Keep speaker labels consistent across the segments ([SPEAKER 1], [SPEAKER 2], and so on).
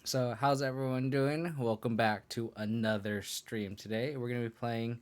[SPEAKER 1] So, how's everyone doing? Welcome back to another stream today. We're going to be playing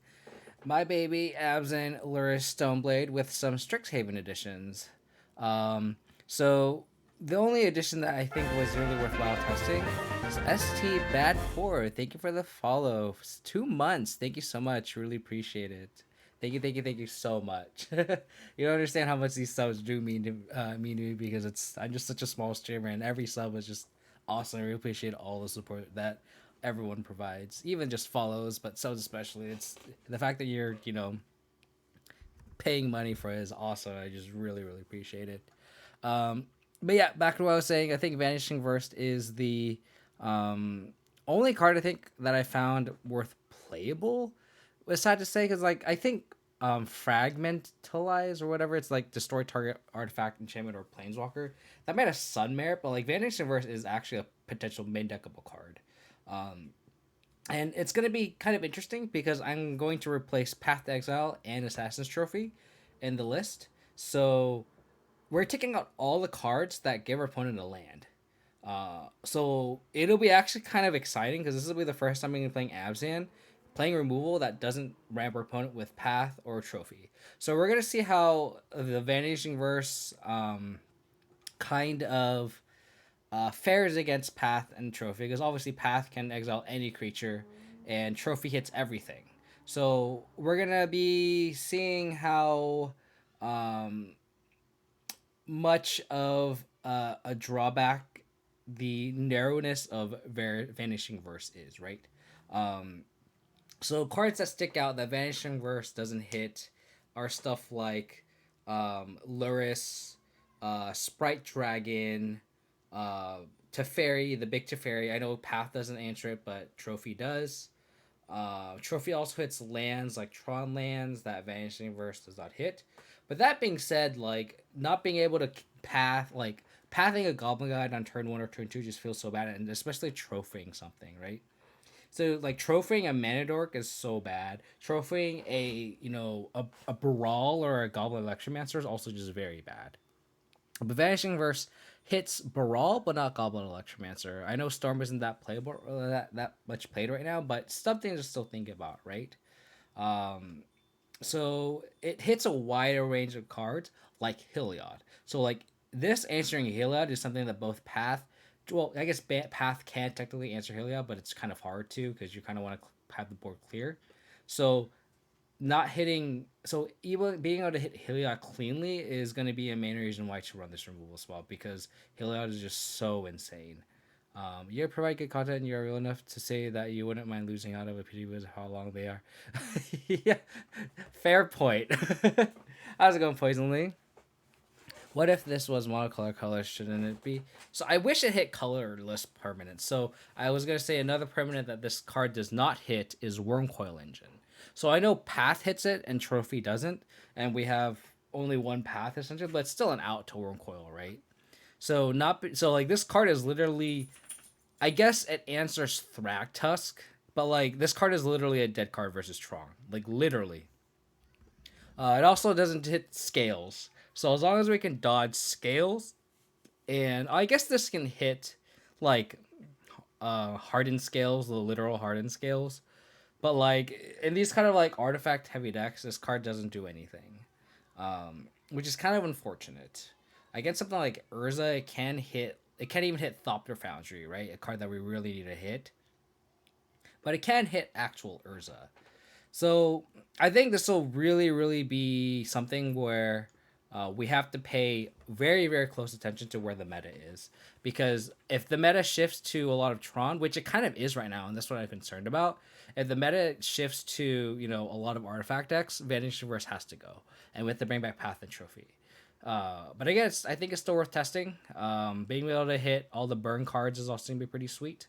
[SPEAKER 1] My Baby Abzan Stoneblade with some Strixhaven additions. Um, so, the only addition that I think was really worthwhile testing is ST Bad Poor. Thank you for the follow. It's 2 months. Thank you so much. Really appreciate it. Thank you so much. You don't understand how much these subs do mean to me because I'm just such a small streamer and every sub is just awesome. I really appreciate all the support that everyone provides, even just follows, but subs especially. It's the fact that you're paying money for it is awesome. I just really appreciate it. Um, but yeah, back to what I was saying. I think Vanishing Verse is the um, only card I think that I found worth playable. It's sad to say because I think Fragmentalize or whatever, it's like destroy target artifact, enchantment, or planeswalker. That might have sun merit, but like Vanishing Verse is actually a potential main deckable card. Um, and it's going to be kind of interesting because I'm going to replace Path to Exile and Assassin's Trophy in the list. So we're taking out all the cards that give our opponent a land. So it'll be actually kind of exciting because this will be the first time I'm going to be playing Abzan, playing removal that doesn't ramp our opponent with Path or Trophy. So we're going to see how the Vanishing Verse kind of fares against Path and Trophy because obviously Path can exile any creature and Trophy hits everything. So we're gonna be seeing how um, much of a drawback the narrowness of Vanishing Verse is, right? Um, so cards that stick out that Vanishing Verse doesn't hit are stuff like Luris, Sprite Dragon, uh, Teferi, the big Teferi. I know Path doesn't answer it, but Trophy does. Trophy also hits lands like Tron lands that Vanishing Verse does not hit. But that being said, like not being able to pathing a Goblin Guide on turn one or turn two just feels so bad, and especially trophying something, right? So like trophying a Manadork is so bad. Trophying a Brawl or a Goblin Electromancer is also just very bad. But Vanishing Verse hits Brawl, but not Goblin Electromancer. I know Storm isn't that playable, that much played right now, but something to still think about, right? Um, so it hits a wider range of cards like Heliod. So like this answering Heliod is something that both Path, well, I guess Path can technically answer Heliod, but it's kind of hard to because you kind of want to have the board clear. So not hitting, so even being able to hit Heliod cleanly is going to be a main reason why to run this removal spell because Heliod is just so insane. You provide good content and you're real enough to say that you wouldn't mind losing out of a PD with how long they are. Yeah, fair point. How's it going, Poisonly? What if this was monocolor color? Shouldn't it be? So I wish it hit colorless permanent. So I was gonna say another permanent that this card does not hit is Wormcoil Engine. So I know Path hits it and Trophy doesn't, and we have only one Path essentially, but it's still an out to Wormcoil, right? So not so like this card is literally, I guess it answers Thragtusk, but like this card is literally a dead card versus Tron, like literally. It also doesn't hit Scales, so as long as we can dodge Scales, and I guess this can hit like hardened scales, the literal hardened scales. But like in these kind of like artifact heavy decks, this card doesn't do anything, which is kind of unfortunate. Against something like Urza, it can hit. It can't even hit Thopter Foundry, right? A card that we really need to hit, but it can hit actual Urza. So I think this will really be something where we have to pay very close attention to where the meta is, because if the meta shifts to a lot of Tron, which it kind of is right now, and that's what I'm concerned about. If the meta shifts to a lot of artifact decks, Vanishing Verse has to go, and with the bring back Path and Trophy. But again, I think it's still worth testing. Being able to hit all the burn cards is also gonna be pretty sweet.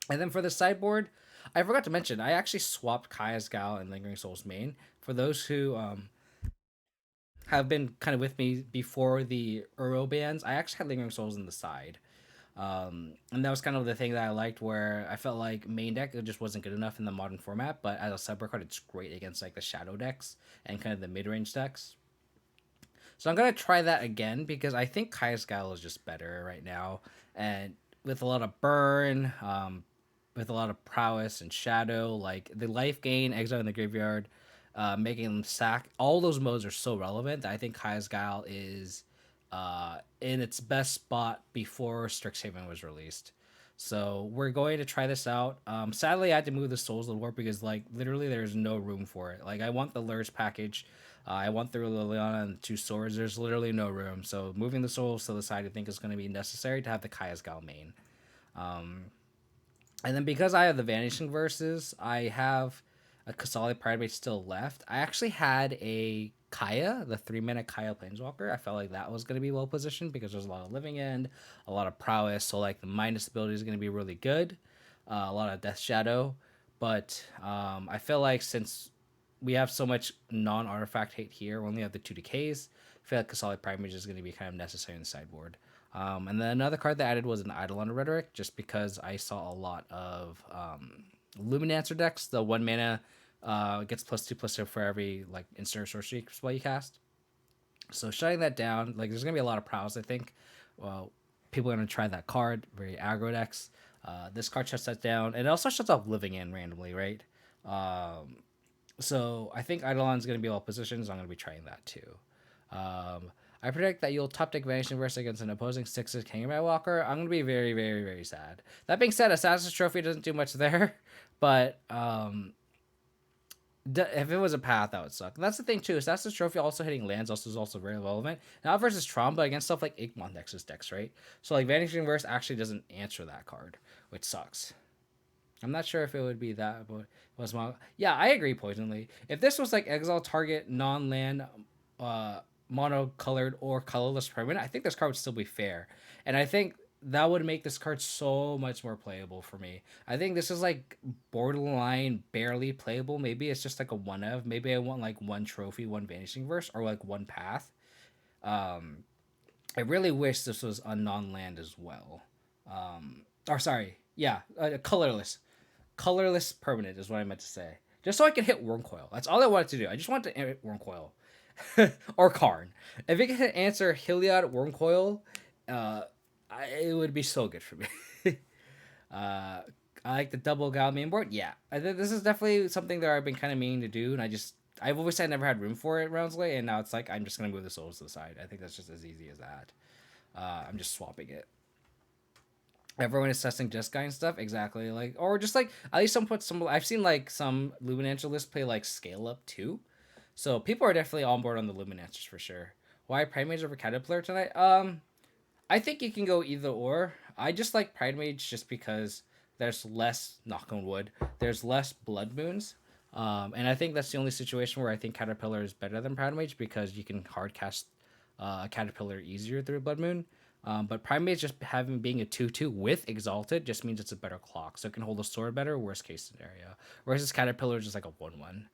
[SPEAKER 1] And then for the sideboard, I forgot to mention, I actually swapped Kaya's Gal and Lingering Souls main. For those who have been kind of with me before the Uro bans, I actually had Lingering Souls in the side. And that was kind of the thing that I liked, where I felt like main deck it just wasn't good enough in the modern format, but as a sideboard card, it's great against like the shadow decks and kind of the mid range decks. So I'm gonna try that again because I think Kaya's Gal is just better right now, and with a lot of burn, with a lot of prowess and shadow, like the life gain, exile in the graveyard, making them sack. All those modes are so relevant that I think Kaya's Guile is in its best spot before Strixhaven was released. So we're going to try this out. Sadly, I had to move the Souls of the Warp because like literally there's no room for it. Like I want the Lur's package. I want the Liliana and the two swords. There's literally no room. So moving the souls to the side, I think is going to be necessary to have the Kaya's Gal main. And then because I have the Vanishing Verses, I have a Kasali Pride still left. I actually had a Kaya, the 3-minute Kaya Planeswalker. I felt like that was going to be well positioned because there's a lot of living end, a lot of prowess. So like the minus ability is going to be really good, a lot of Death Shadow. But I feel like since we have so much non-artifact hate here, we only have the 2 decays. I feel like Kasali Primage is going to be kind of necessary in the sideboard. And then another card that I added was an Eidolon Rhetoric, just because I saw a lot of Luminancer decks. The 1 mana gets +2/+2 for every like instant sorcery spell you cast. So shutting that down, like there's gonna be a lot of prowess. I think. Well, people are gonna try that card. Very aggro decks. This card shuts that down, and it also shuts off Living In randomly, right? So I think Eidolon's gonna be well positioned, so I'm gonna be trying that too. I predict that you'll top deck Vanishing Verse against an opposing 6 Kingdom Walker. I'm going to be very, very, very sad. That being said, Assassin's Trophy doesn't do much there, but if it was a path, that would suck. And that's the thing, too. Assassin's Trophy also hitting lands is also very relevant. Not versus Tron, but against stuff like Igmon decks, right? So, like, Vanishing Verse actually doesn't answer that card, which sucks. I'm not sure if it would be that, but it was yeah, I agree, Poisonly. If this was like Exile target non-land mono-colored or colorless permanent, I think this card would still be fair. And I think that would make this card so much more playable for me. I think this is like borderline barely playable. Maybe it's just like a one of. Maybe I want like 1 trophy, 1 Vanishing Verse, or like 1 path. I really wish this was a non-land as well. Or sorry, yeah, colorless. Colorless permanent is what I meant to say. Just so I can hit Wurmcoil. That's all I wanted to do. I just wanted to hit Wurmcoil. Or Karn. If it could answer Heliod Wurmcoil, it would be so good for me. I like the double Gal main board. Yeah, I think this is definitely something that I've been kind of meaning to do, and I've always said I never had room for it Roundsley, and now it's like I'm just gonna move the souls to the side. I think that's just as easy as that. I'm just swapping it. Everyone is testing Jeskai and stuff, exactly. Like, or just like at least some. I've seen like some Luminancer lists play like scale up too, so people are definitely on board on the Luminancers for sure. Why Pride Mage over Caterpillar tonight? I think you can go either or. I just like Pride Mage just because there's less, knock on wood, there's less Blood Moons. And I think that's the only situation where I think Caterpillar is better than Pride Mage because you can hard cast Caterpillar easier through Blood Moon. But Primate just having being a 2/2 with Exalted just means it's a better clock, so it can hold a sword better, worst case scenario. Whereas this Caterpillar is just like a 1/1.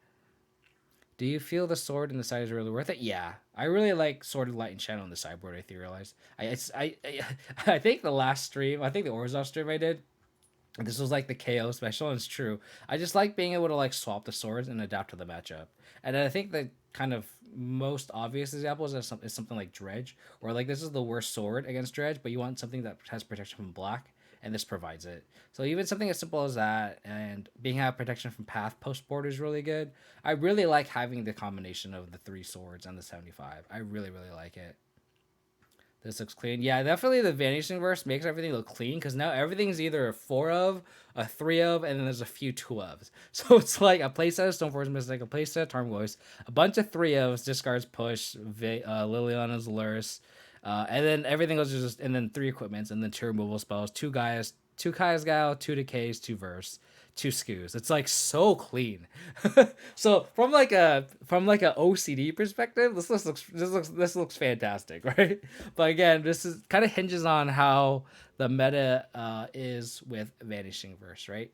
[SPEAKER 1] Do you feel the sword in the side is really worth it? Yeah. I really like Sword of Light and Shadow on the sideboard, I theorized. I think the last stream, I think the Orzhov stream I did, this was like the KO special, and it's true. I just like being able to like swap the swords and adapt to the matchup. And I think the kind of most obvious example is something like Dredge, or like this is the worst sword against Dredge, but you want something that has protection from black, and this provides it. So even something as simple as that, and being have protection from path post board is really good. I really like having the combination of the 3 swords and the 75. I really like it. This looks clean. Yeah, definitely the Vanishing Verse makes everything look clean because now everything's either a 4 of, a 3 of, and then there's a few 2 ofs. So it's like a playset of Stoneforge Mystic, a playset of Tarmogoyf, a bunch of 3 ofs, discards push, Liliana's Lurse, and then everything goes just, and then 3 equipments, and then 2 removal spells, 2 Gaia's, 2 Kaya's Gal, 2 Decays, 2 Verse. 2 skews. It's like so clean. So from like a OCD perspective, this looks fantastic, right? But again, this is kind of hinges on how the meta is with Vanishing Verse, right?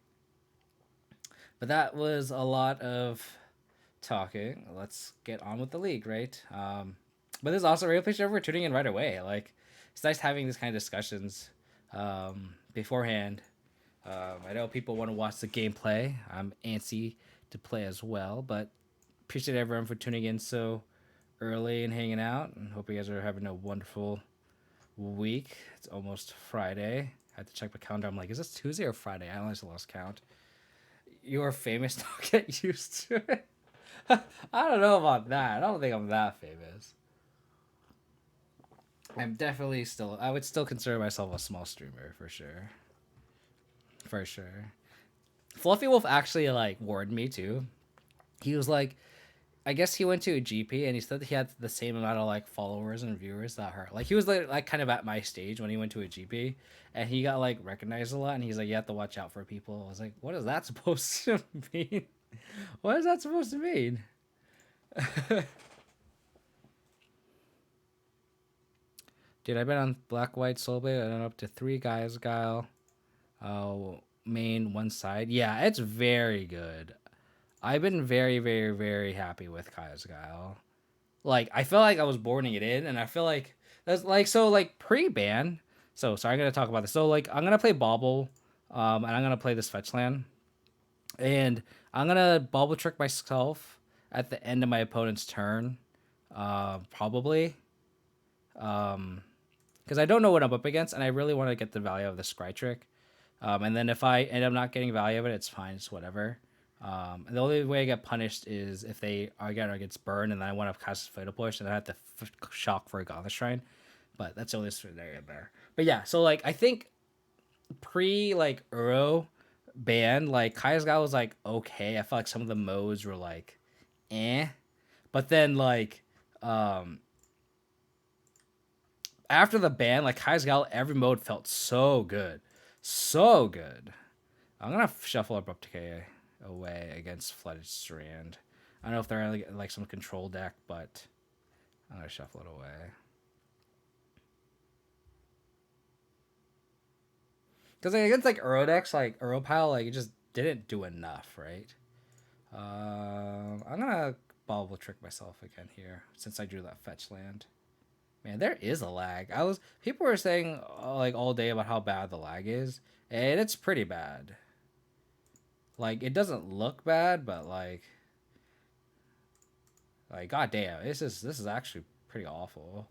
[SPEAKER 1] But that was a lot of talking. Let's get on with the league, right? But this is also a real pleasure for tuning in right away. Like it's nice having these kind of discussions beforehand. I know people want to watch the gameplay. I'm antsy to play as well, but appreciate everyone for tuning in so early and hanging out. And hope you guys are having a wonderful week. It's almost Friday. I had to check my calendar. I'm like, is this Tuesday or Friday? I honestly lost count. You are famous. Don't get used to it. I don't know about that. I don't think I'm that famous. I'm definitely still. I would still consider myself a small streamer for sure. For sure. Fluffy Wolf actually like warned me too. He was like, I guess he went to a GP and he said he had the same amount of like followers and viewers that her. Like he was like kind of at my stage when he went to a GP, and he got like recognized a lot. And he's like, you have to watch out for people. I was like, what is that supposed to mean? What is that supposed to mean? Dude, I've been on Black White Soulblade and up to 3 guys, Guile. Main one side. Yeah, it's very good. I've been very, very, very happy with Kaya's Guile. Like, I feel like I was boarding it in, and I feel like that's like so like pre-ban. So sorry, I'm gonna talk about this. So like I'm gonna play Bobble, and I'm gonna play this fetch land, and I'm gonna Bobble trick myself at the end of my opponent's turn, probably, because I don't know what I'm up against, and I really want to get the value of the Scry trick. And then if I end up not getting value of it, it's fine. It's whatever. And the only way I get punished is if they again gets burned, and then I want to cast Fatal Push, and I have to shock for a Gothic Shrine. But that's the only scenario there. But yeah, so like I think pre like Uro ban, like Kaya's Guy was like okay. I felt like some of the modes were like eh. But then like after the ban, like Kaya's Gal, every mode felt so good. So good. I'm gonna shuffle up to K away against Flooded Strand. I don't know if they're like some control deck, but I'm gonna shuffle it away. Because like, against like Uro decks, like Europile, like it just didn't do enough, right? I'm gonna bobble trick myself again here since I drew that fetch land. Man, there is a lag. People were saying like all day about how bad the lag is, and it's pretty bad. Like it doesn't look bad, but like goddamn, this is actually pretty awful.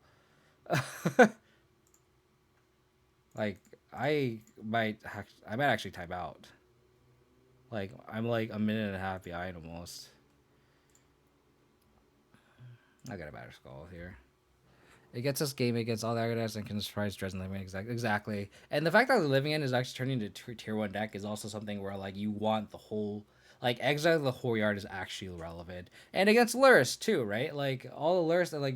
[SPEAKER 1] Like I might actually type out. Like I'm like a minute and a half behind almost. I got a better skull here. It gets us game against all the aggregators and can surprise Dresden Living exactly. And the fact that the Living End is actually turning into tier 1 deck is also something where like you want the whole like Exile the whole yard is actually relevant. And against Lurrus too, right? Like all the Lurrus that like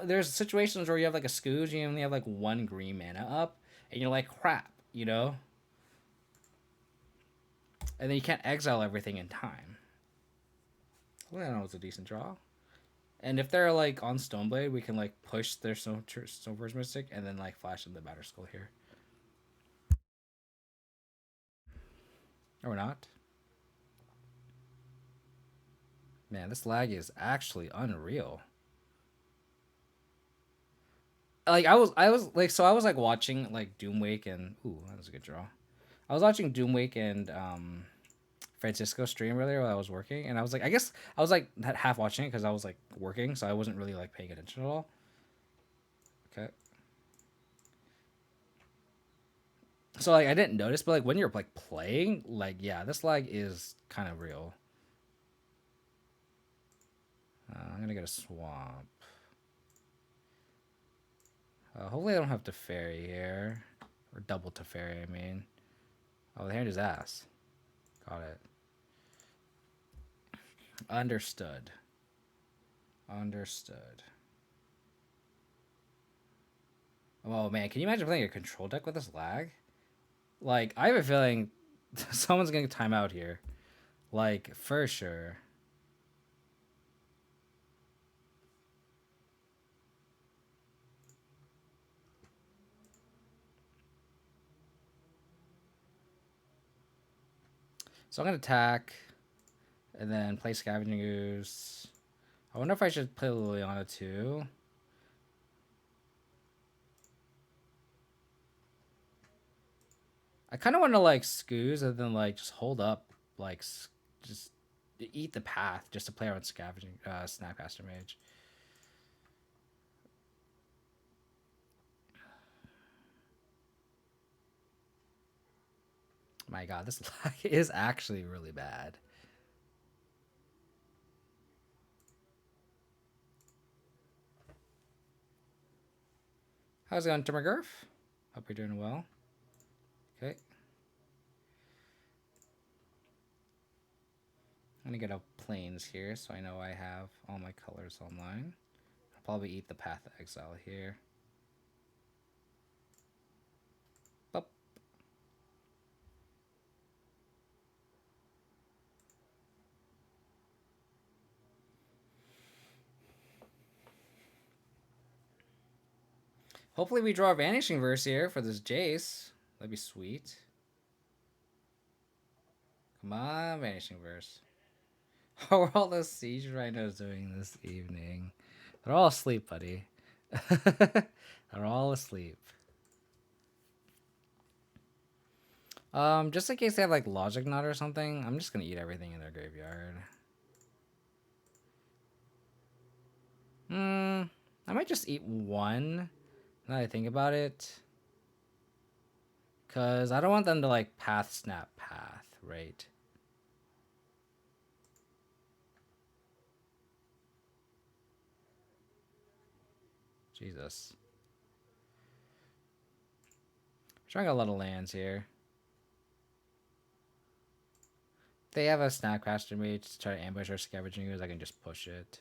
[SPEAKER 1] there's situations where you have like a Scooge, you only have like 1 green mana up, and you're like crap, you know? And then you can't exile everything in time. Well, I know it's a decent draw. And if they're like on Stoneblade, we can like push their Stoneforge Mystic and then like flash in the Batter Skull here. Or not. Man, this lag is actually unreal. Like I was like watching like Doomwake and that was a good draw. I was watching Doomwake and Francisco stream earlier while I was working, and I was like, I guess I was like half watching it because I was like working, so I wasn't really like paying attention at all. Okay. So like I didn't notice, but like when you're like playing, like yeah, this lag is kind of real. I'm gonna get a swamp. Hopefully I don't have Teferi here, or double Teferi. I mean, oh, the hand is ass. Got it. Understood. Understood. Oh man, can you imagine playing a control deck with this lag? Like, I have a feeling someone's gonna time out here. Like, for sure. So I'm gonna attack, and then play Scavenging Ooze. I wonder if I should play Liliana too. I kind of want to like Scooze and then like just hold up, like just eat the path just to play around Scavenging Snapcaster Mage. My god, this lag is actually really bad. How's it going, Timmergurf? Hope you're doing well. Okay. I'm gonna get a planes here so I know I have all my colors online. I'll probably eat the Path of Exile here. Boop. Hopefully we draw a Vanishing Verse here for this Jace. That'd be sweet. Come on, Vanishing Verse. How are all those Siege Rhinos doing this evening? They're all asleep, buddy. They're all asleep. Just in case they have like Logic Knot or something, I'm just gonna eat everything in their graveyard. I might just eat one. Now that I think about it. Cause I don't want them to like path snap path, right? Jesus. Trying a lot of lands here. If they have a Snapcaster Mage to try to ambush our Scavenging Ooze, I can just push it.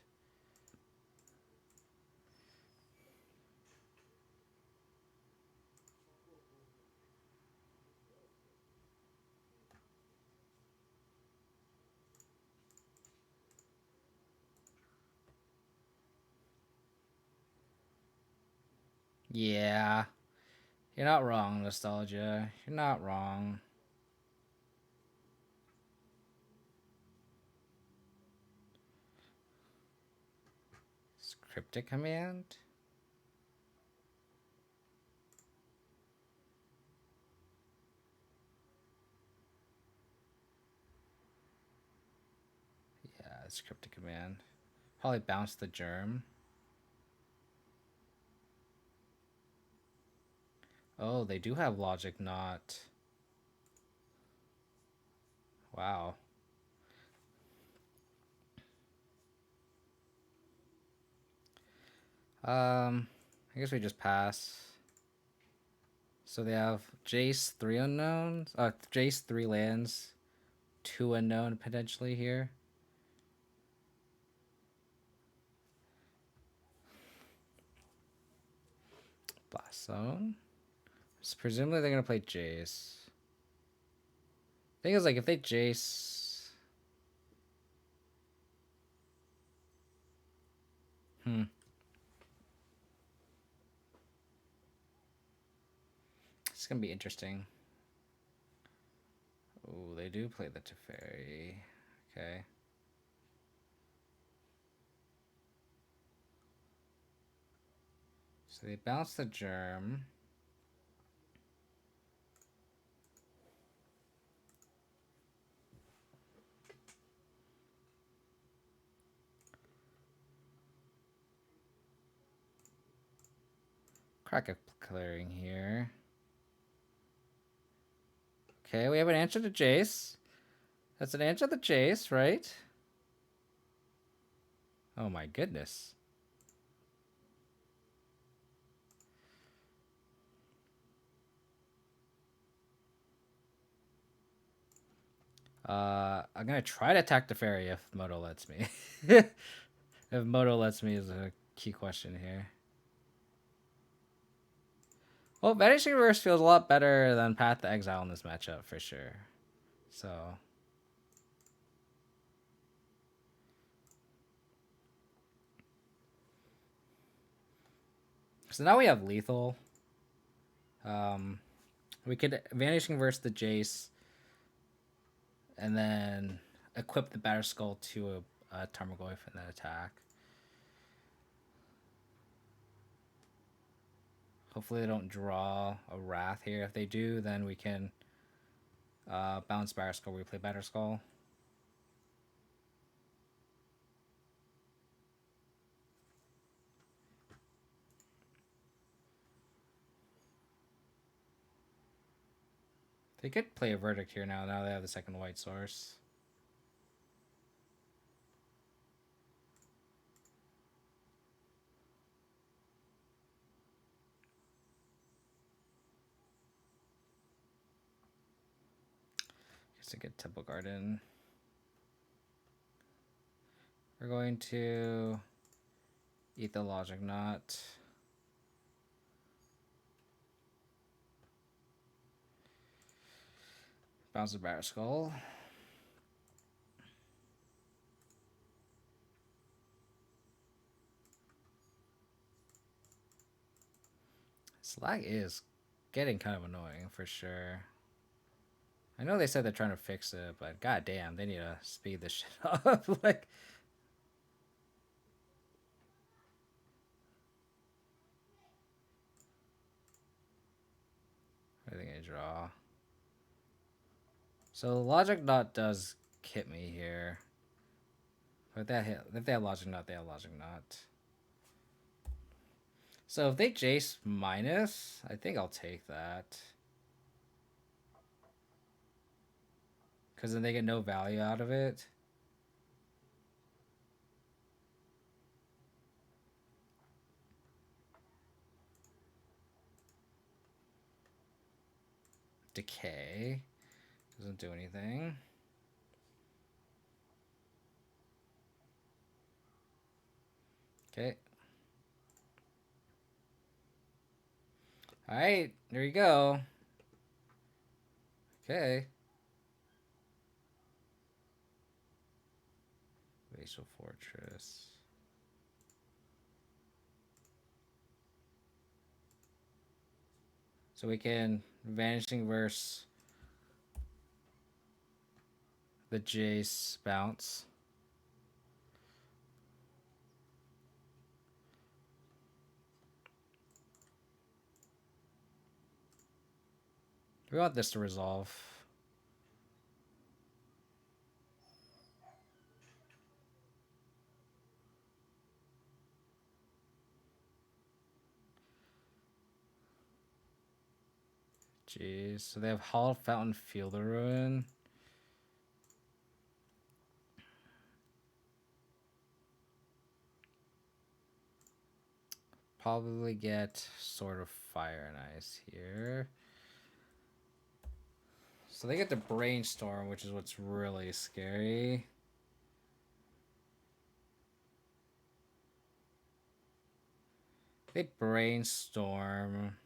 [SPEAKER 1] Yeah. You're not wrong, Nostalgia. You're not wrong. Cryptic Command? Yeah, it's Cryptic Command. Probably bounce the Germ. Oh, they do have Logic Knot. Wow. I guess we just pass. So they have Jace 3 unknowns. Jace 3 lands, 2 unknown potentially here. Blast Zone. So presumably they're gonna play Jace. Thing is, like, if they Jace, it's gonna be interesting. Oh, they do play the Teferi. Okay. So they bounce the Germ. Crack a clearing here. Okay, we have an answer to Jace. That's an answer to Jace, right? Oh my goodness. I'm gonna try to attack the fairy if Moto lets me. If Moto lets me is a key question here. Well, Vanishing Verse feels a lot better than Path to Exile in this matchup for sure. So now we have lethal. We could Vanishing Verse the Jace, and then equip the Batterskull to a Tarmogoyf and then attack. Hopefully they don't draw a Wrath here. If they do, then we can bounce Batterskull, replay Batterskull. They could play a Verdict here now. Now they have the second white source. Guess I get Temple Garden. We're going to eat the Logic Knot. Bounce the Barrel Skull. Slag is getting kind of annoying for sure. I know they said they're trying to fix it, but goddamn, they need to speed this shit up. Like, I think I draw. So Logic Knot does hit me here. But if they have Logic Knot, they have Logic Knot. So if they Jace minus, I think I'll take that. Because then they get no value out of it. Decay. Doesn't do anything. Okay. Alright, there you go. Okay. Glacial Fortress. So we can Vanishing Verse the Jace bounce. We want this to resolve. Jeez, so they have Hall Fountain, Feel the Ruin. Probably get Sword of Fire and Ice here. So they get the Brainstorm, which is what's really scary. They Brainstorm.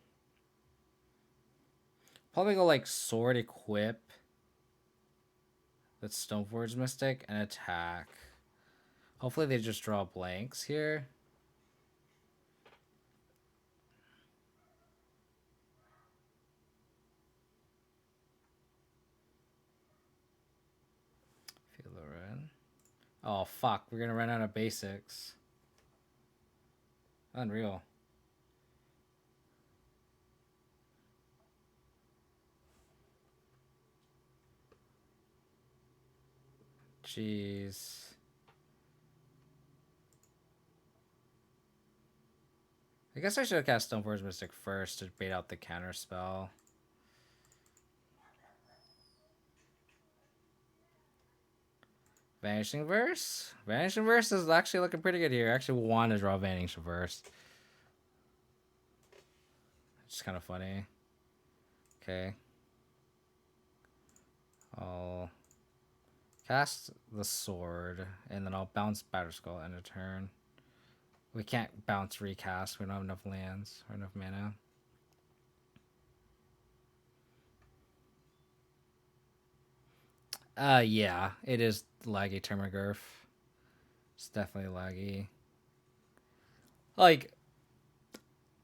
[SPEAKER 1] Probably go like Sword Equip. That's Stoneforge Mystic and attack. Hopefully they just draw blanks here. Feel the run. Oh fuck, we're gonna run out of basics. Unreal. Jeez. I guess I should have cast Stoneforge Mystic first to bait out the counter spell. Vanishing Verse? Vanishing Verse is actually looking pretty good here. I actually want to draw Vanishing Verse. It's kind of funny. Okay. I'll cast the sword, and then I'll bounce Batterskull end of turn. We can't bounce recast. We don't have enough lands or enough mana. Yeah, it is laggy Termagurf. It's definitely laggy. Like,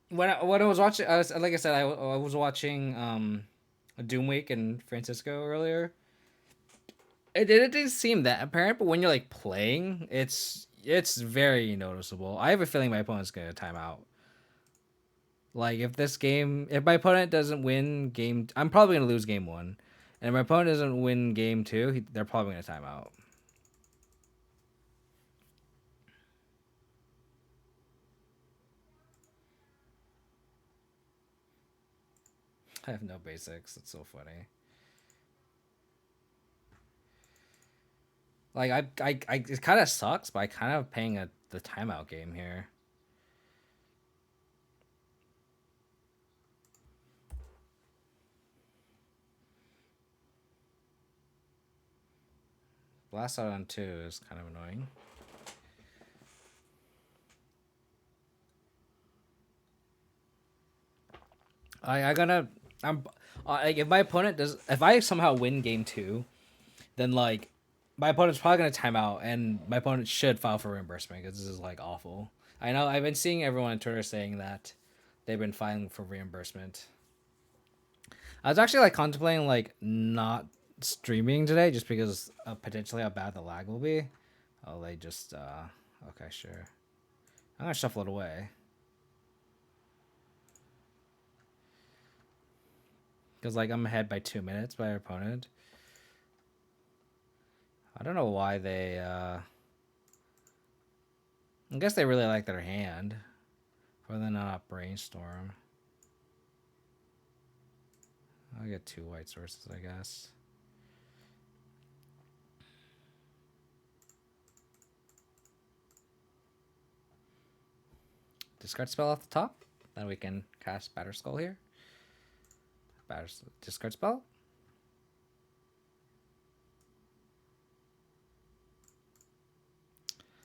[SPEAKER 1] when I was watching, I was like I said, I was watching Doom Week in Francisco earlier. It didn't seem that apparent, but when you're like playing, it's very noticeable. I have a feeling my opponent's gonna time out. Like if my opponent doesn't win game, I'm probably gonna lose game one, and if my opponent doesn't win game two, they're probably gonna time out. I have no basics. It's so funny. Like it kind of sucks, but I kind of paying the timeout game here. Blast out on 2 is kind of annoying. I'm like if my opponent does, if I somehow win game 2, then like my opponent's probably gonna time out, and my opponent should file for reimbursement because this is like awful. I know I've been seeing everyone on Twitter saying that they've been filing for reimbursement. I was actually like contemplating like not streaming today just because of potentially how bad the lag will be. Oh, they just okay, sure. I'm gonna shuffle it away. Because like I'm ahead by 2 minutes by our opponent. I don't know why they I guess they really like their hand. Or then not brainstorm. I'll get 2 white sources, I guess. Discard spell off the top. Then we can cast Batter Skull here. Discard spell.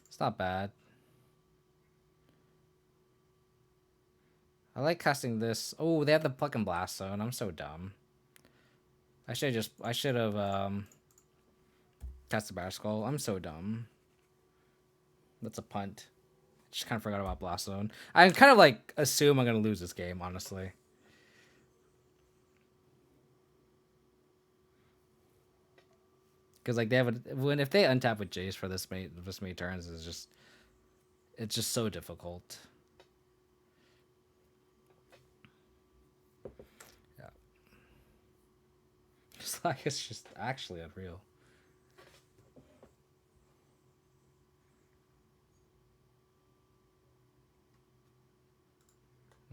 [SPEAKER 1] It's not bad. I like casting this. Oh, they have the Pluck and Blast Zone. I'm so dumb. I should have cast the Batter Skull. I'm so dumb. That's a punt. Just kind of forgot about Blast Zone. I kind of like assume I'm gonna lose this game, honestly. Because like they have if they untap with Jace for this many turns, it's just so difficult. Yeah, it's just actually unreal.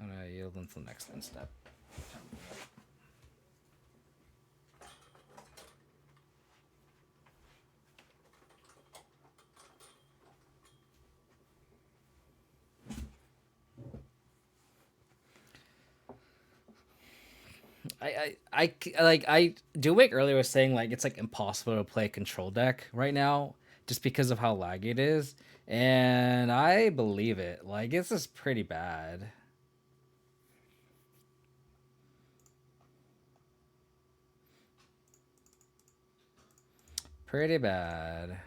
[SPEAKER 1] I'm gonna yield until the next end step. I Dewey earlier was saying like it's like impossible to play control deck right now just because of how laggy it is, and I believe it. Like this is pretty bad. Pretty bad.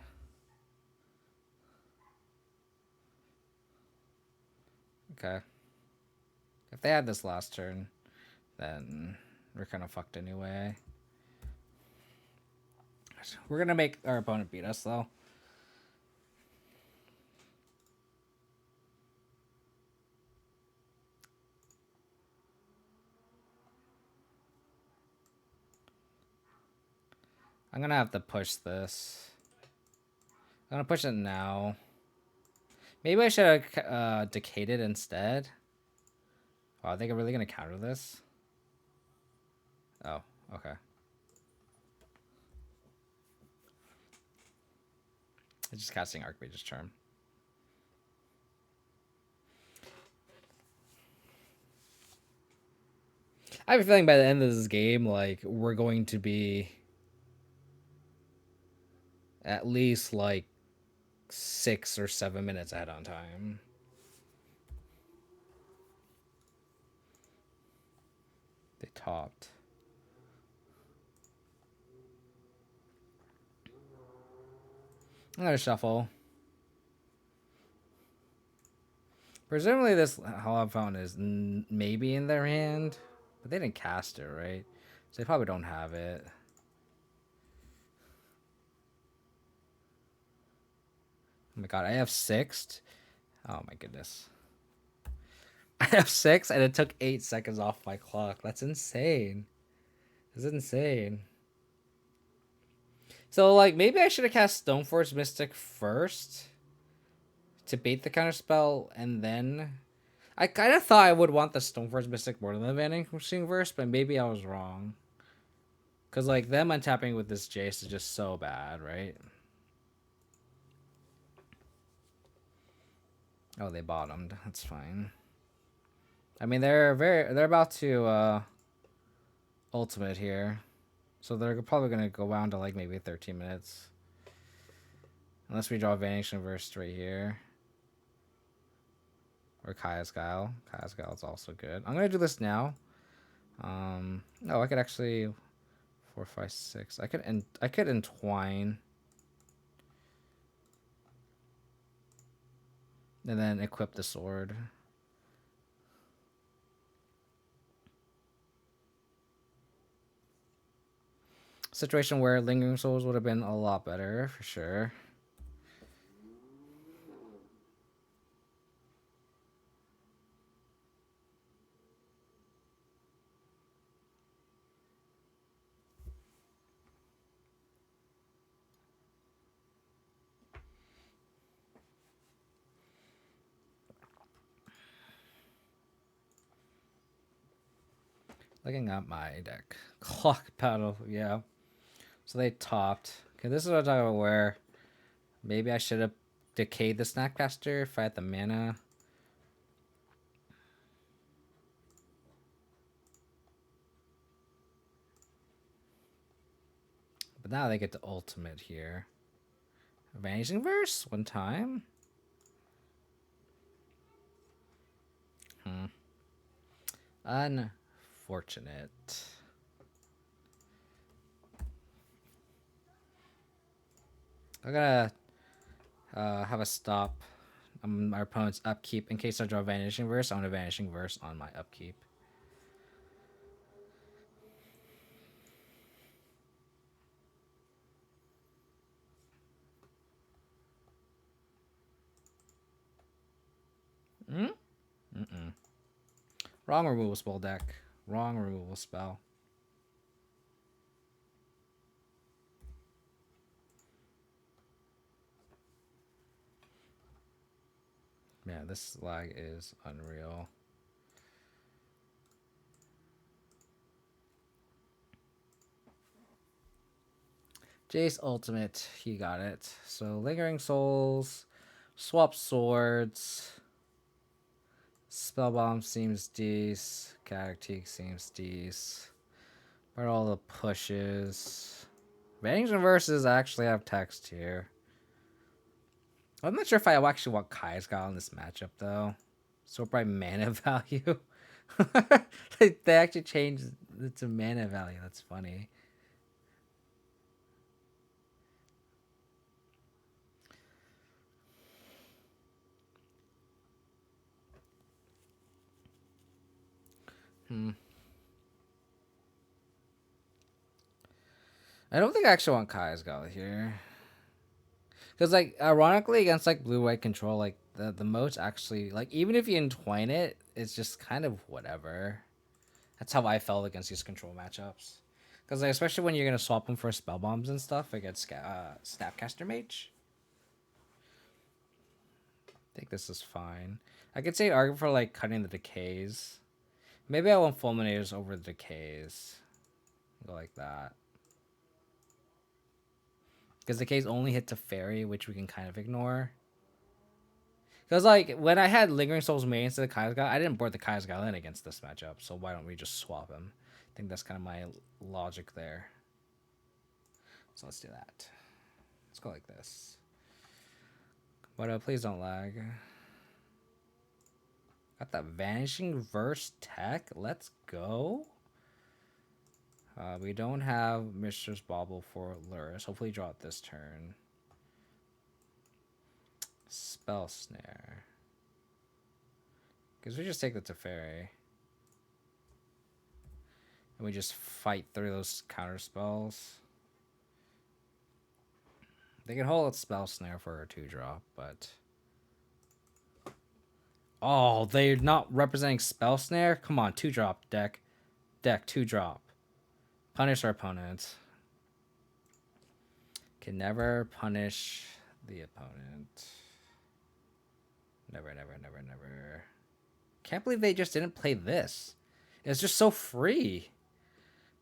[SPEAKER 1] Okay. If they had this last turn, then we're kind of fucked anyway. We're gonna make our opponent beat us though. I'm gonna have to push this. I'm gonna push it now. Maybe I should have decayed instead. Oh, I think I'm really gonna counter this. Oh, okay. It's just casting Archmage's Charm. I have a feeling by the end of this game, like, we're going to be at least, like, 6 or 7 minutes ahead on time. They topped. I'm gonna shuffle. Presumably this Hollow Fountain is maybe in their hand, but they didn't cast it, right? So they probably don't have it. Oh my god, I have 6. Oh my goodness. I have 6 and it took 8 seconds off my clock. That's insane. That's insane. So like maybe I should have cast Stoneforge Mystic first to bait the counter spell, and then I kind of thought I would want the Stoneforge Mystic more than the Vanishing Verse, but maybe I was wrong. Cause like them untapping with this Jace is just so bad, right? Oh, they bottomed. That's fine. I mean, they're about to ultimate here, so they're probably gonna go down to like maybe 13 minutes, unless we draw Vanishing Verse right here. Or Kaya's Guile. Kaya's Guile is also good. I'm gonna do this now. No, I could actually 4, 5, 6. I could entwine, and then equip the sword. Situation where Lingering Souls would have been a lot better for sure. Looking at my deck. Clock Battle, yeah. So they topped. Okay, this is what I'm talking about where maybe I should have decayed the Snapcaster if I had the mana. But now they get to ultimate here. Vanishing Verse one time. Unfortunate. I'm gonna have a stop on my opponent's upkeep in case I draw Vanishing Verse. I want a Vanishing Verse on my upkeep. Wrong removal spell deck. Wrong removal spell. Man, this lag is unreal. Jace Ultimate, he got it. So Lingering Souls, Swap Swords, Spellbomb seems decent, Cactique seems decent. But all the pushes. Vanishing Verses actually have text here. I'm not sure if I actually want Kai's Guile in this matchup though. Sort by mana value. They actually changed it to mana value. That's funny. I don't think I actually want Kai's Guile here. Because, like, ironically, against, like, blue-white control, like, the moats actually, like, even if you entwine it, it's just kind of whatever. That's how I felt against these control matchups. Because, like, especially when you're going to swap them for spell bombs and stuff against Snapcaster Mage. I think this is fine. I could say argue for, like, cutting the decays. Maybe I want Fulminators over the decays. Go like that. Because decays only hit to fairy, which we can kind of ignore. Because, like, when I had Lingering Souls main instead of Kai's Guile, I didn't board the Kai's Guile in against this matchup, so why don't we just swap him? I think that's kind of my logic there. So let's do that. Let's go like this. But please don't lag. Got that Vanishing Verse tech. Let's go. We don't have Mistress Bauble for Luris. Hopefully draw it this turn. Spell Snare. Because we just take the Teferi. And we just fight through those counter spells. They can hold Spell Snare for a 2-drop, but... Oh, they're not representing Spell Snare? Come on, 2-drop deck. Deck, 2-drop. Punish our opponent. Can never punish the opponent. Never, never, never, never. Can't believe they just didn't play this. It's just so free.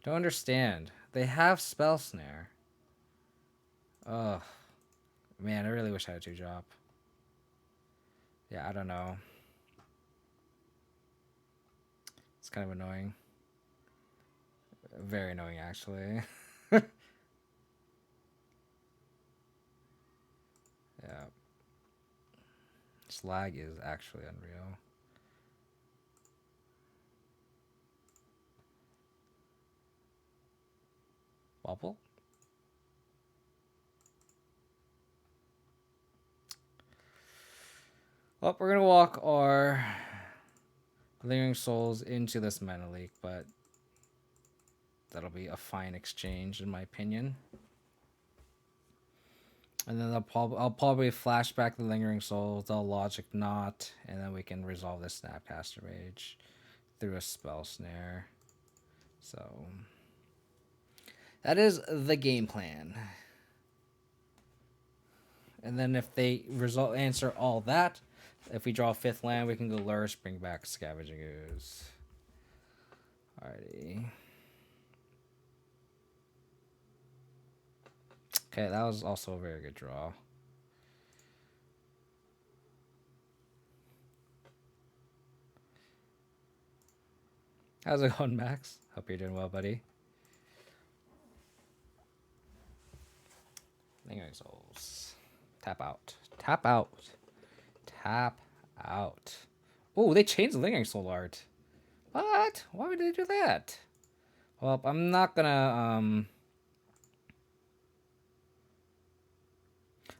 [SPEAKER 1] Don't understand. They have Spell Snare. Ugh. Man, I really wish I had a 2-drop. Yeah, I don't know. It's kind of annoying. Very annoying, actually. Yeah. This lag is actually unreal. Bubble? Well, we're gonna walk our Lingering Souls into this mana leak, but that'll be a fine exchange, in my opinion. And then I'll probably flash back the Lingering Souls, the Logic Knot, and then we can resolve this Snapcaster Rage through a Spell Snare. So that is the game plan. And then if they answer all that, if we draw a 5th land, we can go Lurrus, bring back Scavenging Ooze. Alrighty. Okay, that was also a very good draw. How's it going, Max? Hope you're doing well, buddy. Lingering Souls. Tap out. Tap out. Tap out. Oh, they changed the Lingering Soul art. What? Why would they do that? Well, I'm not gonna, I'll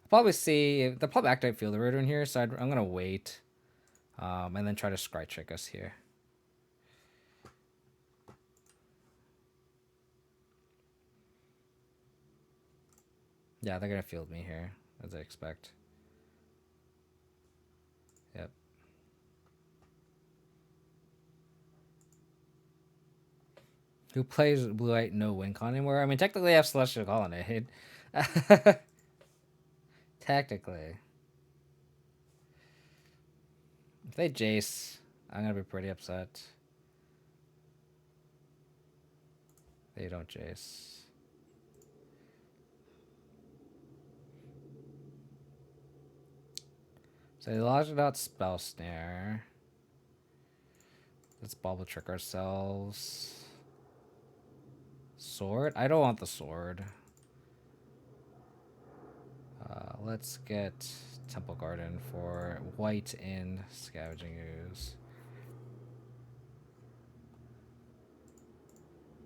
[SPEAKER 1] probably see, they'll probably activate Field of Ruin here, so I'm gonna wait. And then try to Scry Trick us here. Yeah, they're gonna field me here, as I expect. Yep. Who plays Blue White no win con anymore? I mean, technically I have Celestial Colonnade. Technically. If they Jace, I'm gonna be pretty upset. They don't Jace. So they lodged out Spell Snare. Let's Bubble Trick ourselves. Sword? I don't want the sword. Let's get Temple Garden for white and Scavenging Ooze.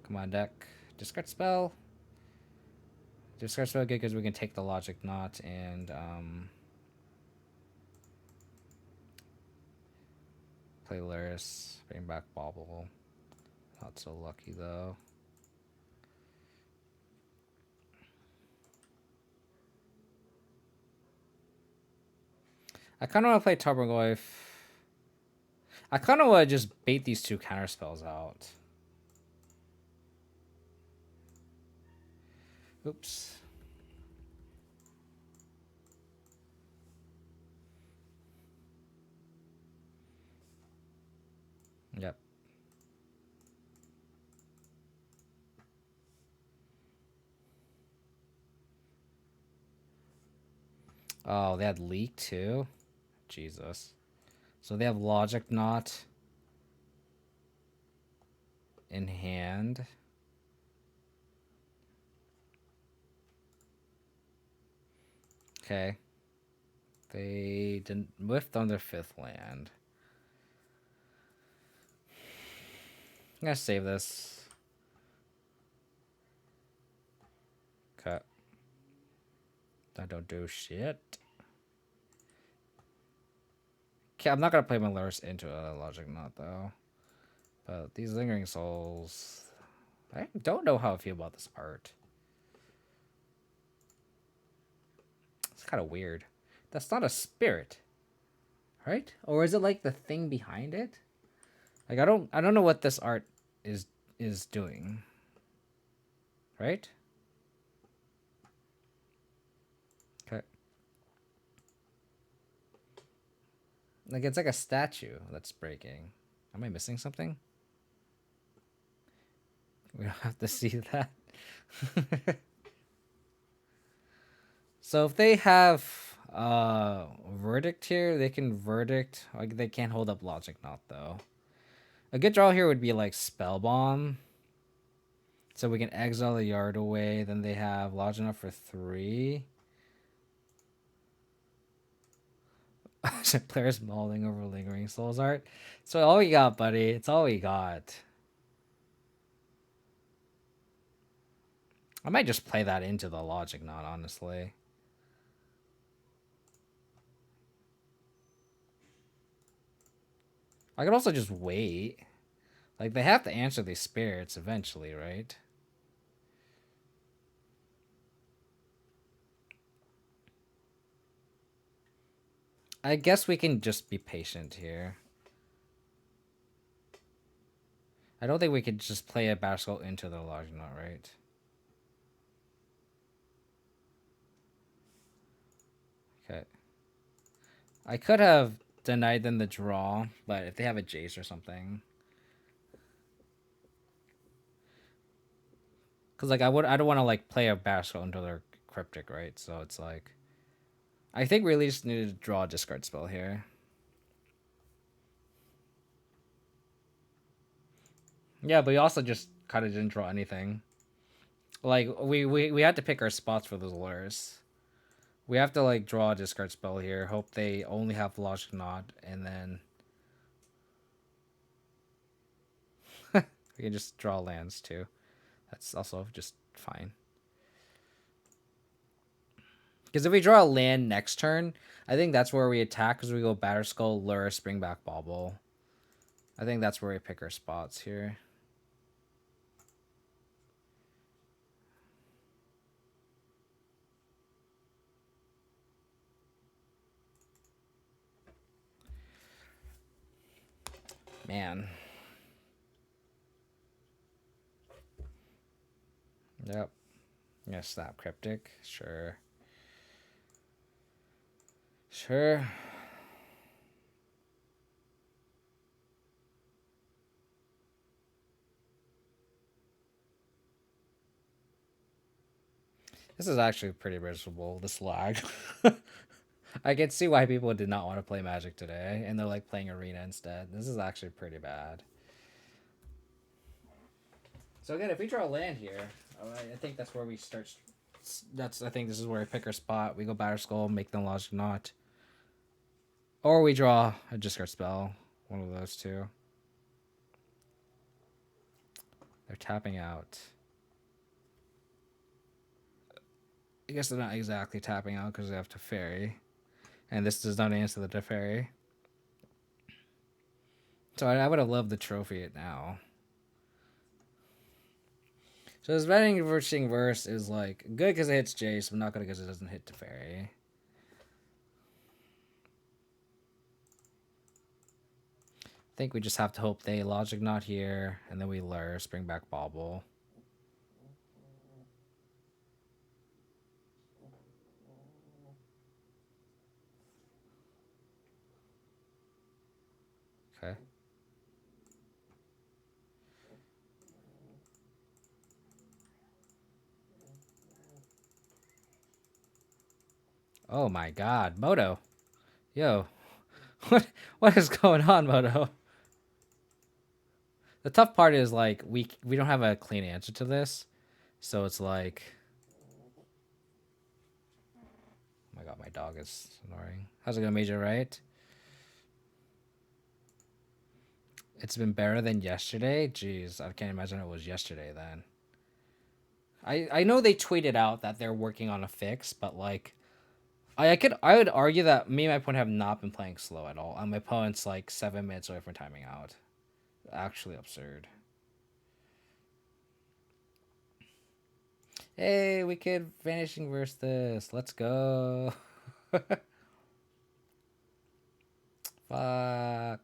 [SPEAKER 1] Come on, deck. Discard spell. Discard spell good because we can take the Logic Knot and play Lurrus. Bring back Bobble. Not so lucky though. I kind of want to play Tarmogoyf. I kind of want to just bait these 2 counter spells out. Oops. Yep. Oh, they had Leak too? Jesus. So they have Logic Knot in hand. Okay. They didn't whiffed on their 5th land. I'm gonna save this. Cut. I don't do shit. Okay, I'm not gonna play my Lurrus into a Logic Knot though. But these Lingering Souls, I don't know how I feel about this art. It's kind of weird. That's not a spirit, right? Or is it like the thing behind it? Like I don't know what this art is doing. Right? Okay. Like it's like a statue that's breaking. Am I missing something? We don't have to see that. So if they have Verdict here. They can verdict. Like they can't hold up Logic Knot though. A good draw here would be like Spell Bomb. So we can exile the yard away. Then they have Logic Knot for 3. Players mulling over Lingering Souls art. So all we got, buddy. It's all we got. I might just play that into the Logic Knot, honestly. I could also just wait. Like, they have to answer these spirits eventually, right? I guess we can just be patient here. I don't think we could just play a Battle into the Logic Knot, right? Okay. I could have denied them the draw, but if they have a Jace or something. Because, like, I don't want to, like, play a Battle into their Cryptic, right? So it's like... I think we at least need to draw a discard spell here. Yeah, but we also just kind of didn't draw anything. Like, we had to pick our spots for those lures. We have to, like, draw a discard spell here. Hope they only have Logic Knot, and then... we can just draw lands, too. That's also just fine. Because if we draw a land next turn, I think that's where we attack, because we go Batterskull, Lure, Springback Bauble. I think that's where we pick our spots here. Man. Yep. Yeah, Snap Cryptic. Sure. Sure. This is actually pretty miserable, this lag. I can see why people did not want to play Magic today, and they're like playing Arena instead. This is actually pretty bad. So again, if we draw a land here, I think that's where we start. I think this is where we pick our spot. We go Batterskull, make them Logic Knot. Or we draw a discard spell. One of those two. They're tapping out. I guess they're not exactly tapping out because they have Teferi. And this does not answer the Teferi. So I would have loved the trophy it now. So this Vanishing Verse is like good because it hits Jace, but not good because it doesn't hit Teferi. I think we just have to hope they Logic Knot here, and then we lure, Springback Bauble. Okay. Oh my god, Moto. Yo. What is going on, Moto? The tough part is like we don't have a clean answer to this. So it's like oh my god, my dog is snoring. How's it going, Major, right? It's been better than yesterday? Jeez, I can't imagine it was yesterday then. I know they tweeted out that they're working on a fix, but like I would argue that me and my opponent have not been playing slow at all. And my opponent's like 7 minutes away from timing out. Actually absurd. Hey, we could Vanishing Verse this. Let's go. Fuck.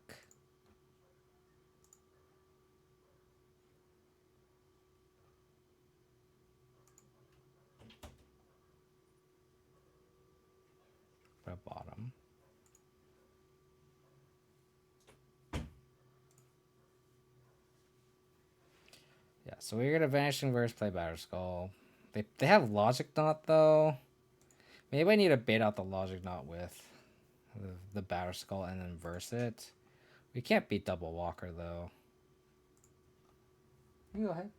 [SPEAKER 1] Bottom. Yeah, so we're gonna Vanishing Verse, play Batterskull. They have Logic Knot though. Maybe I need to bait out the logic knot with the Battle Skull and then verse it. We can't beat Double Walker though. You go ahead.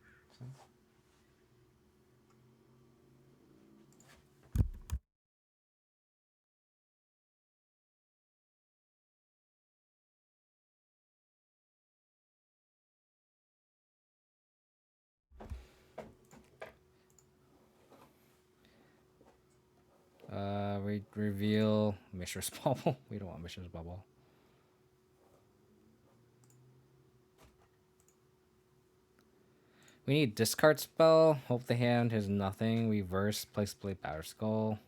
[SPEAKER 1] We reveal Mishra's Bubble. We don't want Mishra's Bubble. We need discard spell. Hope the hand has nothing. Reverse, place play Battle Skull.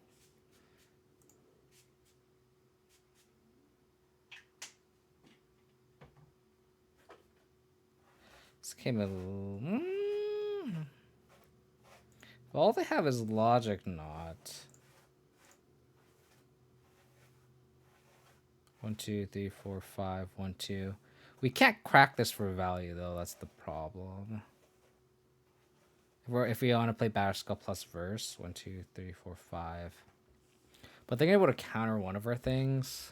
[SPEAKER 1] This came in. All they have is logic knot. 1, 2, 3, 4, 5, 1, 2. We can't crack this for value though. That's the problem. If we want to play Battle Skull plus verse, 1, 2, 3, 4, 5. But they're able to counter one of our things.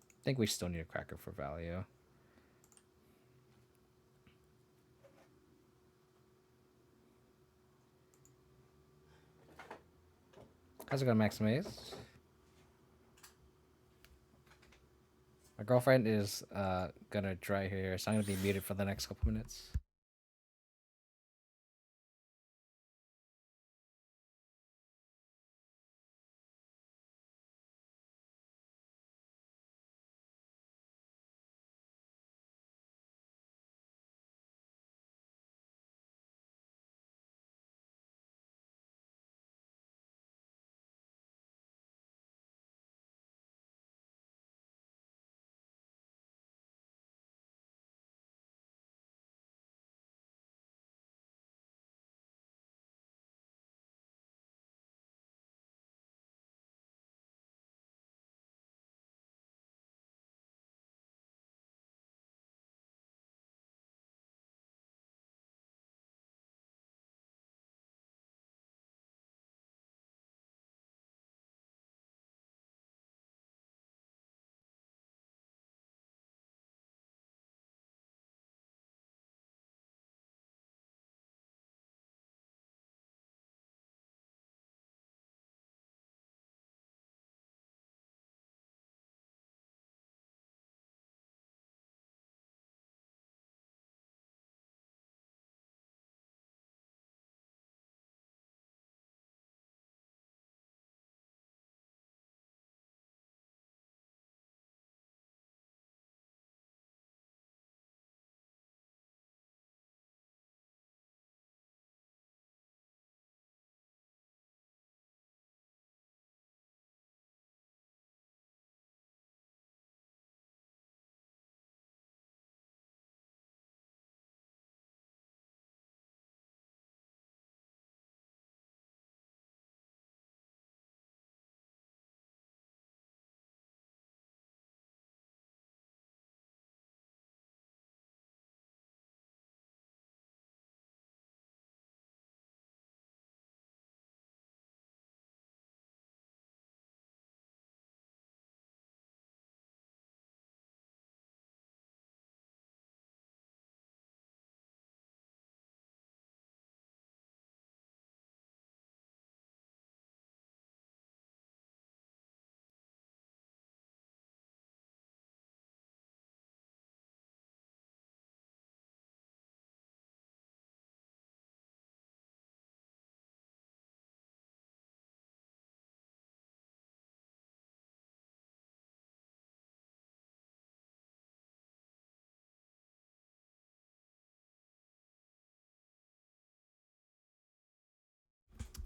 [SPEAKER 1] I think we still need a cracker for value. How's it going, Max Maze? My girlfriend is gonna dry her hair, so I'm gonna be muted for the next couple minutes.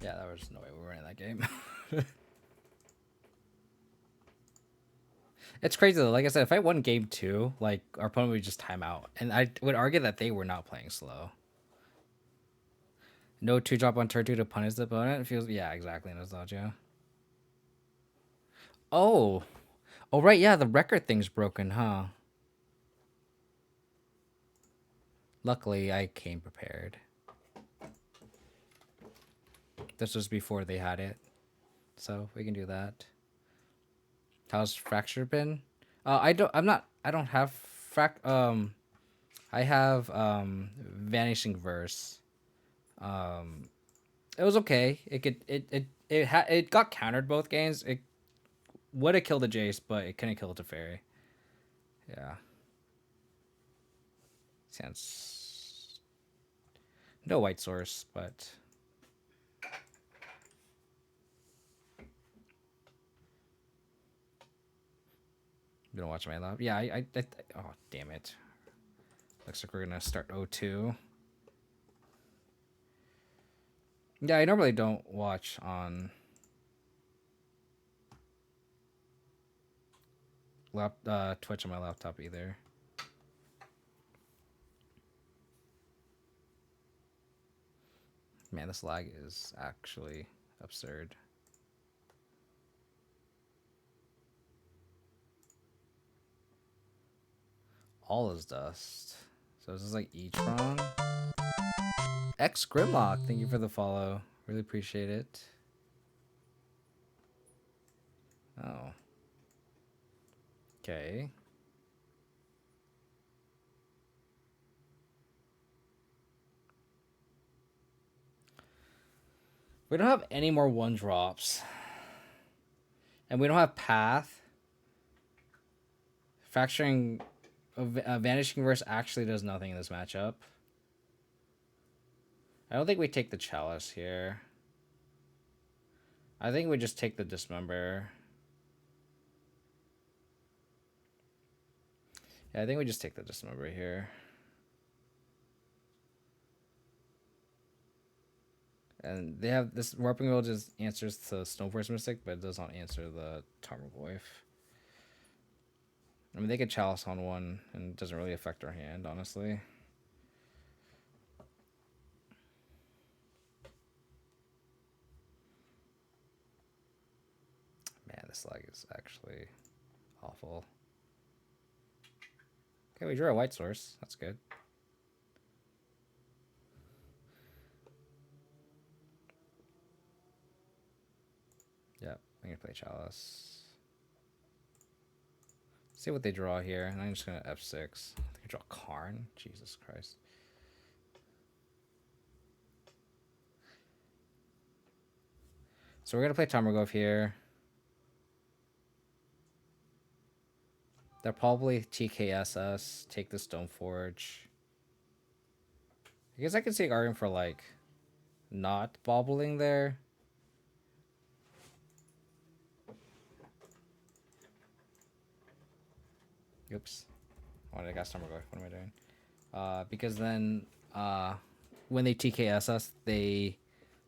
[SPEAKER 1] Yeah, there was no way we were in that game. It's crazy though. Like I said, if I won game 2, like our opponent would just time out, and I would argue that they were not playing slow. No 2-drop on turn 2 to punish the opponent. It feels yeah, exactly, Nostalgia. Oh, oh right, yeah, the record thing's broken, huh? Luckily, I came prepared. This was before they had it, so we can do that. How's Fracture been? I don't. I'm not. I don't have I have Vanishing Verse. It was okay. It got countered both games. It would have killed the Jace, but it couldn't kill the Teferi. Yeah. Sounds no white source, but you don't watch my lab. Yeah, oh damn it. Looks like we're gonna start 0-2. Yeah, I normally don't watch on Twitch on my laptop either. Man, this lag is actually absurd. All is dust. So this is like Etron. X Grimlock, thank you for the follow. Really appreciate it. Oh. Okay. We don't have any more 1-drops. And we don't have Path. Fracturing... Vanishing Verse actually does nothing in this matchup. I don't think we take the Chalice here. I think we just take the Dismember. Yeah, I think we just take the Dismember here. And they have this Warping World just answers to Stoneforge Mystic, but it does not answer the Tarmogoyf. I mean, they could Chalice on one, and it doesn't really affect our hand, honestly. Man, this lag is actually awful. Okay, we drew a white source. That's good. Yep, I'm gonna play Chalice. See what they draw here, and I'm just gonna F6. They can draw Karn. Jesus Christ. So we're gonna play Tarmogoyf here. They'll probably TKS us, take the Stoneforge. I guess I could see an argument for like not bobbling there. Oops. Oh, I got Tarmogoyf. What am I doing? Because then when they TKS us, they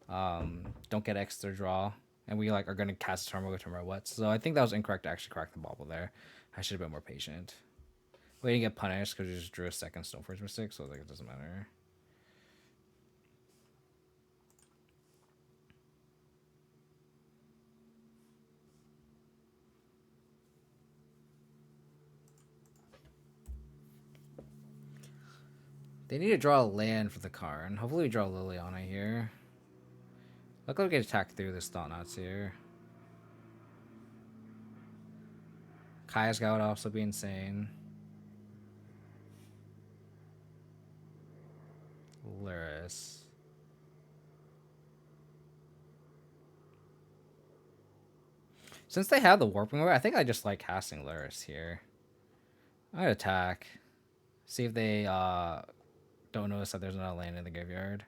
[SPEAKER 1] don't get extra draw, and we like are gonna cast Tarmogoyf no matter what. So I think that was incorrect to actually crack the bobble there. I should have been more patient. We didn't get punished because we just drew a second Stoneforge Mystic, so like it doesn't matter. They need to draw a land for the Karn. Hopefully we draw Liliana here. Look like we get attacked through this Thought-Knots here. Kaya's Scout would also be insane. Luris. Since they have the Warping Wave, I think I just like casting Luris here. I'd attack. See if they don't notice that there's not a land in the graveyard.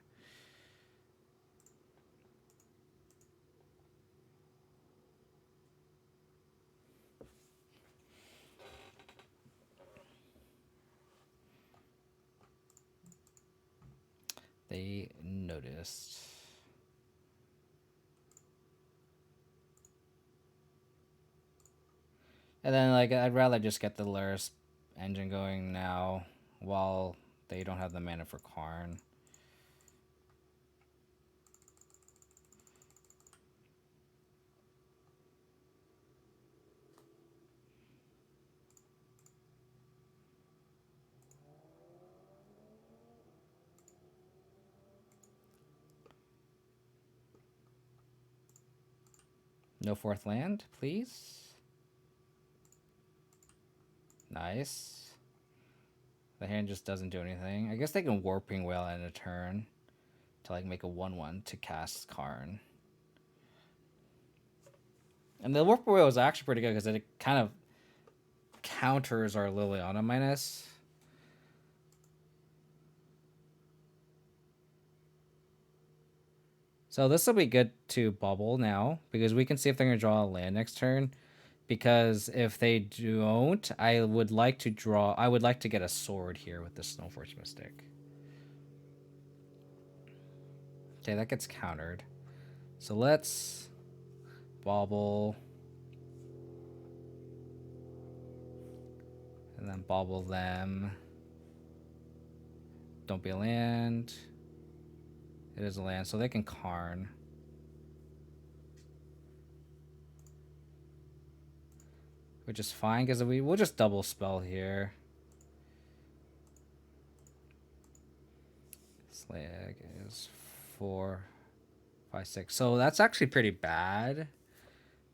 [SPEAKER 1] They noticed. And then, like, I'd rather just get the Luris engine going now while they don't have the mana for Karn. No fourth land, please. Nice. The hand just doesn't do anything. I guess they can Warping Whale in a turn to like make a 1/1 to cast Karn. And the Warping Whale is actually pretty good because it kind of counters our Liliana minus. So this will be good to bubble now because we can see if they're going to draw a land next turn. Because if they don't, I would like to get a sword here with the Snowforge Mystic. Okay, that gets countered. So let's bobble. And then bobble them. Don't be a land. It is a land, so they can Karn. Which is fine, because we'll just double spell here. Slag is 4, 5, 6. So that's actually pretty bad.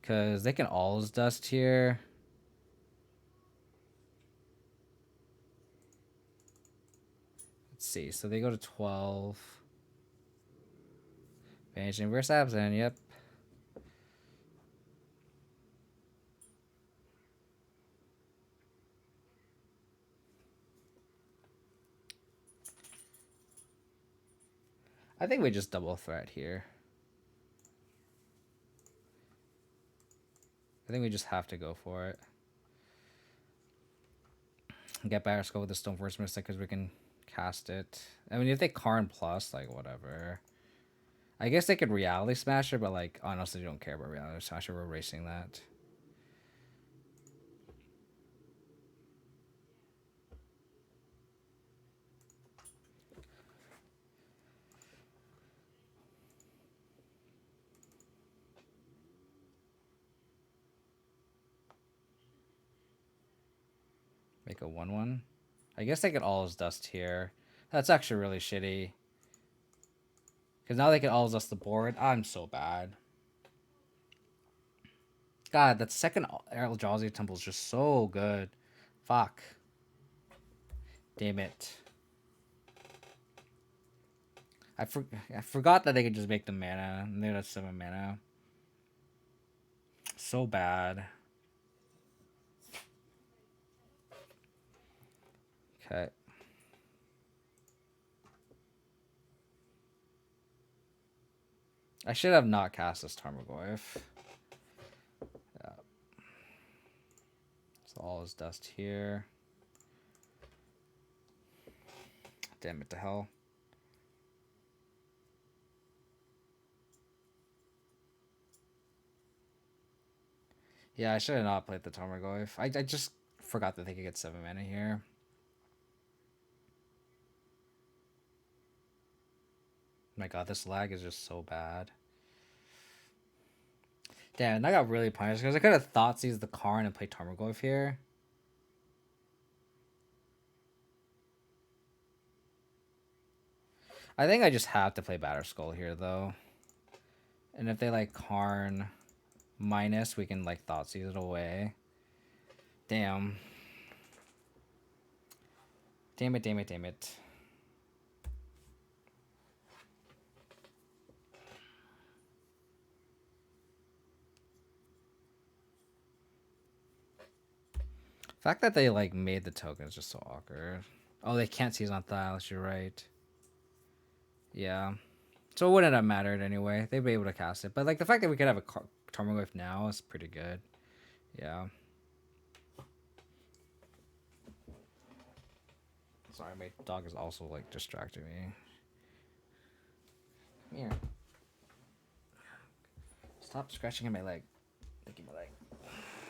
[SPEAKER 1] Because they can All's Dust here. Let's see. So they go to 12. Vanishing Verse Abzan, yep. I think we just double threat here. I think we just have to go for it. Get Battle Skull with the Stoneforge Mystic because we can cast it. I mean, if they Karn plus, like, whatever. I guess they could Reality Smasher, but, like, honestly, don't care about Reality Smasher. We're erasing that. Make a 1/1. I guess they could All's Dust here. That's actually really shitty. Because now they can All's Dust the board. I'm so bad. God, that second Eldrazi Temple is just so good. Fuck. Damn it. I forgot that they could just make the mana. And they had 7 mana. So bad. Okay. I should have not cast this Tarmogoyf. Yeah. So all is dust here. Damn it to hell. Yeah, I should have not played the Tarmogoyf. I just forgot that they could get 7 mana here. My god, this lag is just so bad. Damn, I got really punished because I could have Thoughtseize the Karn and played Tarmogoyf here. I think I just have to play Batterskull here, though. And if they, like, Karn minus, we can, like, Thoughtseize it away. Damn. Damn it, damn it, damn it. The fact that they, like, made the token is just so awkward. Oh, they can't seize on Thylos, you're right. Yeah. So it wouldn't have mattered anyway. They'd be able to cast it. But, like, the fact that we could have a Tarmogoyf now is pretty good. Yeah. Sorry, my dog is also, like, distracting me. Come here. Stop scratching at my leg. Licking my leg.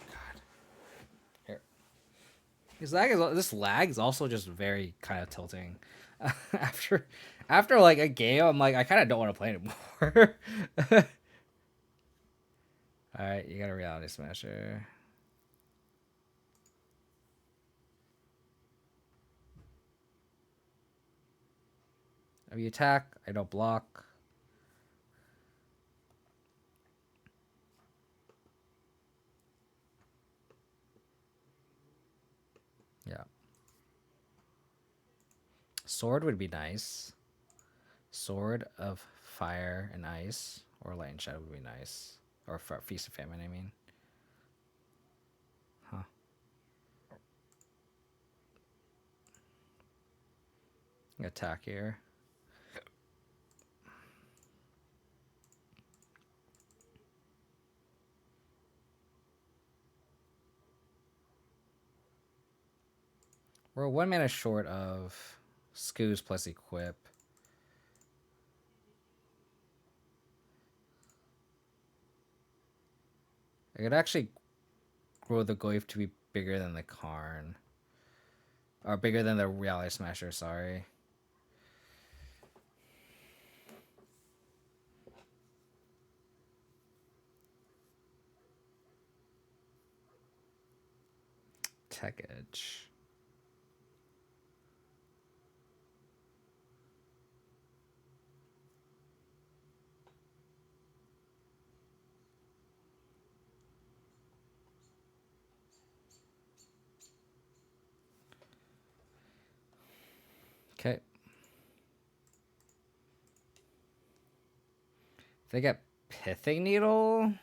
[SPEAKER 1] God. Here. This lag is also just very kind of tilting. After like a game, I'm like, I kind of don't want to play anymore. All right, you got a Reality Smasher. If you attack, I don't block. Sword would be nice. Sword of Fire and Ice, or Light and Shadow would be nice. Or Feast of Famine, I mean. Huh. Attack here. We're 1 mana short of Scoos plus Equip. I could actually grow the Goyf to be bigger than the Karn. Or bigger than the Reality Smasher, sorry. Tech Edge. Okay. They get Pithing Needle.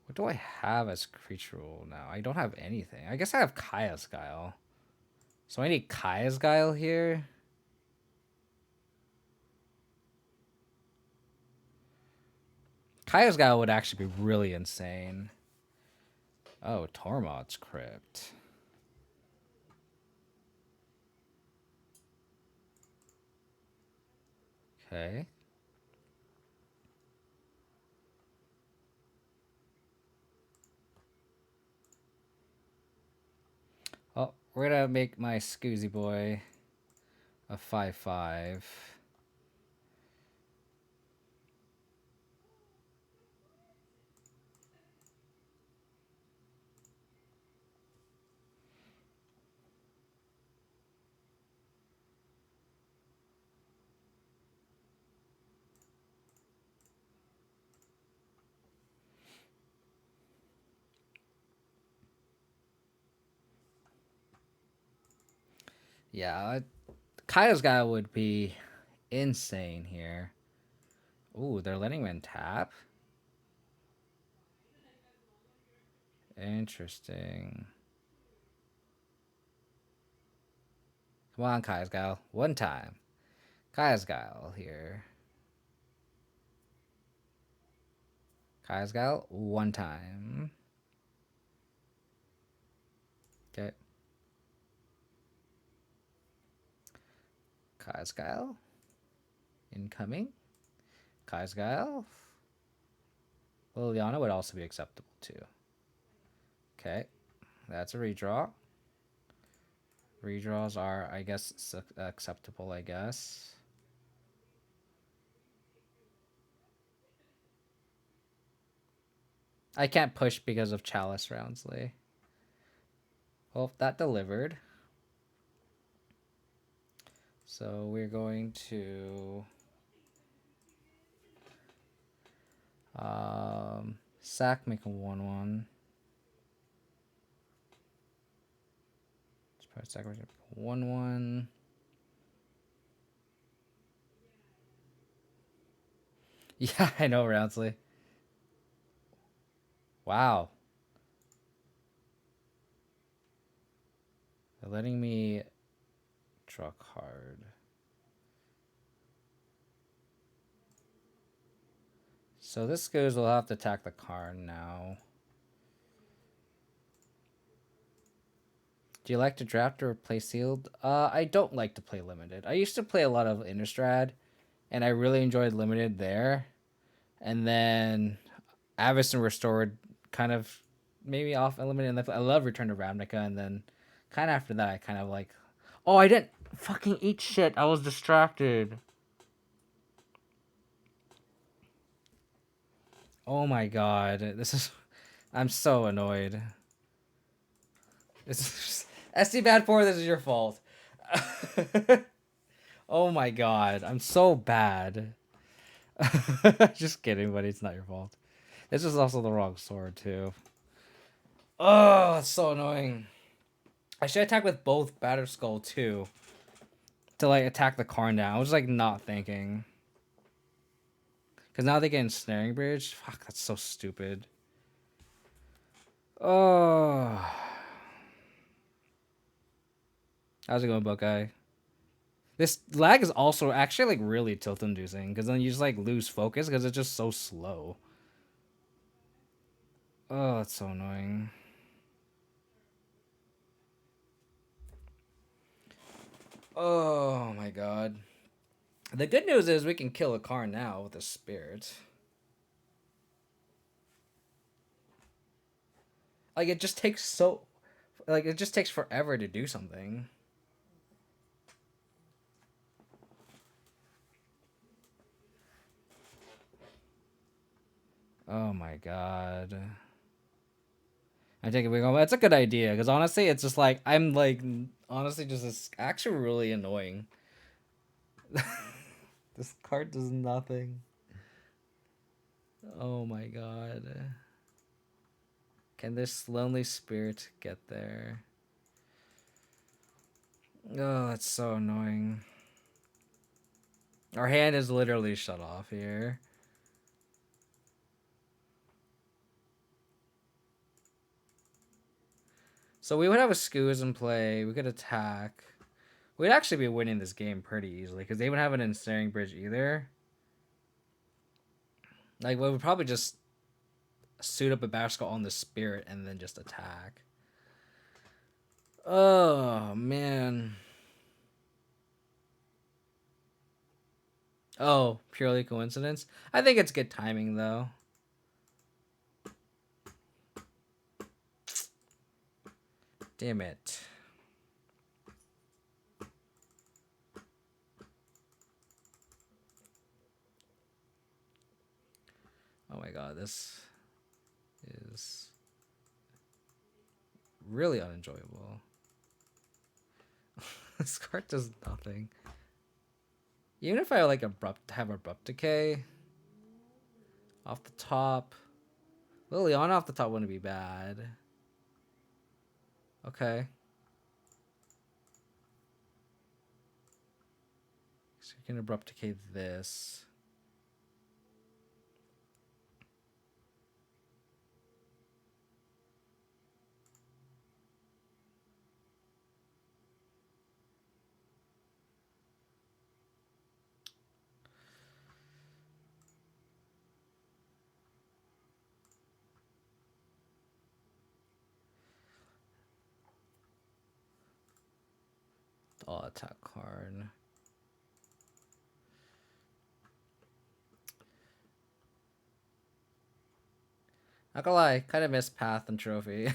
[SPEAKER 1] What do I have as creature rule now? I don't have anything. I guess I have Kaya's Guile. So I need Kaya's Guile here. Kaya's Guile would actually be really insane. Oh, Tormod's Crypt. Okay. Oh, we're gonna make my Scoozy Boy a 5/5. Yeah, Kaya's Guile would be insane here. Ooh, they're letting me tap. Interesting. Come on, Kaya's Guile. One time. Kaya's Guile here. Kaya's Guile, one time. Okay. Kaya's Guile. Incoming. Kaya's Guile. Liliana would also be acceptable too. Okay. That's a redraw. Redraws are, I guess, acceptable, I guess. I can't push because of Chalice Roundsley. Well, that delivered. So we're going to sack, make a 1/1. Let's probably sack 1/1. Yeah, I know, Roundsley. Wow. They're letting me draw a card. So this goes, we'll have to attack the Karn now. Do you like to draft or play sealed? I don't like to play limited. I used to play a lot of Innistrad, and I really enjoyed limited there. And then Avacyn Restored kind of maybe off limited. I love Return to Ravnica, and then kind of after that, I kind of like, oh, I didn't fucking eat shit. I was distracted. Oh my god, this is. I'm so annoyed. This is SD Bad 4. This is your fault. Oh my god, I'm so bad. Just kidding, buddy. It's not your fault. This is also the wrong sword too. Oh, it's so annoying. I should attack with both Batter Skull too. to like attack the car now. I was like not thinking. Because now they get ensnaring bridge. Fuck, that's so stupid. Oh. How's it going, Buckeye? This lag is also actually like really tilt inducing because then you just like lose focus because it's just so slow. Oh, that's so annoying. Oh my god. The good news is we can kill a car now with a spirit. Like it just takes so like it just takes forever to do something. Oh my god. I take it we go. That's a good idea because honestly, it's just like I'm like honestly just it's actually really annoying. This card does nothing. Oh my god. Can this lonely spirit get there? Oh, that's so annoying. Our hand is literally shut off here. So we would have a Scooz in play. We could attack. We'd actually be winning this game pretty easily because they wouldn't have an ensnaring bridge either. Like, we would probably just suit up a Bascal on the spirit and then just attack. Oh, man. Oh, purely coincidence? I think it's good timing, though. Damn it. Oh my god, this is really unenjoyable. This card does nothing. Even if I like have abrupt decay off the top, Liliana off the top wouldn't be bad. Okay. So you can abrupt decay this. All attack card. Not gonna lie, kind of miss Path and Trophy.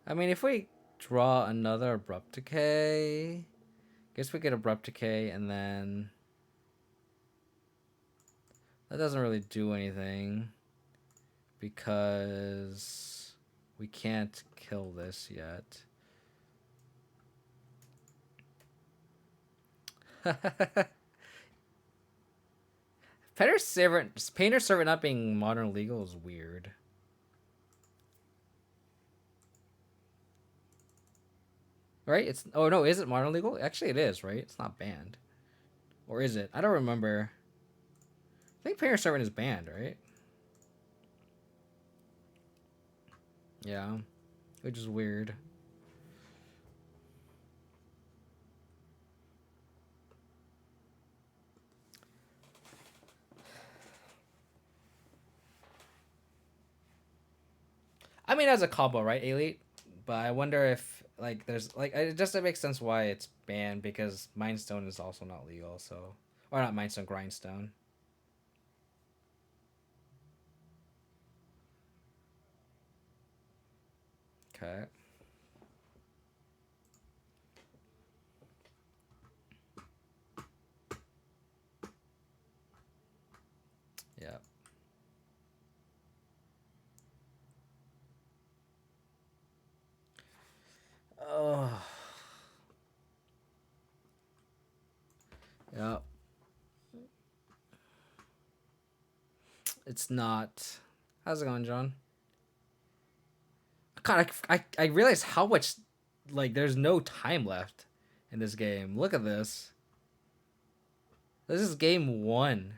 [SPEAKER 1] I mean, if we draw another Abrupt Decay, guess we get Abrupt Decay and then that doesn't really do anything because we can't kill this yet. Painter Servant not being modern legal is weird. Right? It's oh no, is it modern legal? Actually, it is, right? It's not banned, or is it? I don't remember. I think Painter Servant is banned, right? Yeah, which is weird. I mean, as a combo, right, Elite? But I wonder if like there's like it just it makes sense why it's banned because Mindstone is also not legal, so or not Mindstone, Grindstone. Okay. Yeah. Oh. Yeah. It's not. How's it going, John? God, I realized how much, like, there's no time left in this game. Look at this. This is game 1.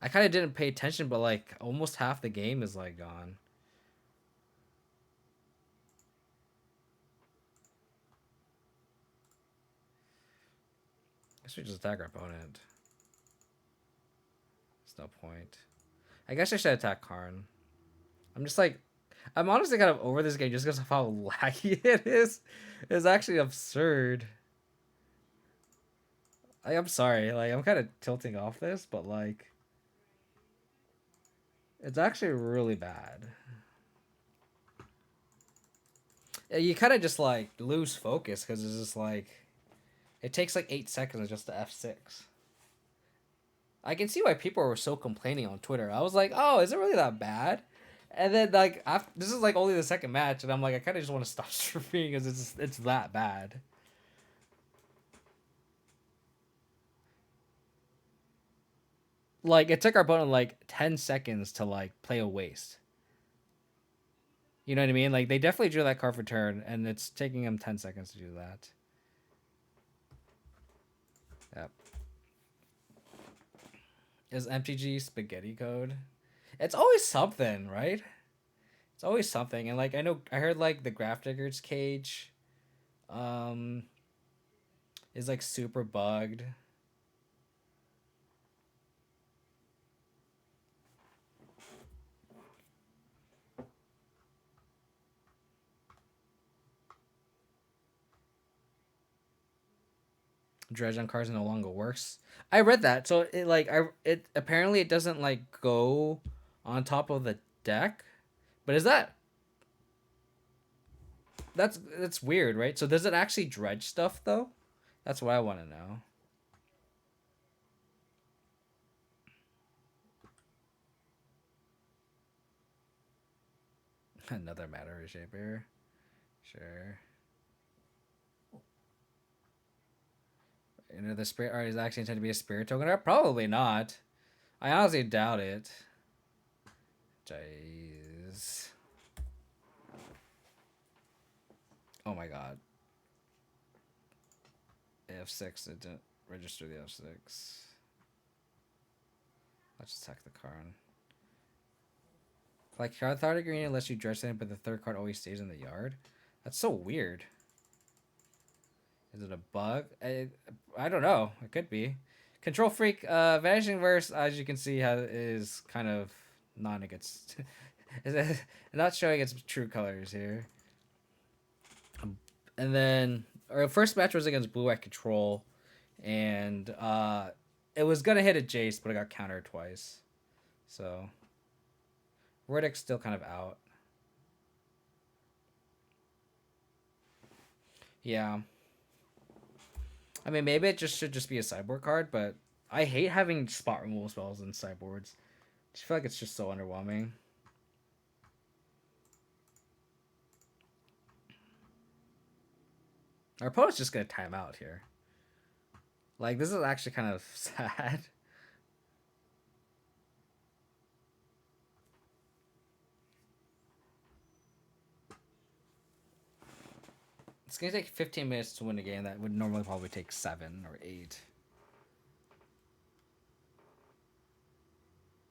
[SPEAKER 1] I kind of didn't pay attention, but, like, almost half the game is, like, gone. I guess we just attack our opponent. There's no point. I guess I should attack Karn. I'm honestly kind of over this game just because of how laggy it is. It's actually absurd. I'm sorry, like, I'm kind of tilting off this, but, like, it's actually really bad. You kind of just, like, lose focus because it's just, like, it takes, like, 8 seconds just to F6. I can see why people were so complaining on Twitter. I was like, oh, is it really that bad? And then, like, this is, like, only the second match, and I'm like, I kind of just want to stop streaming because it's that bad. Like, it took our opponent, like, 10 seconds to, like, play a waste. You know what I mean? Like, they definitely drew that card for turn, and it's taking them 10 seconds to do that. Yep. Is MTG spaghetti code? It's always something, right? It's always something. And, like, I heard, like, the Grafdigger's Cage is, like, super bugged. Dredge on cards no longer works. I read that. So it apparently it doesn't, like, go on top of the deck. But is that's weird, right? So does it actually dredge stuff though? That's what I want to know. Another matter reshaper. Sure. You know, the spirit art is actually intended to be a spirit token? Probably not. I honestly doubt it. Jeez. Oh my god. F6, it didn't register the F6. Let's attack the card. Like, Cathartic Arena lets you dredge something, but the third card always stays in the yard? That's so weird. Is it a bug? I don't know. It could be. Control Freak, Vanishing Verse, as you can see, is kind of not against... not showing its true colors here. And then our first match was against Blue at Control, and it was gonna hit a Jace, but it got countered twice. So Verdict's still kind of out. Yeah. I mean, maybe it should just be a sideboard card, but I hate having spot removal spells in sideboards. I just feel like it's just so underwhelming. Our opponent's just gonna time out here. Like, this is actually kind of sad. It's gonna take 15 minutes to win a game that would normally probably take 7 or 8.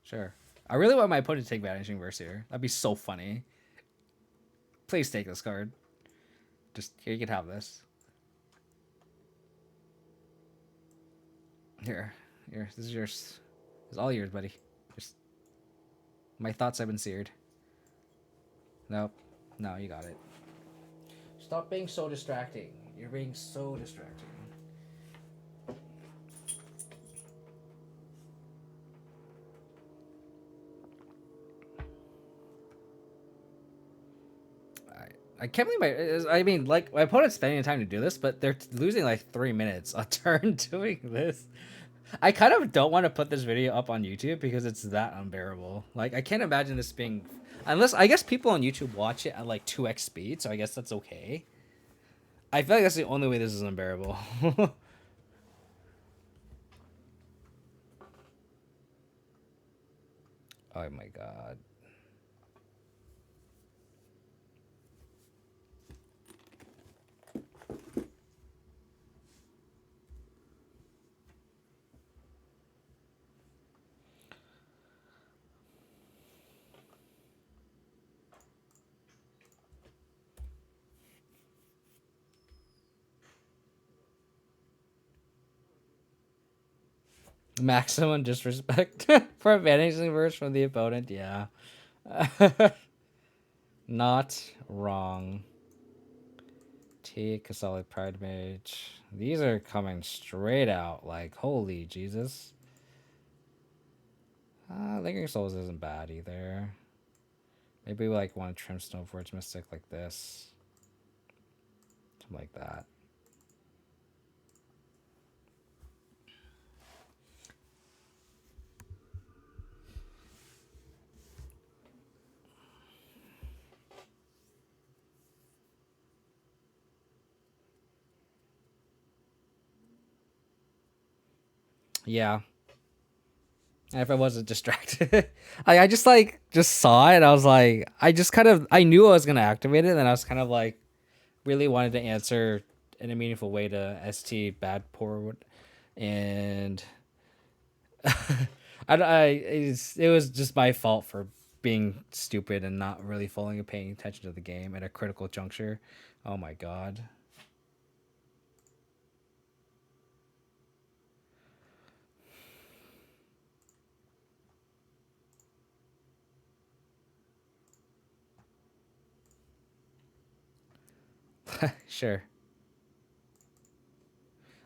[SPEAKER 1] Sure. I really want my opponent to take Vanishing Verse here. That'd be so funny. Please take this card. Just, here, you can have this. Here, this is yours. It's all yours, buddy. Just, my thoughts have been seared. Nope. No, you got it. Stop being so distracting. You're being so distracting. I can't believe I mean, like, my opponent's spending time to do this, but they're losing like 3 minutes a turn doing this. I kind of don't want to put this video up on YouTube because it's that unbearable. Like, I can't imagine this being... Unless, I guess people on YouTube watch it at like 2x speed, so I guess that's okay. I feel like that's the only way this is unbearable. Oh my god. Maximum disrespect for Vanishing Verse from the opponent. Yeah. Not wrong. Take a solid Pride Mage. These are coming straight out. Like, holy Jesus. Lingering Souls isn't bad either. Maybe we like want to trim Stoneforge Mystic like this. Something like that. Yeah. And if I wasn't distracted, I just like just saw it. I was like, I just kind of I knew I was gonna activate it, and I was kind of like really wanted to answer in a meaningful way to ST bad poor, and it was just my fault for being stupid and not really fully paying attention to the game at a critical juncture. Oh my god. Sure.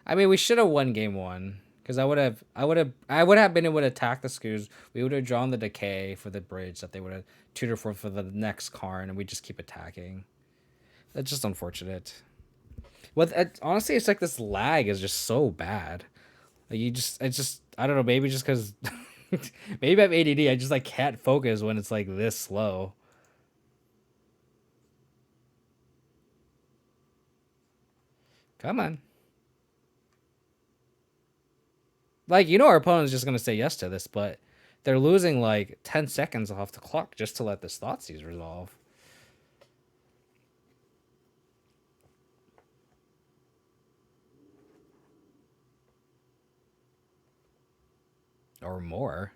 [SPEAKER 1] I mean, we should have won game one because I would have been able to attack the screws. We would have drawn the decay for the bridge that they would have tutored for the next Karn, and we just keep attacking. That's just unfortunate. Well, honestly, it's like this lag is just so bad. Like I don't know. Maybe just because maybe I have ADD. I just like can't focus when it's like this slow. Come on. Like, our opponent's just gonna say yes to this, but they're losing like 10 seconds off the clock just to let this Thoughtseize resolve. Or more.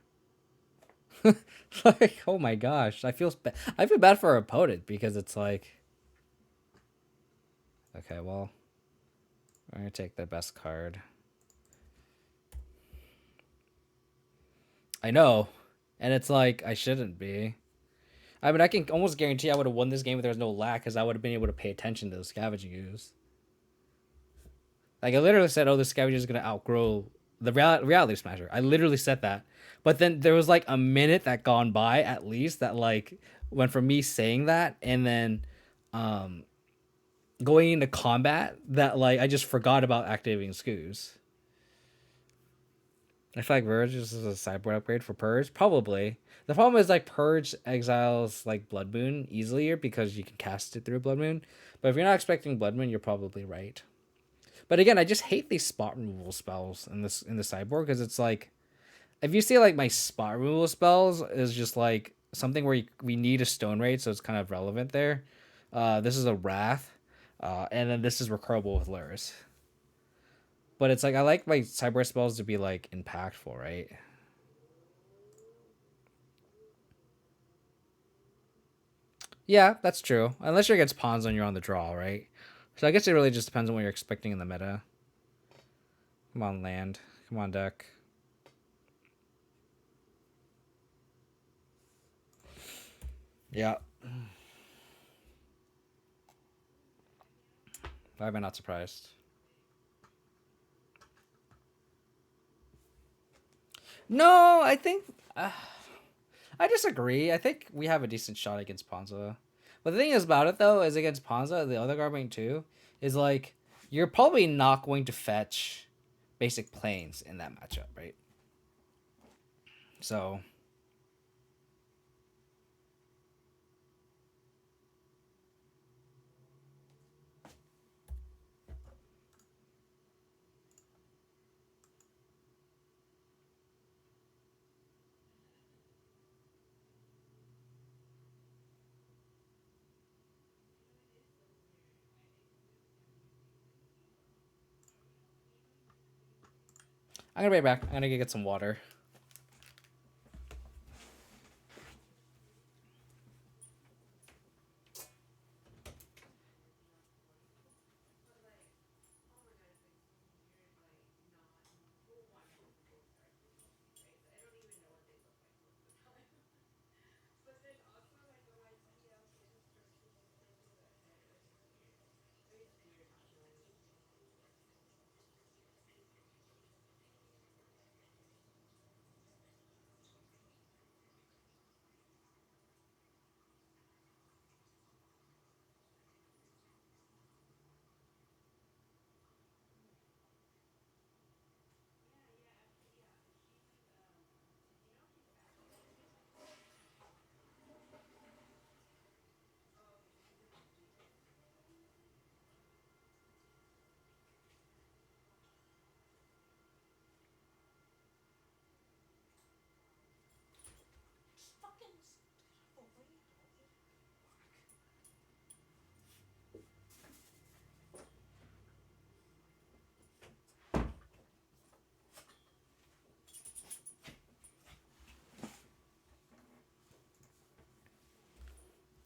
[SPEAKER 1] Like, oh my gosh. I feel bad for our opponent because it's like, okay, well, we're gonna take the best card. I know. And it's like I shouldn't be. I mean, I can almost guarantee I would have won this game if there was no lag because I would have been able to pay attention to the scavenging ooze. Like I literally said, "Oh, the scavenger is gonna outgrow the reality smasher." I literally said that, but then there was like a minute that gone by at least that like went from me saying that and then um, going into combat that like I just forgot about activating Scoos. I feel like Verge is a sideboard upgrade for Purge. Probably. The problem is like Purge exiles like Blood Moon easier because you can cast it through Blood Moon. But if you're not expecting Blood Moon, you're probably right. But again, I just hate these spot removal spells in the sideboard because it's like if you see like my spot removal spells is just like something where we need a stone raid, so it's kind of relevant there. This is a Wrath, and then this is recurable with Lures. But it's like I like my sideboard spells to be like impactful, right? Yeah, that's true. Unless you're against pawns and you're on the draw, right? So I guess it really just depends on what you're expecting in the meta. Come on, land. Come on, deck. Yeah. Why am I not surprised? No, I think I disagree. I think we have a decent shot against Ponza. But the thing is about it though, is against Ponza, the other Garbane too, is like you're probably not going to fetch basic planes in that matchup, right? So I'm gonna be back. I'm gonna go get some water.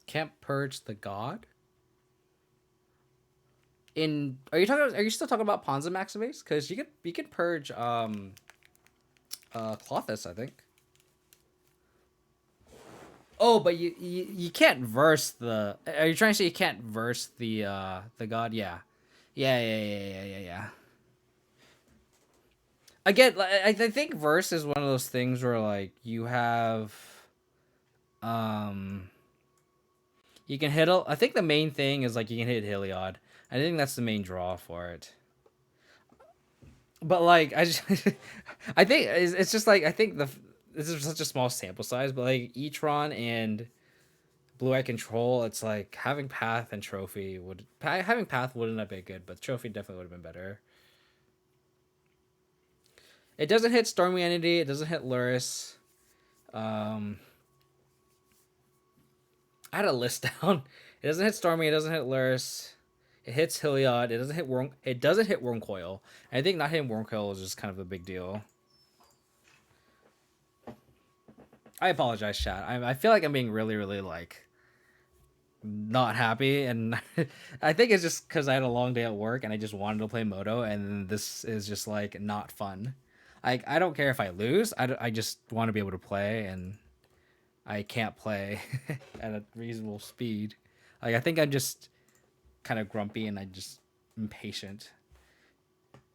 [SPEAKER 1] Can't purge the god. Are you still talking about Ponza Maximates? Because you could purge Clothis, I think. Oh, but you can't verse the. Are you trying to say you can't verse the god? Yeah, yeah. Again, I think verse is one of those things where like you have, um, you can hit. I think the main thing is like you can hit Heliod. I think that's the main draw for it. But like I just, I think it's just like I think this is such a small sample size, but like Etron and Blue Eye Control, it's like having Path and Trophy having Path wouldn't have been good, but Trophy definitely would have been better. It doesn't hit Stormy Entity. It doesn't hit Luris. Um, I had a list down. It doesn't hit Stormy. It doesn't hit Luris. It hits Heliod. It doesn't hit Worm. It doesn't hit Wormcoil. I think not hitting Wormcoil is just kind of a big deal. I apologize, chat. I feel like I'm being really, really like not happy, and I think it's just because I had a long day at work and I just wanted to play Moto, and this is just like not fun. I don't care if I lose. I just want to be able to play, and I can't play at a reasonable speed. Like I think I'm just kind of grumpy and I just impatient.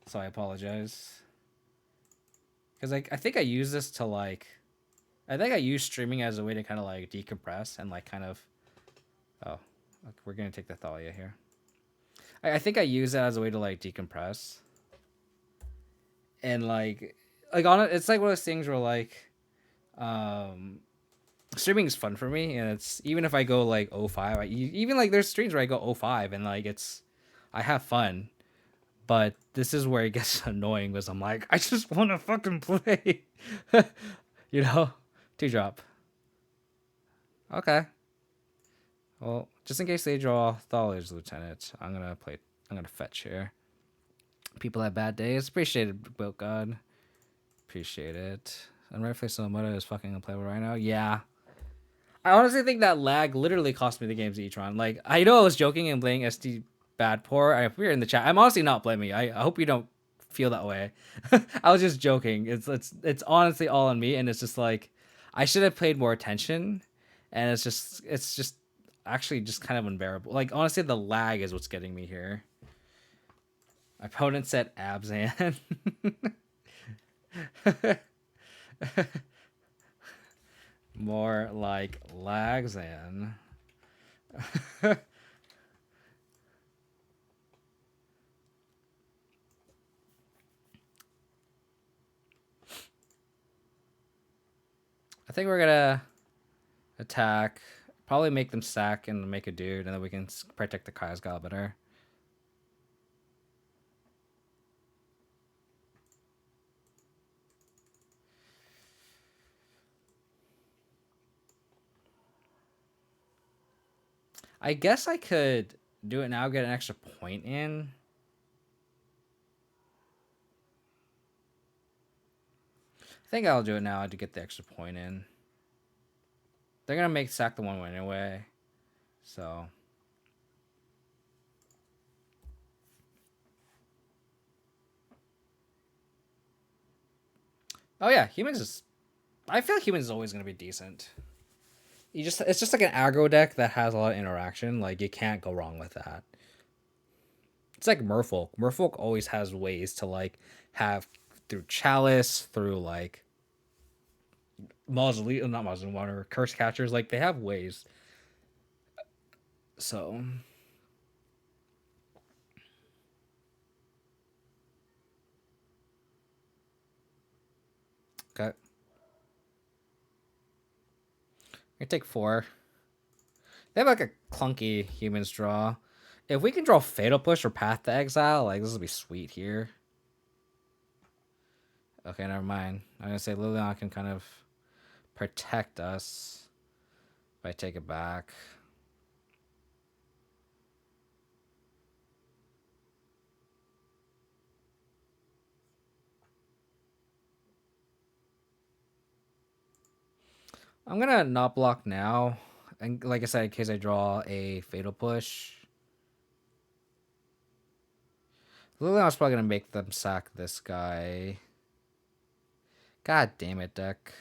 [SPEAKER 1] So I apologize. Because I think I use this to like, I think I use streaming as a way to kind of like decompress and like kind of, oh, we're gonna take the Thalia here. I think I use that as a way to like decompress. And like on it, it's like one of those things where like, streaming is fun for me, and it's even if I go like 05, even like there's streams where I go 05 and like I have fun, but this is where it gets annoying because I'm like I just want to fucking play, you know, 2-drop. Okay, well just in case they draw Thalia's Lieutenant, I'm gonna fetch here. People have bad days. Appreciate it, Built God. Appreciate it. And rightfully so, Moto is fucking unplayable right now. Yeah. I honestly think that lag literally cost me the games Etron. Like, I know I was joking and playing SD bad poor. If we were in the chat, I'm honestly not blaming you. I hope you don't feel that way. I was just joking. It's honestly all on me, and it's just like I should have paid more attention, and it's just actually just kind of unbearable. Like honestly, the lag is what's getting me here. My opponent said Abzan. More like Lagzan. I think we're gonna attack, probably make them sack and make a dude, and then we can protect the Kai's God better. I guess I could do it now, get an extra point in. I think I'll do it now to get the extra point in. They're gonna make sack the 1 anyway, so. Oh yeah, humans is. I feel like humans is always gonna be decent. It's just like an aggro deck that has a lot of interaction. Like you can't go wrong with that. It's like Merfolk. Merfolk always has ways to like have through Chalice, through like Mausoleum, not Mausoleum Water, Curse Catchers. Like they have ways. So. Okay. I take 4. They have like a clunky humans draw. If we can draw Fatal Push or Path to Exile, like this will be sweet here. Okay, never mind. I'm gonna say Liliana can kind of protect us if I take it back. I'm gonna not block now And like I said, in case I draw a Fatal Push. Liliana's probably going to make them sack this guy. God damn it, deck.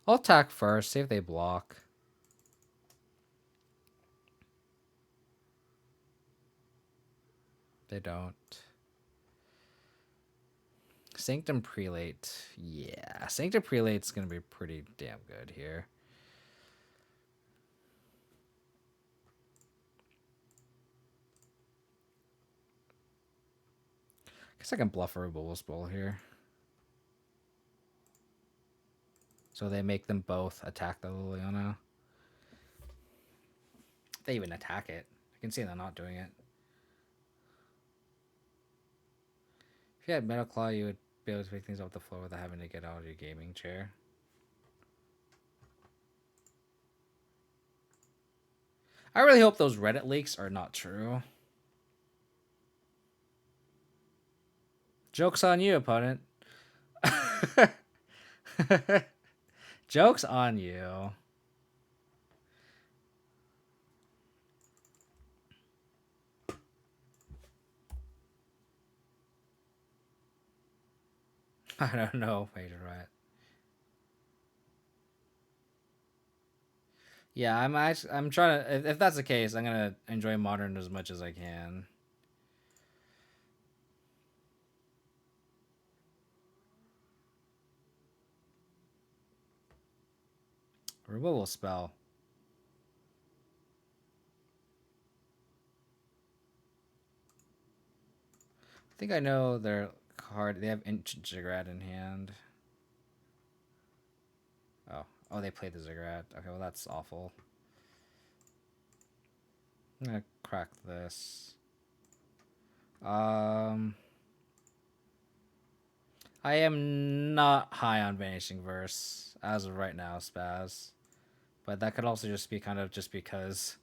[SPEAKER 1] I'll attack first, see if they block. They don't. Sanctum Prelate. Yeah, Sanctum Prelate's going to be pretty damn good here. Guess I can bluff a Removal Spell here. So they make them both attack the Liliana. They even attack it. I can see they're not doing it. If you had Metal Claw, you would be able to pick things off the floor without having to get out of your gaming chair. I really hope those Reddit leaks are not true. Joke's on you, opponent. Joke's on you. I don't know. Wait, right. Yeah, I'm trying to. If that's the case, I'm gonna enjoy Modern as much as I can. Removal spell. I think I know their card. They have Ziggurat in hand. Oh, they played the Ziggurat. Okay, well that's awful. I'm gonna crack this. I am not high on Vanishing Verse as of right now, Spaz. But that could also just be kind of just because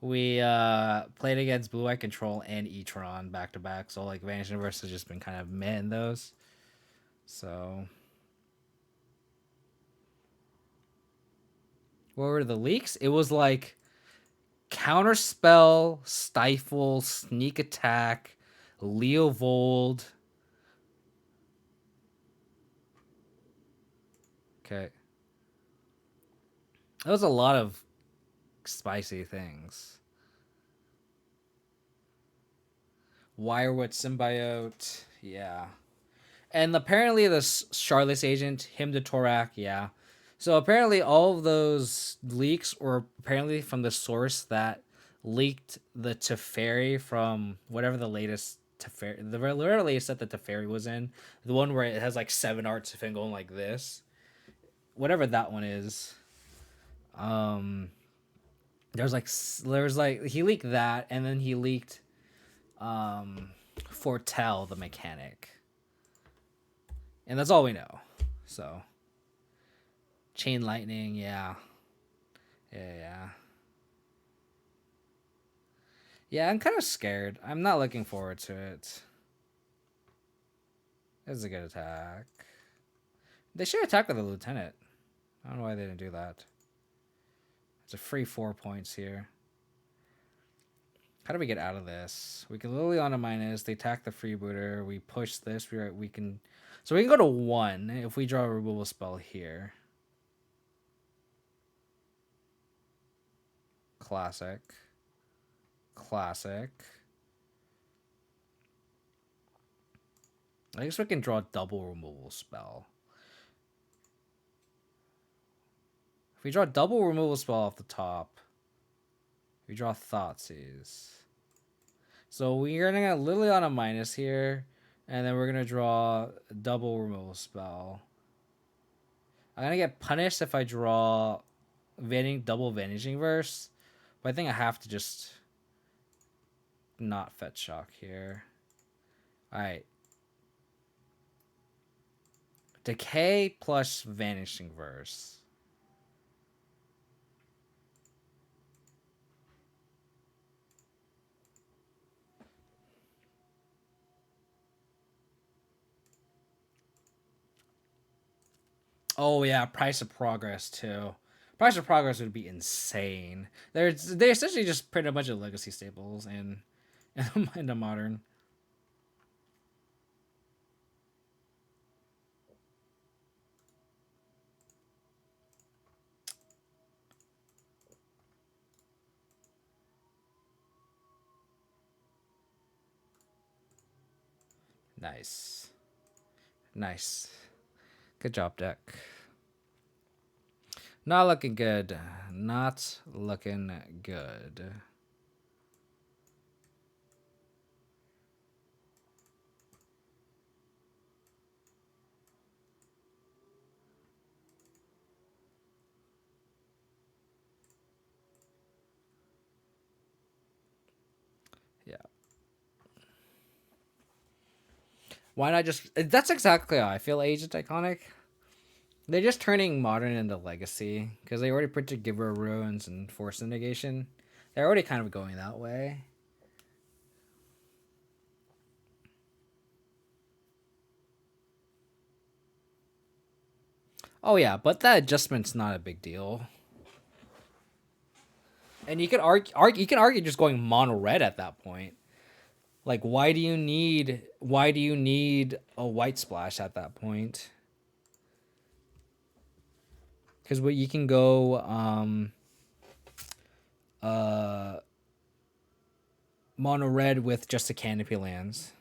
[SPEAKER 1] we played against Blue Eye Control and Etron back to back. So like Vanishing Verse has just been kind of meh in those. So what were the leaks? It was like Counterspell, Stifle, Sneak Attack, Leovold. Okay. That was a lot of spicy things. Wirewood Symbiote, yeah. And apparently the Charlotte's Agent, him to Torak, yeah. So apparently all of those leaks were apparently from the source that leaked the Teferi from whatever the latest Teferi, the latest set that Teferi was in, the one where it has like 7 arts of him going like this, whatever that one is. There's like he leaked that, and then he leaked Foretell the mechanic, and that's all we know. So Chain Lightning, yeah. I'm kind of scared. I'm not looking forward to it. It's a good attack. They should attack with the Lieutenant. I don't know why they didn't do that. It's a free 4 points here. How do we get out of this? We can Liliana minus. They attack the freebooter. We push this. We can. So we can go to 1 if we draw a removal spell here. Classic. I guess we can draw a double removal spell. If we draw a double removal spell off the top, we draw Thoughtseize. So we're gonna get Liliana minus here, and then we're gonna draw a double removal spell. I'm gonna get punished if I draw double Vanishing Verse, but I think I have to just not fetch shock here. Alright. Decay plus Vanishing Verse. Oh yeah, Price of Progress too. Price of Progress would be insane. They essentially just print a bunch of legacy staples and in the modern. Nice. Nice. Good job, deck. Not looking good. Not looking good. Yeah. Why not just? That's exactly how I feel. Agent Iconic. They're just turning modern into legacy because they already printed Giver Ruins and Force Negation. They're already kind of going that way. Oh yeah, but that adjustment's not a big deal. And you can argue just going mono red at that point. Like why do you need a white splash at that point? Because what you can go uh mono red with just the canopy lands.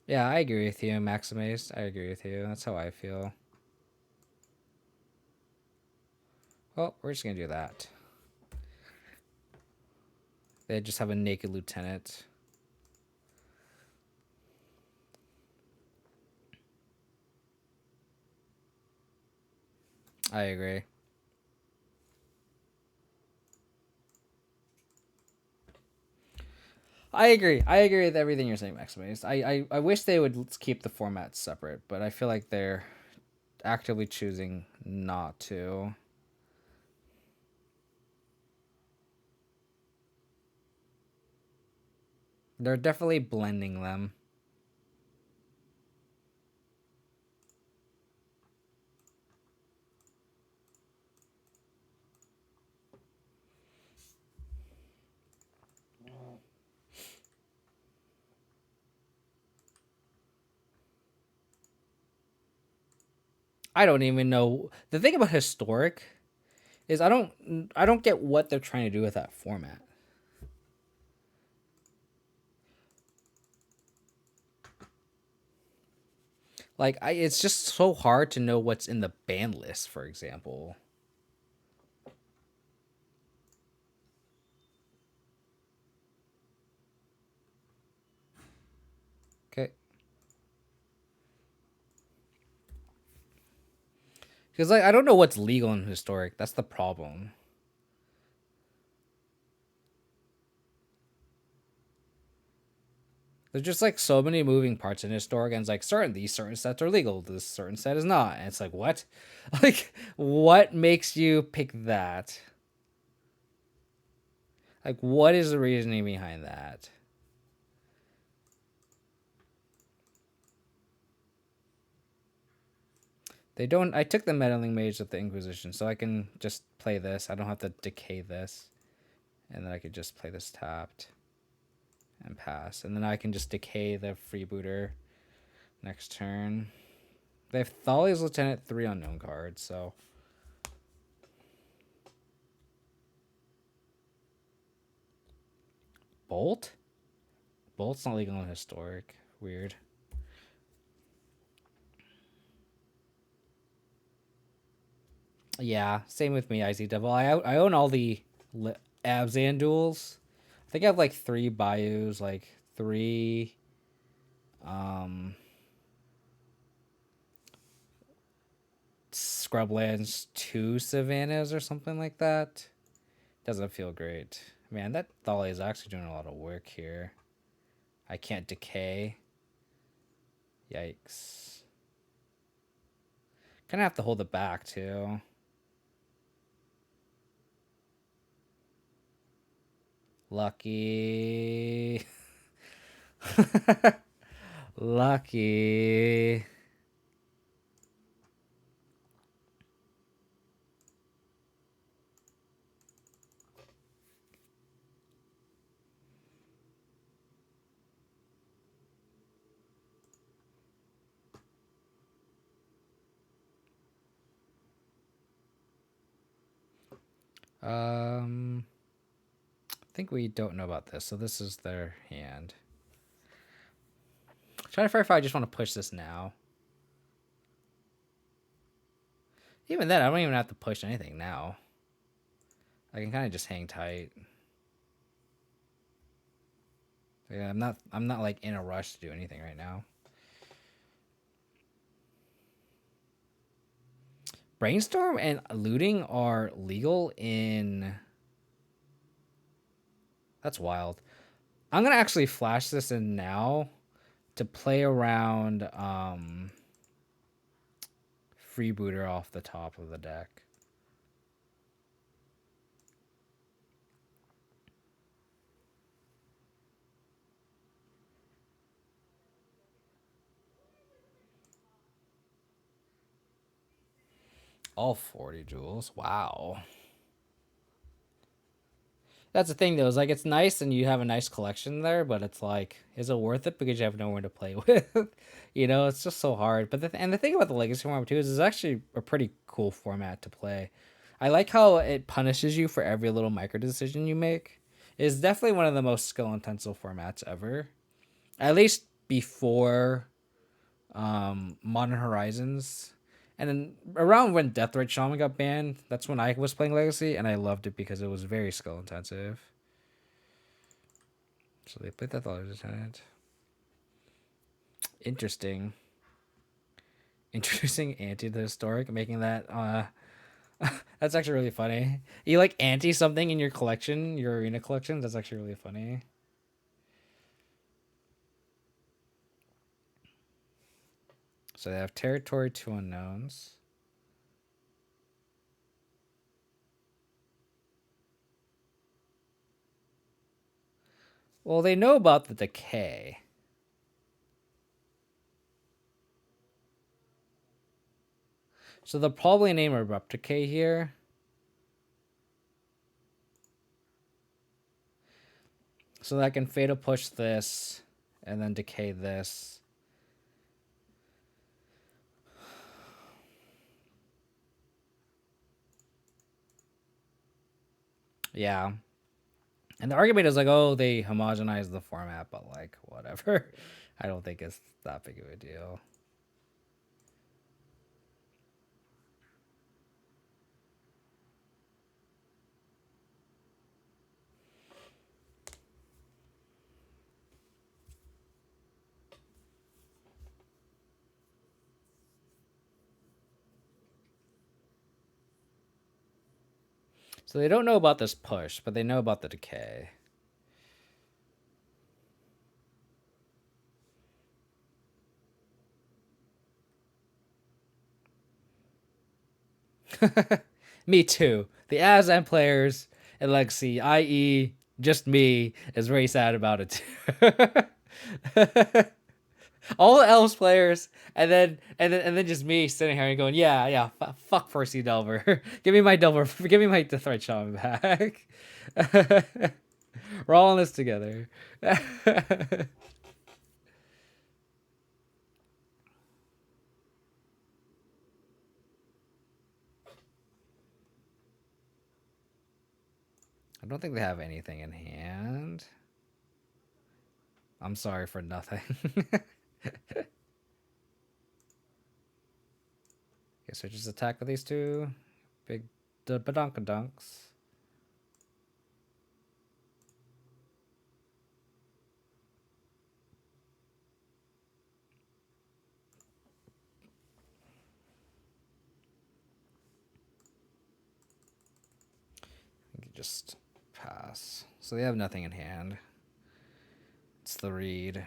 [SPEAKER 1] Yeah, I agree with you, Maximace. I agree with you. That's how I feel. Well, we're just gonna do that. They just have a naked lieutenant. I agree. I agree. I agree with everything you're saying, Maximus. I wish they would keep the formats separate, but I feel like they're actively choosing not to. They're definitely blending them. I don't even know. The thing about historic is I don't get what they're trying to do with that format. Like it's just so hard to know what's in the ban list, for example. Okay. Because like I don't know what's legal in historic. That's the problem. There's just like so many moving parts in historic, and it's like certain sets are legal, this certain set is not, and it's like what, like what makes you pick that? Like what is the reasoning behind that? They don't. I took the meddling mage of the Inquisition, so I can just play this. I don't have to decay this, and then I could just play this tapped and pass, and then I can just decay the freebooter next turn. They have Thalia's Lieutenant, 3 unknown cards, so Bolt? Bolt's not legal in historic. Weird. Yeah, same with me, Icy Devil. I own all the Abzan duels. I think I have like 3 Bayous, like 3 um Scrublands, 2 Savannas or something like that. Doesn't feel great. Man, that Thalia is actually doing a lot of work here. I can't decay. Yikes. Gonna have to hold it back too. Lucky. Lucky. I think we don't know about this, so this is their hand. Trying to figure if I just want to push this now. Even then, I don't even have to push anything now. I can kind of just hang tight. Yeah, I'm not like in a rush to do anything right now. Brainstorm and looting are legal in. That's wild. I'm gonna actually flash this in now to play around freebooter off the top of the deck. All 40 jewels. Wow. That's the thing though, is like it's nice and you have a nice collection there, but it's like, is it worth it because you have nowhere to play with? You know, it's just so hard. But the thing about the Legacy format too is it's actually a pretty cool format to play. I like how it punishes you for every little micro decision you make. It's definitely one of the most skill intensive formats ever. At least before Modern Horizons. And then around when Deathrite Shaman got banned, that's when I was playing Legacy, and I loved it because it was very skill intensive. So they played that Lieutenant. Interesting. Introducing anti the historic, making that that's actually really funny. You like anti something in your collection, your arena collection, that's actually really funny. So they have territory 2 unknowns. Well, they know about the decay. So they'll probably name a Replicate here. So that I can Fatal Push this and then decay this. Yeah. And the argument is like, oh, they homogenize the format, but like, whatever. I don't think it's that big of a deal. So they don't know about this push, but they know about the decay. Me too. The Abzan players and Legacy, i.e., just me, is very sad about it too. All the Elves players, and then just me sitting here and going, yeah, fuck Percy Delver. Give me my Delver. Give me my Deathrite Shaman back. We're all in this together. I don't think they have anything in hand. I'm sorry for nothing. Okay, so just attack with these two big badonkadunks. You can just pass. So they have nothing in hand. It's the read.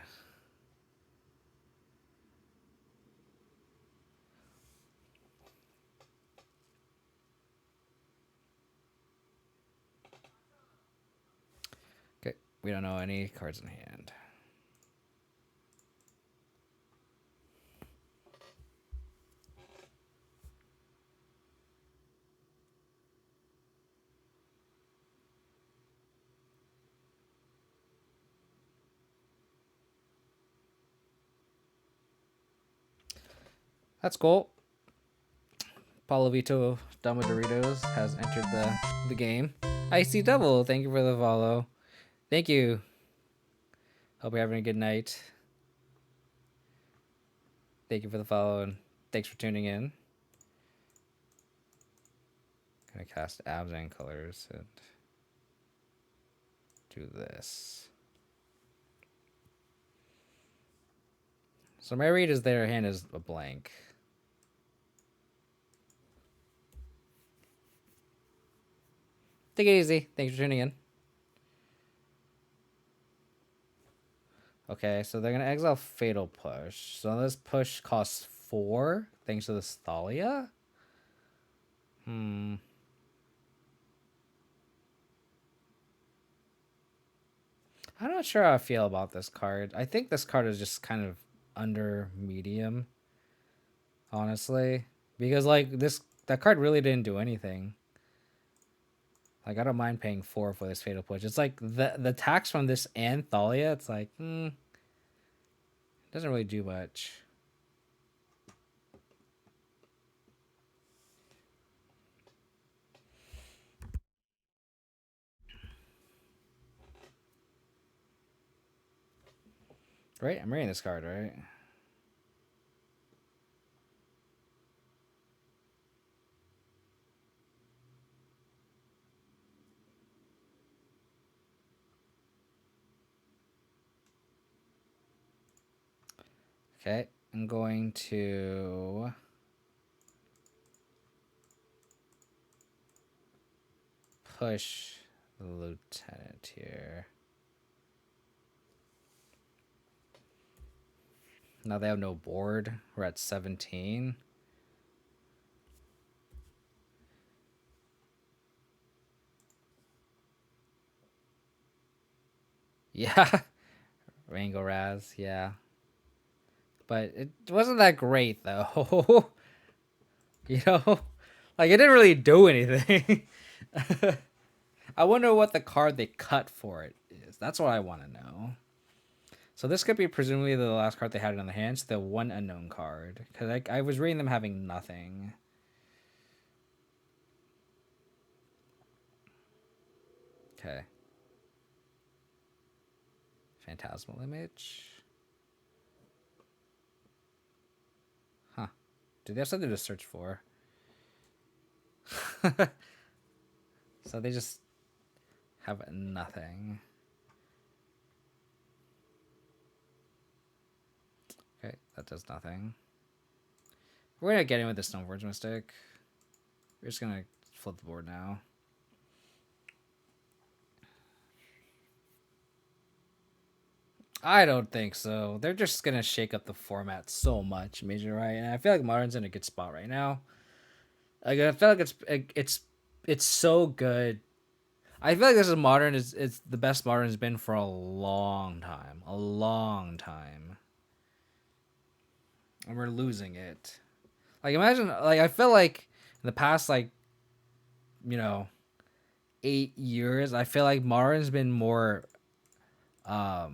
[SPEAKER 1] We don't know any cards in hand. That's cool. Paulo Vito Dama Doritos has entered the game. Icy Double, thank you for the follow. Thank you. Hope you're having a good night. Thank you for the follow and thanks for tuning in. Gonna cast Abzan colors and do this. So my read is their hand is a blank. Take it easy. Thanks for tuning in. Okay, so they're gonna exile Fatal Push. So this push costs 4 thanks to this Thalia. I'm not sure how I feel about this card. I think this card is just kind of under medium, honestly, because like that card really didn't do anything. Like I don't mind paying 4 for this Fatal Push. It's like the tax from this and Thalia. It's like doesn't really do much. Right? I'm reading this card, right? Okay, I'm going to push the lieutenant here. Now they have no board. We're at 17. Yeah. Rango Raz, yeah. But it wasn't that great though. You know? Like it didn't really do anything. I wonder what the card they cut for it is. That's what I want to know. So this could be presumably the last card they had in the hands, the one unknown card. Because I was reading them having nothing. Okay. Phantasmal Image. Huh. Do they have something to search for? So they just have nothing. Okay, that does nothing. We're gonna get in with the Stoneforge Mystic. We're just gonna flip the board now. I don't think so. They're just gonna shake up the format so much, Major, right? And I feel like Modern's in a good spot right now. Like I feel like it's so good. I feel like this is Modern is the best Modern has been for a long time. A long time. And we're losing it. Like imagine like I feel like in the past like 8 years, I feel like Modern's been more bad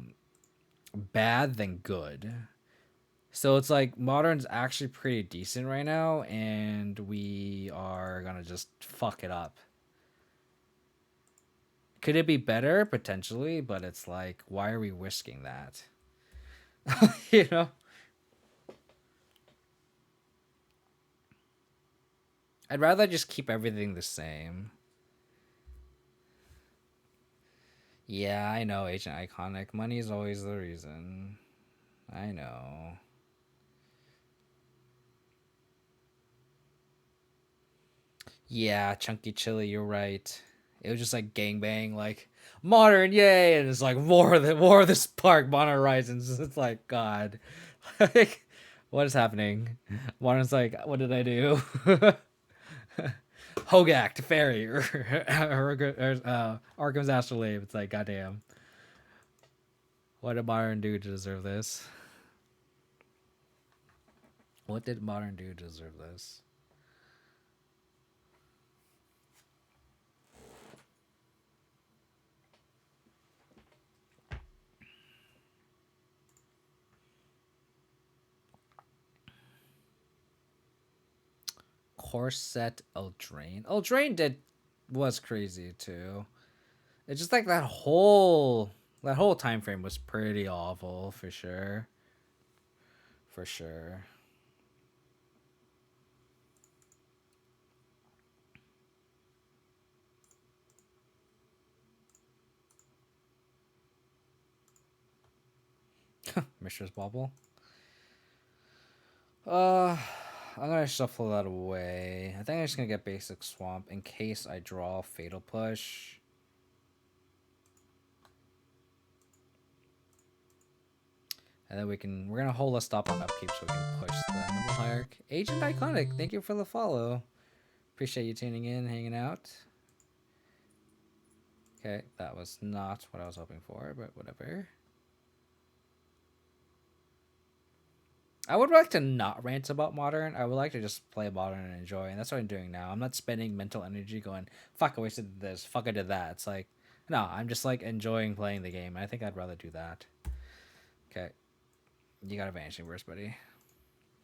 [SPEAKER 1] than good. So it's like Modern's actually pretty decent right now, and we are gonna just fuck it up. Could it be better? Potentially, but it's like, why are we risking that? You know? I'd rather just keep everything the same. Yeah, I know, Agent Iconic. Money is always the reason. I know. Yeah, Chunky Chili, you're right. It was just like gangbang, like Modern, yay, and it's like more of this park, Modern Horizons. It's like God, like what is happening? Modern's like, what did I do? Hogak to Fairy or Arkham's Astrolabe. It's like goddamn. What did Modern do to deserve this? What did Modern do to deserve this? Corset Eldraine. Eldraine was crazy too. It's just like that whole time frame was pretty awful for sure. For sure. Mishra's Bauble. I'm gonna shuffle that away. I think I'm just gonna get basic swamp in case I draw Fatal Push. And then we're gonna hold a stop on upkeep so we can push the Noble Hierarch. Agent Iconic, thank you for the follow. Appreciate you tuning in, hanging out. Okay, that was not what I was hoping for, but whatever. I would like to not rant about Modern. I would like to just play Modern and enjoy, and that's what I'm doing now. I'm not spending mental energy going, fuck, I wasted this, fuck, I did that. It's like, no, I'm just like enjoying playing the game. I think I'd rather do that. Okay. You got a Vanishing Verse, buddy.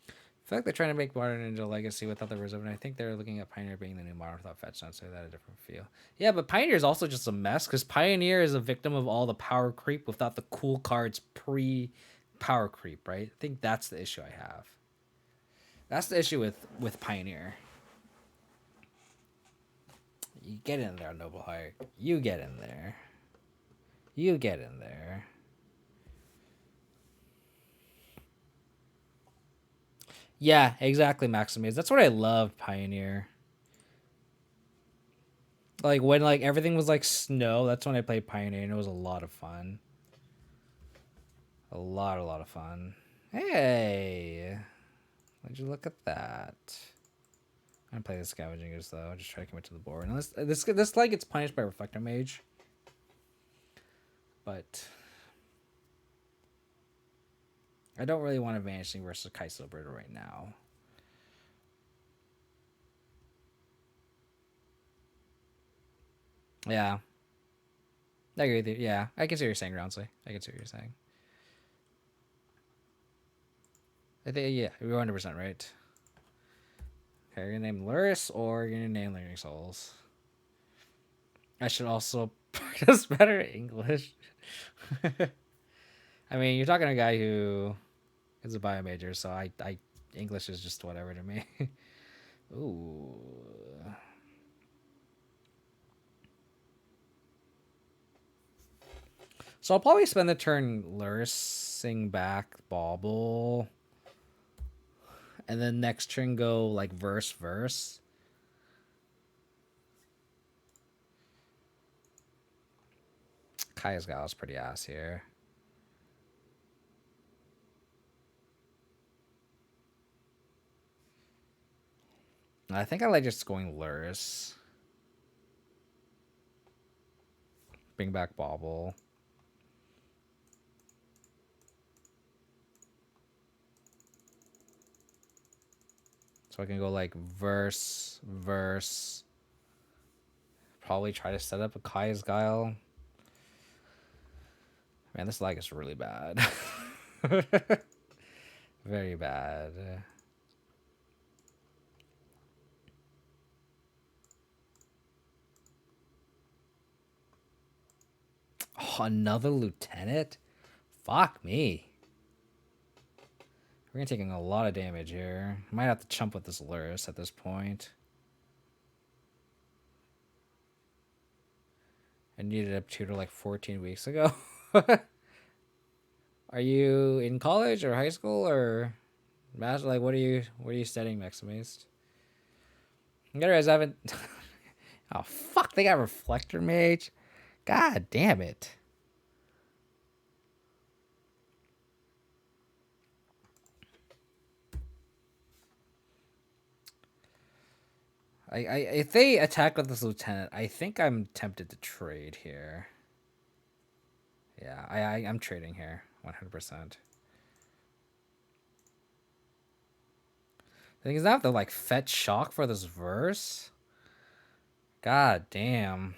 [SPEAKER 1] I feel like they're trying to make Modern into Legacy without the Reserve, and I think they're looking at Pioneer being the new Modern without Fetch Zone, so that a different feel. Yeah, but Pioneer is also just a mess, because Pioneer is a victim of all the power creep without the cool cards pre-power creep, right? I think that's the issue I have. That's the issue with Pioneer. You get in there, Noble Heart. You get in there. You get in there. Yeah, exactly, Maximus. That's what I loved, Pioneer. Like when like everything was like snow, that's when I played Pioneer, and it was a lot of fun. A lot of fun. Hey, would you look at that? I'm gonna play the Scavengers though. Just try to commit to the board. Unless this like gets punished by Reflector Mage, but I don't really want a Vanishing versus Kaiso Bird right now. Yeah, I agree with you. Yeah, I can see what you're saying, Roundsley. I can see what you're saying. I think yeah, you're 100% right. Okay, you're gonna name Luris or you're gonna name Learning Souls. I should also practice better English. I mean, you're talking to a guy who is a bio major, so I English is just whatever to me. Ooh. So I'll probably spend the turn lursing back Bauble. And then next turn go like verse. Kaya's gal is pretty ass here. I think I like just going Lurus. Bring back Bauble. So I can go like verse. Probably try to set up a Kaya's Guile. Man, this lag is really bad. Very bad. Oh, another lieutenant? Fuck me. We're gonna taking a lot of damage here. Might have to chump with this Luris at this point. I needed a tutor like 14 weeks ago. Are you in college or high school or master? Like, what are you studying, Maximist? You guys haven't. Oh fuck! They got Reflector Mage. God damn it. If they attack with this lieutenant, I think I'm tempted to trade here. Yeah, I'm trading here 100%. The thing is, I have to like fetch shock for this verse. God damn.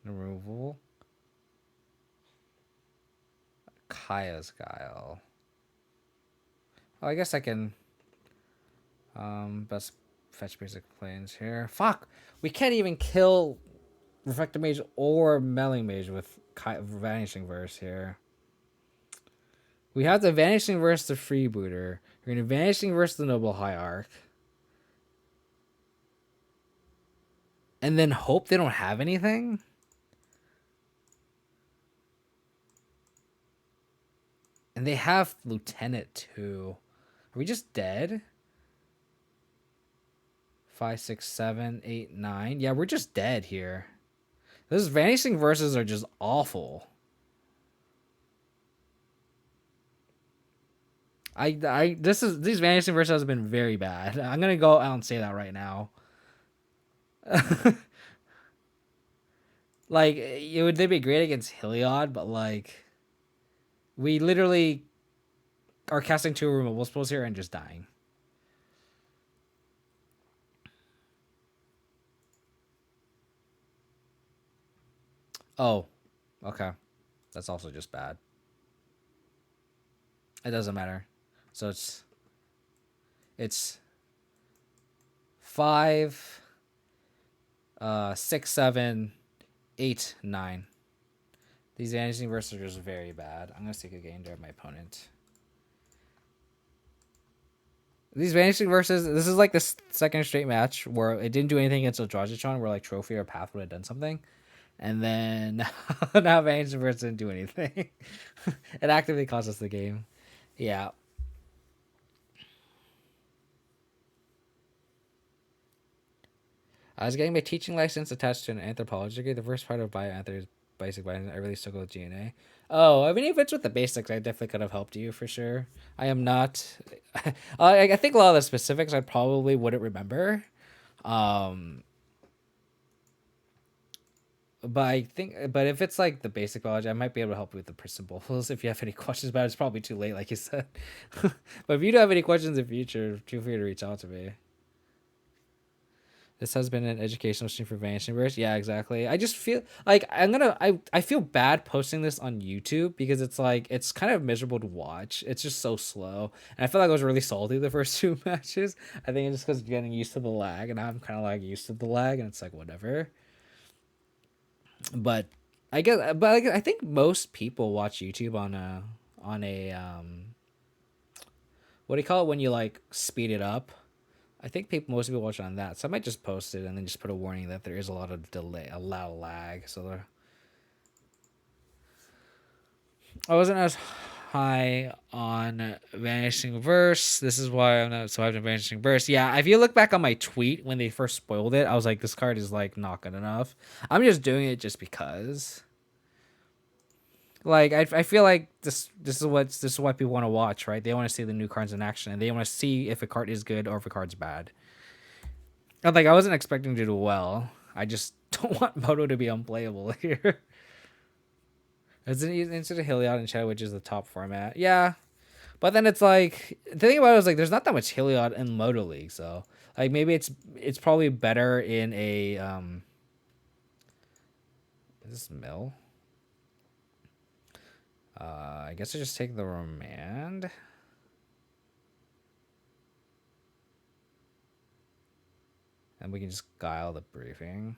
[SPEAKER 1] Removal. Kaya's Guile. Oh, I guess I can best fetch basic planes here. Fuck! We can't even kill Reflector Mage or Melling Mage with Vanishing Verse here. We have the Vanishing Verse the Freebooter. We're gonna Vanishing Verse the Noble Hierarch. And then hope they don't have anything? And they have Lieutenant too. Are we just dead? 5, 6, 7, 8, 9. Yeah, we're just dead here. Those Vanishing Verses are just awful. These Vanishing Verses have been very bad. I'm gonna go out and say that right now. Like, they'd be great against Heliod, but like, we literally are casting 2 removal spells here and just dying. Oh, okay. That's also just bad. It doesn't matter. So it's 5, 6, 7, 8, 9. These Vanishing Verses are just very bad. I'm gonna take a gain there of my opponent. These Vanishing Verses, this is like the second straight match where it didn't do anything against Eldrajitron, where like Trophy or Path would have done something. And then now Vanishing Verse didn't do anything. It actively cost us the game. Yeah. I was getting my teaching license attached to an anthropology degree. The first part of bioanthropology basic biology, I really struggle with GNA. Oh, I mean, if it's with the basics, I definitely could have helped you for sure. I am not. I think a lot of the specifics I probably wouldn't remember. But if it's like the basic biology, I might be able to help you with the principles if you have any questions. But it's probably too late, like you said. But if you do have any questions in the future, feel free to reach out to me. This has been an educational stream for Vanishing Verse. Yeah, exactly. I just feel like I feel bad posting this on YouTube because it's like it's kind of miserable to watch. It's just so slow. And I feel like I was really salty the first 2 matches. I think it's just because getting used to the lag, and now I'm kind of like used to the lag, and it's like whatever. But I think most people watch YouTube on a what do you call it when you like speed it up? I think most people watch it on that, so I might just post it and then just put a warning that there is a lot of delay, a lot of lag. So I wasn't as high on Vanishing Verse. This is why I'm not so high on Vanishing Verse. Yeah, if you look back on my tweet when they first spoiled it, I was like, this card is like not good enough. I'm just doing it just because. Like I feel like this is what people want to watch, right? They want to see the new cards in action, and they want to see if a card is good or if a card's bad. And like I wasn't expecting to do well. I just don't want Moto to be unplayable here. It's into the Heliod and Shadow, which is the top format. Yeah, but then it's like the thing about it is like there's not that much Heliod in Moto League, so like maybe it's probably better in a Is this Mill? I guess I just take the Remand. And we can just guile the briefing.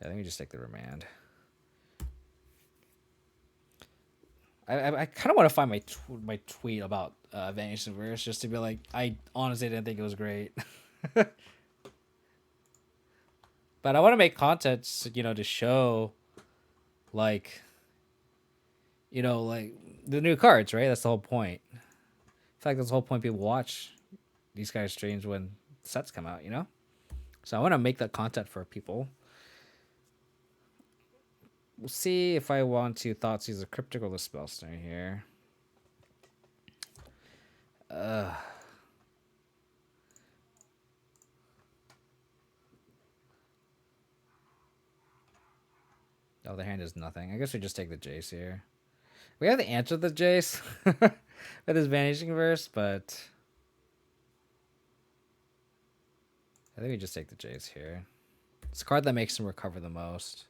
[SPEAKER 1] Yeah, let me just take the Remand. I kind of want to find my tweet about Vanishing Verse just to be like, I honestly didn't think it was great. But I want to make content, to show like like the new cards, right? That's the whole point. In fact, that's the whole point people watch these guys streams when sets come out, So I want to make that content for people. We'll see if I want to Thoughtseize a Cryptic or the Spellstone here. Oh, the hand is nothing. I guess we just take the Jace here. We have the answer to the Jace with his Vanishing Verse, but I think we just take the Jace here. It's a card that makes him recover the most.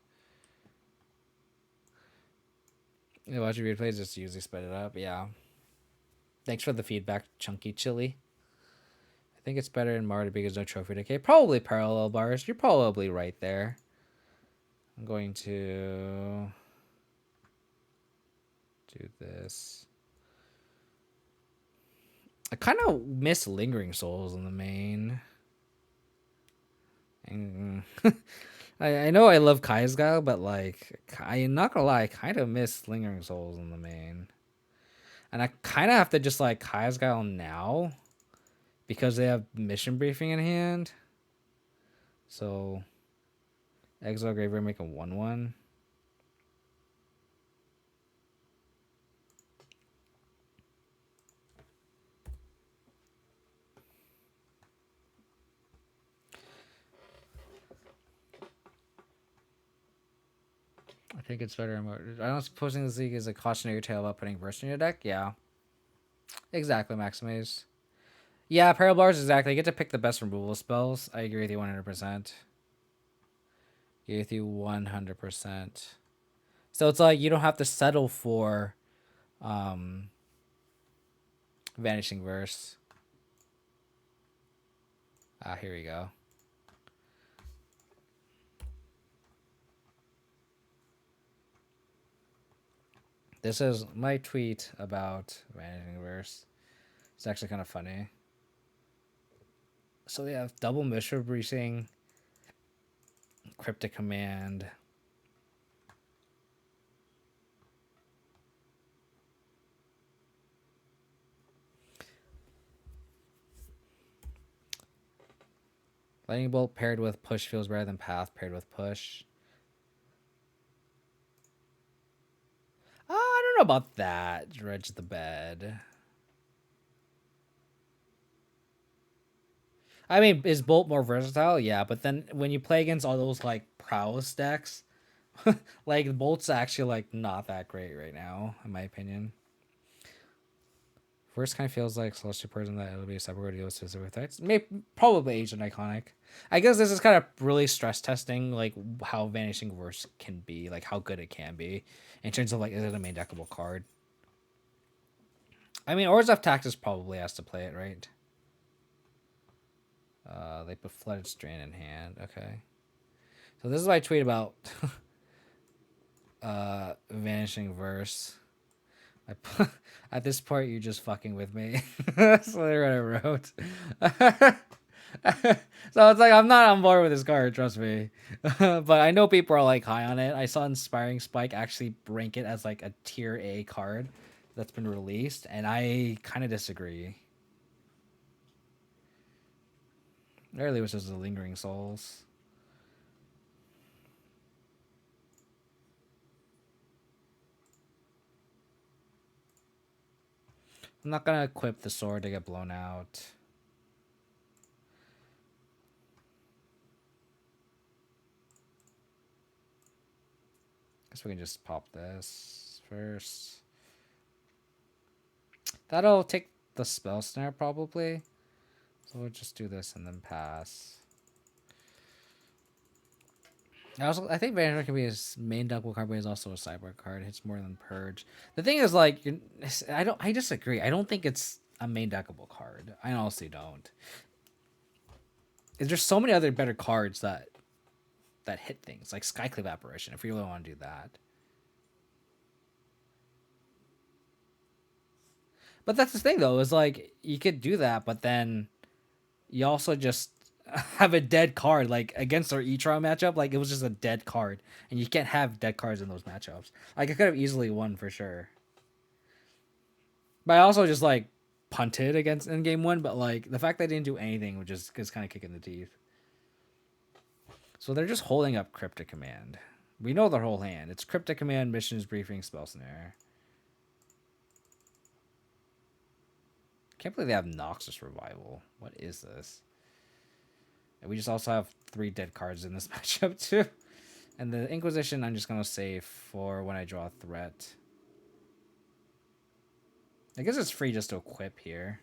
[SPEAKER 1] You know, watch your replays, just usually sped it up. Yeah. Thanks for the feedback, Chunky Chili. I think it's better in Marta because no trophy decay. Probably parallel bars. You're probably right there. I'm going to do this. I kind of miss Lingering Souls in the main. I know I love Exile, but like I'm not gonna lie, I kind of miss Lingering Souls in the main, and I kind of have to just like Exile now because they have mission briefing in hand. So Exile Graveyard make a 1/1. I think it's better. I don't supposing this league is a cautionary tale about putting verse in your deck. Yeah, exactly, Maximaze. Yeah, parallel bars exactly. You get to pick the best removal spells. I agree with you 100%. Agree with you 100%. So it's like you don't have to settle for Vanishing Verse. Ah, here we go. This is my tweet about Vanishing Verse. It's actually kind of funny. So we have double Mishra Briefing, Cryptic Command. Lightning Bolt paired with Push feels better than Path paired with Push. Oh, I don't know about that. Dredge the bed. I mean, is Bolt more versatile? Yeah, but then when you play against all those like prowess decks, like Bolt's actually like not that great right now, in my opinion. First kind of feels like Celestial Person that it'll be a separate deal with specific types. Maybe probably Agent Iconic. I guess this is kind of really stress testing like how Vanishing Verse can be, like how good it can be in terms of like is it a main deckable card. I mean, Orzhov Taxis probably has to play it, right? They put Flooded Strand in hand. Okay. So this is what I tweet about Vanishing Verse. At this point, you're just fucking with me. That's literally what I wrote. So it's like I'm not on board with this card, trust me. But I know people are like high on it. I saw Inspiring Spike actually rank it as like a tier A card that's been released, and I kind of disagree. I really wish this was a Lingering Souls. I'm not gonna equip the sword to get blown out. Guess we can just pop this first. That'll take the spell snare probably. So we'll just do this and then pass. I think Vanishing can be his main double card, but he's also a sideboard card. It hits more than Purge. The thing is, like, I disagree. I don't think it's a main deckable card. I honestly don't. There's so many other better cards that hit things, like Skyclave Apparition, if you really want to do that. But that's the thing, though, is like you could do that, but then you also just have a dead card, like against our Etron matchup. Like it was just a dead card, and you can't have dead cards in those matchups. Like I could have easily won for sure, but I also just like punted against in game one. But like the fact that I didn't do anything was just is kind of kicking the teeth. So they're just holding up Cryptic Command. We know their whole hand. It's Cryptic Command, Missions Briefing, Spell Snare. Can't believe they have Noxus Revival. What is this? And we just also have 3 dead cards in this matchup too. And the Inquisition, I'm just gonna save for when I draw a threat. I guess it's free just to equip here.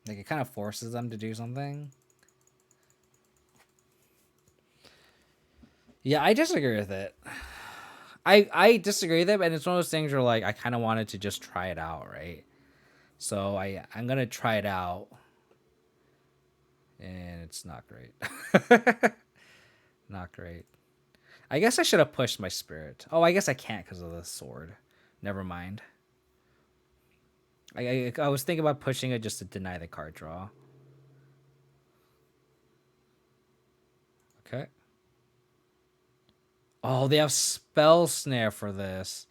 [SPEAKER 1] Like, it kind of forces them to do something. Yeah, I disagree with it. I disagree with it, and it's one of those things where, like, I kind of wanted to just try it out, right? So I'm gonna try it out, and it's not great. Not great. I guess I should have pushed my spirit. Oh, I guess I can't because of the sword. Never mind. I was thinking about pushing it just to deny the card draw. Okay. Oh, they have spell snare for this.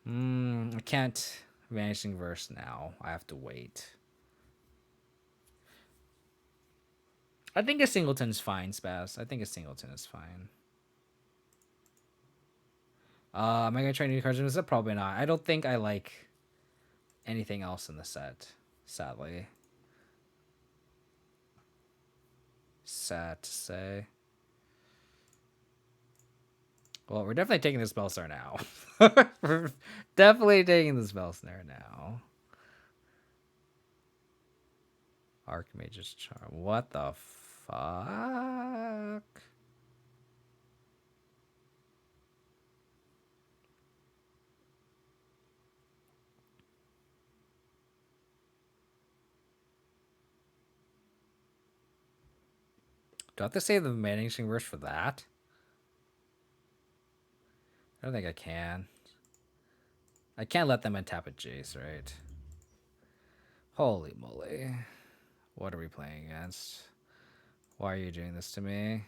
[SPEAKER 1] I can't Vanishing Verse now. I have to wait. I think a singleton's fine, Spaz. I think a singleton is fine. Am I gonna try new cards in this set? Probably not. I don't think I like anything else in the set, sadly. Sad to say. Well, we're definitely taking the spell snare now. We're definitely taking the spell snare now. Archmage's Charm. What the fuck? Do I have to save the Vanishing Verse for that? I don't think I can. I can't let them untap a Jace, right? Holy moly. What are we playing against? Why are you doing this to me?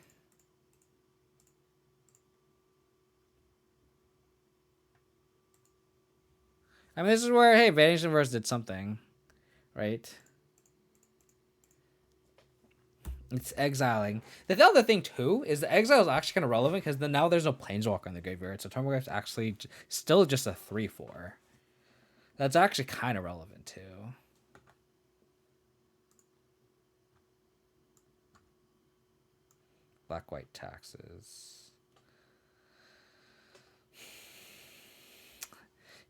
[SPEAKER 1] I mean, this is where, hey, Vanishing Verse did something, right? It's exiling. The other thing, too, is the exile is actually kind of relevant because now there's no Planeswalker in the graveyard, so Tarmogoyf's actually still just a 3/4. That's actually kind of relevant, too. Black-white taxes.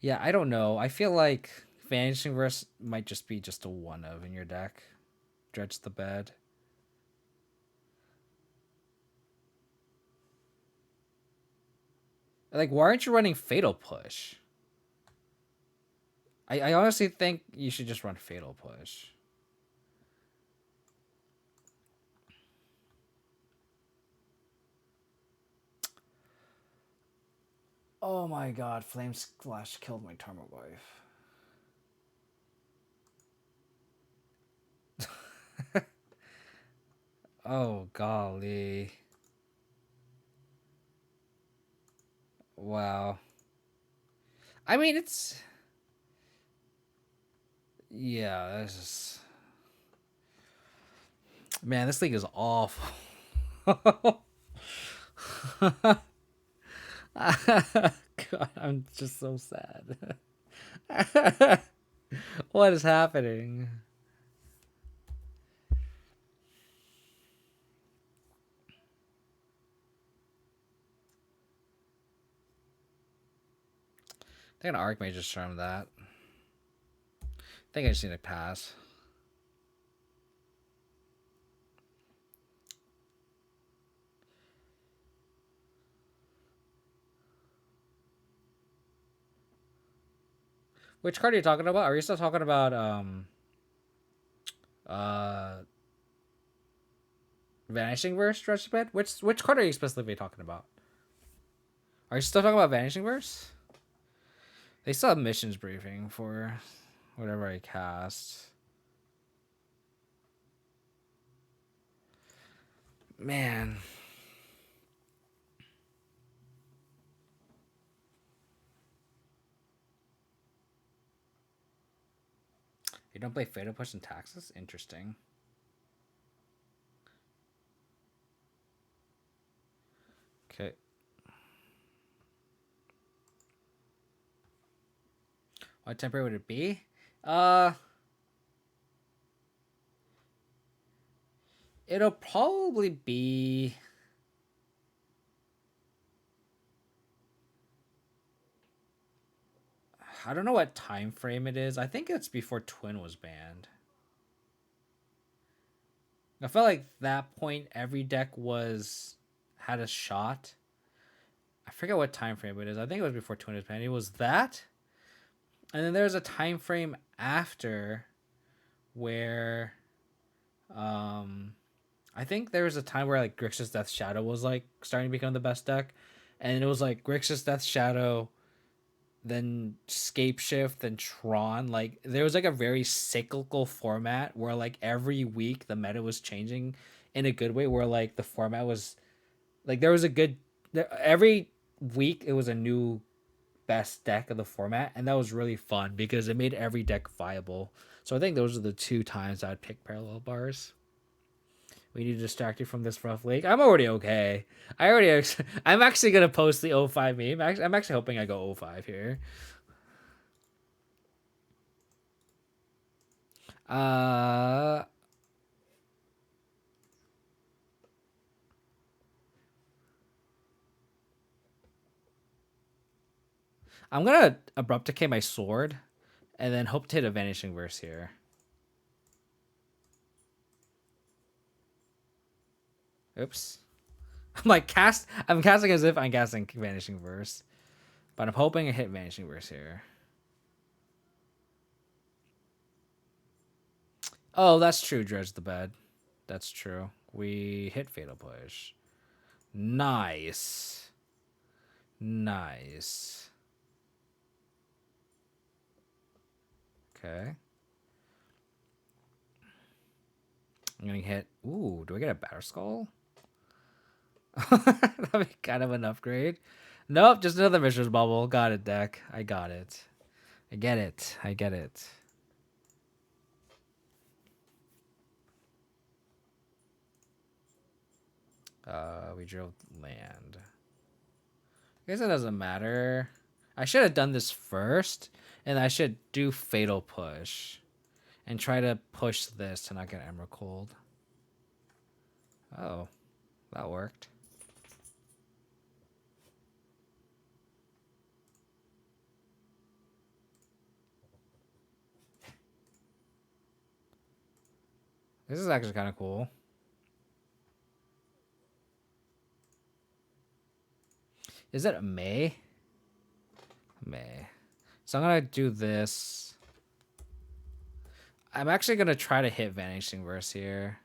[SPEAKER 1] Yeah, I don't know. I feel like Vanishing Verse might just be just a 1-of in your deck. Dredge the bed. Like, why aren't you running Fatal Push? I honestly think you should just run Fatal Push. Oh my god, Flame Splash killed my Tarmogoyf. Oh golly. Wow. I mean, it's... Yeah, this is... Man, this league is awful. God, I'm just so sad. What is happening? I think an Archmage just charmed that. I think I just need to pass. Which card are you talking about? Are you still talking about Vanishing Verse, Stretch Bed? Which card are you specifically talking about? Are you still talking about Vanishing Verse? They still have missions briefing for whatever I cast. Man. You don't play Fatal Push and Taxes? Interesting. Okay. What temporary would it be? It'll probably be... I don't know what time frame it is. I think it's before Twin was banned. I felt like that point every deck had a shot. I forget what time frame it is. I think it was before Twin was banned. It was that, and then there's a time frame after where, I think there was a time where like Grixis Death Shadow was like starting to become the best deck, and it was like Grixis Death Shadow, then Scape Shift, then Tron. Like there was like a very cyclical format where like every week the meta was changing in a good way. Where like the format was like there was a good every week it was a new best deck of the format, and that was really fun because it made every deck viable. So I think those are the two times I'd pick parallel bars. We need to distract you from this rough league. I'm already okay. I'm actually gonna post the 05 meme. I'm actually hoping I go 05 here. I'm gonna abrupt decay my sword, and then hope to hit a Vanishing Verse here. Oops. I'm casting as if I'm casting Vanishing Verse. But I'm hoping I hit Vanishing Verse here. Oh, that's true, Dredge the Bed. That's true. We hit Fatal Push. Nice. Nice. Okay. I'm gonna hit... Ooh, do I get a Batter Skull? That'd be kind of an upgrade. Nope, just another Mishra's Bubble. Got it, deck. I got it. I get it. I get it. We drove land. I guess it doesn't matter. I should have done this first, and I should do Fatal Push and try to push this to not get Emerald Cold. Oh, that worked. This is actually kind of cool. Is it May? May. So I'm going to do this. I'm actually going to try to hit Vanishing Verse here.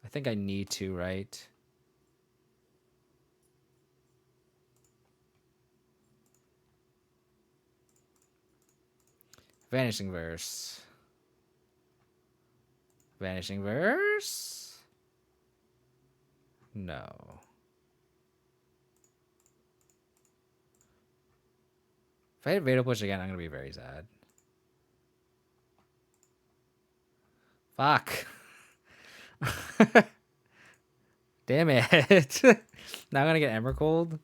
[SPEAKER 1] I think I need to, right? Vanishing Verse. Vanishing Verse? No. If I hit Fatal Push again, I'm going to be very sad. Fuck. Damn it. Now I'm going to get Ember Cold.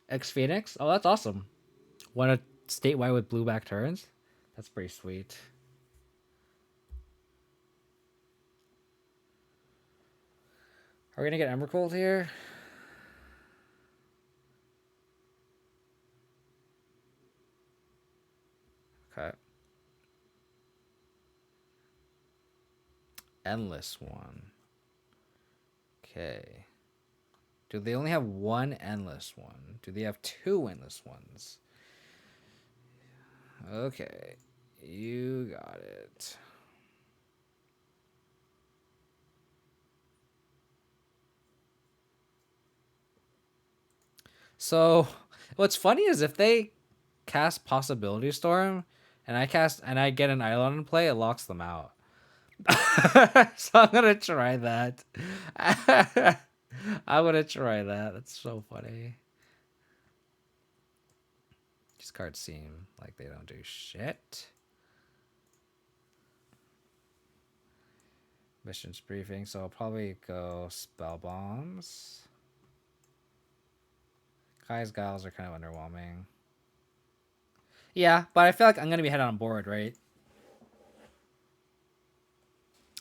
[SPEAKER 1] X Phoenix? Oh, that's awesome. Want a statewide with blue back turns? That's pretty sweet. Are we gonna get Ember Cold here? Okay. Endless one. Okay. Do they only have one endless one? Do they have two endless ones? Okay. You got it. So, what's funny is if they cast Possibility Storm and I get an Eidolon in play, it locks them out. So I'm gonna try that. I'm gonna try that. That's so funny. These cards seem like they don't do shit. Missions briefing, so I'll probably go Spell Bombs. Kai's Giles are kind of underwhelming. Yeah, but I feel like I'm gonna be head on board, right?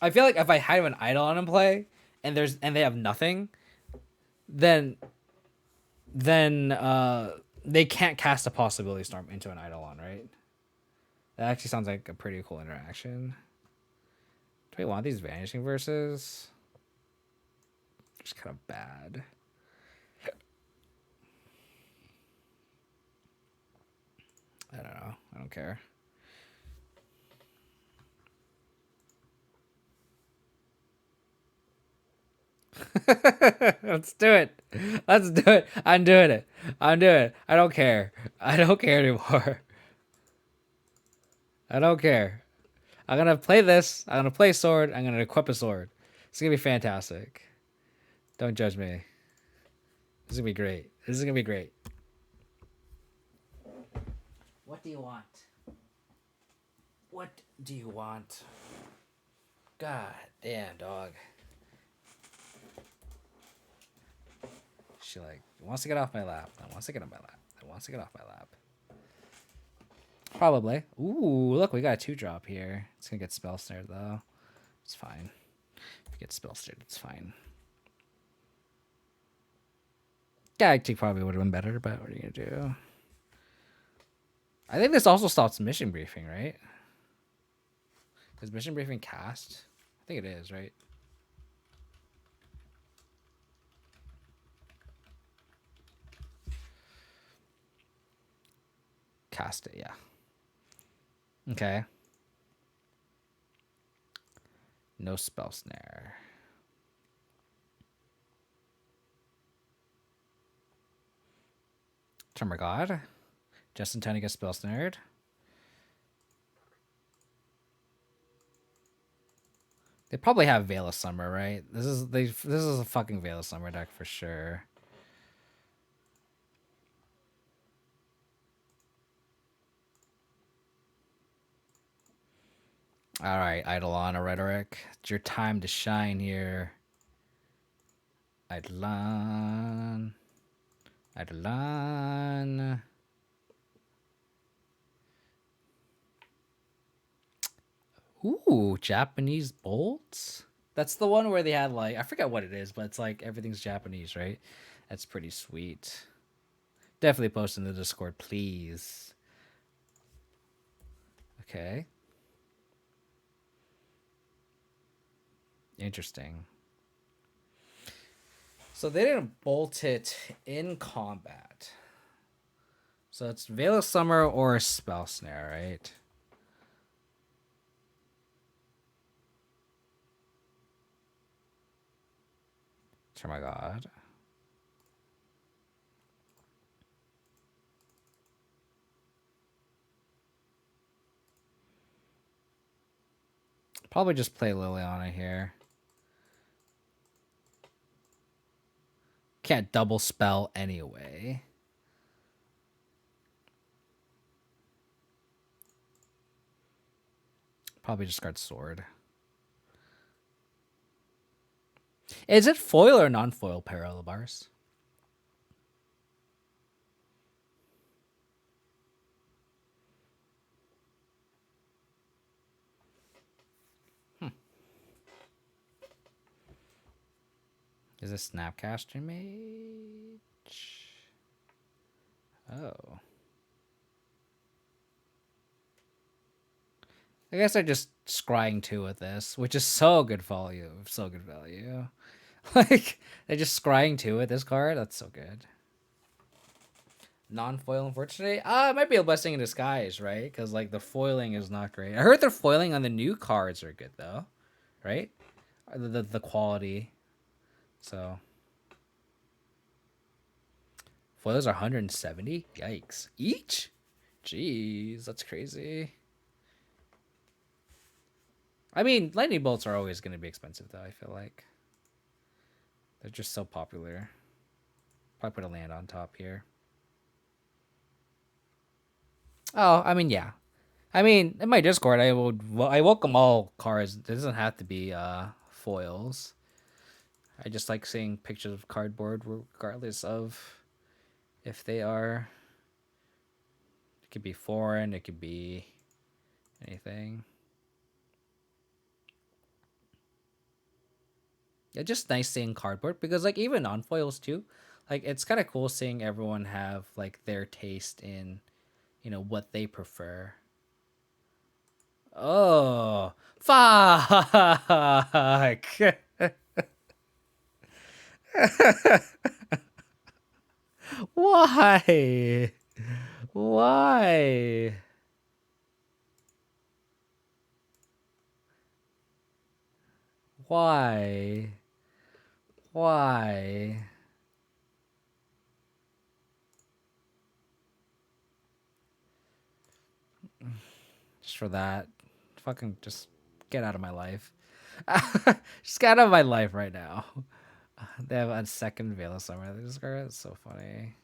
[SPEAKER 1] I feel like if I have an Eidolon in play and they have nothing, then they can't cast a Possibility Storm into an Eidolon, right? That actually sounds like a pretty cool interaction. Do we want these Vanishing Verses? Just kind of bad. I don't know. I don't care. Let's do it. Let's do it. I'm doing it. I'm doing it. I don't care. I don't care anymore. I don't care. I'm gonna play this. I'm gonna play sword. I'm gonna equip a sword. It's gonna be fantastic. Don't judge me. This is gonna be great. This is gonna be great. What do you want? What do you want? God damn, dog. She like wants to get off my lap. I wants to get on my lap. I wants to get off my lap. Probably. Ooh, look, we got a 2-drop here. It's gonna get spell snared though. It's fine. If it gets spell snared, it's fine. Galactic probably would have been better, but what are you gonna do? I think this also stops mission briefing, right? Is mission briefing cast? I think it is, right? Cast it, yeah. Okay. No spell snare. Tremor God. Just in time to get spell snared. They probably have Veil of Summer, right? This is a fucking Veil of Summer deck for sure. All right, Eidolon or Rhetoric. It's your time to shine here. Eidolon. Eidolon. Ooh, Japanese bolts? That's the one where they had like, I forget what it is, but it's like everything's Japanese, right? That's pretty sweet. Definitely post in the Discord, please. Okay. Interesting. So they didn't bolt it in combat. So it's Veil of Summer or Spell Snare, right? Oh my god. Probably just play Liliana here. Can't double spell anyway. Probably discard sword. Is it foil or non-foil parallel bars? Is this Snapcaster Mage? Oh. I guess they're just scrying 2 with this, which is so good value. So good value. Like, they're just scrying 2 with this card. That's so good. Non-foil, unfortunately. It might be a blessing in disguise, right? Because, like, the foiling is not great. I heard the foiling on the new cards are good, though. Right? The quality. So... foils are 170? Yikes. Each? Jeez, that's crazy. I mean, lightning bolts are always going to be expensive, though, I feel like. They're just so popular. Probably put a land on top here. Oh, I mean, yeah. I mean, in my Discord, I welcome all cards. It doesn't have to be foils. I just like seeing pictures of cardboard regardless of if they are. It could be foreign, it could be anything. It's just nice seeing cardboard because like even on foils too, like it's kind of cool seeing everyone have like their taste in, what they prefer. Oh, fuck. Why? Why? Why? Why? Just for that. Fucking just get out of my life. Just get out of my life right now. They have a second Veil of Summer. This card is so funny.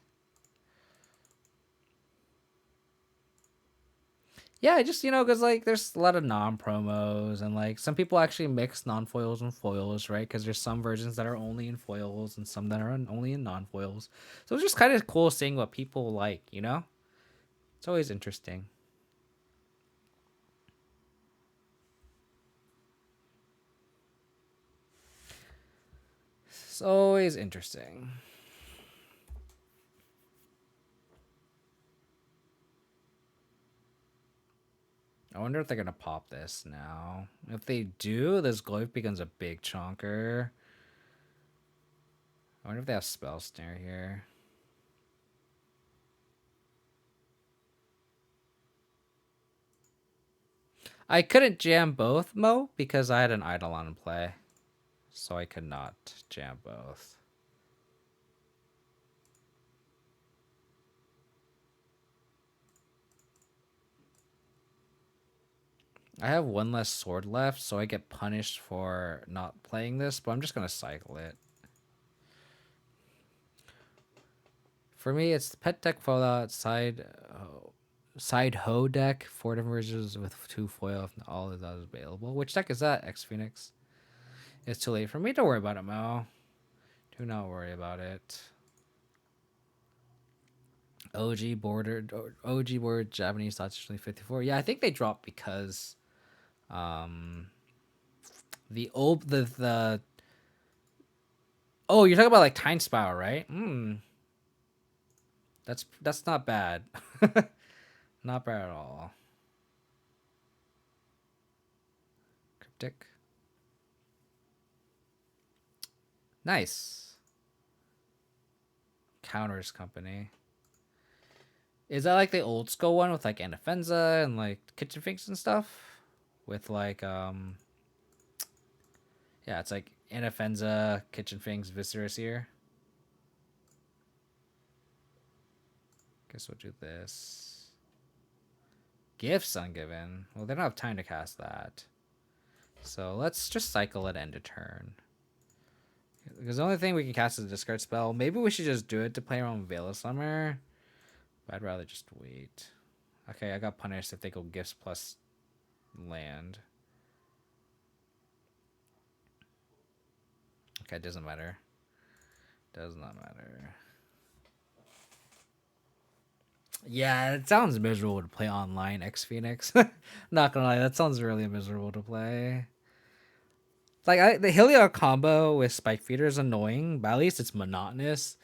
[SPEAKER 1] Yeah, just because like there's a lot of non-promos and like some people actually mix non-foils and foils, right? Because there's some versions that are only in foils and some that are only in non-foils. So it's just kind of cool seeing what people like. It's always interesting. It's always interesting. I wonder if they're gonna pop this now. If they do, this glyph becomes a big chonker. I wonder if they have spell snare here. I couldn't jam both, Mo, because I had an Eidolon in play. So I could not jam both. I have one less sword left, so I get punished for not playing this, but I'm just gonna cycle it. For me, it's the pet deck fallout side ho deck, 4 different versions with 2 foil if all of that is available. Which deck is that, X Phoenix? It's too late for me. Don't worry about it, Mo. Do not worry about it. OG board Japanese Dutch 54. Yeah, I think they dropped because the old the oh, you're talking about like Time Spiral, right? That's not bad. Not bad at all. Cryptic. Nice. Counters Company. Is that like the old school one with like Anafenza and like Kitchen Finks and stuff? With like yeah, it's like Anafenza, Kitchen Finks, Viscerous here. Guess we'll do this. Gifts Ungiven. Well, they don't have time to cast that. So let's just cycle it end of turn. Because the only thing we can cast is a discard spell. Maybe we should just do it to play around Veil of Summer. But I'd rather just wait. Okay, I got punished if they go gifts plus land. Okay, doesn't matter. Does not matter. Yeah, it sounds miserable to play online, X Phoenix. Not gonna lie, that sounds really miserable to play. Like the Heliod combo with Spike Feeder is annoying, but at least it's monotonous.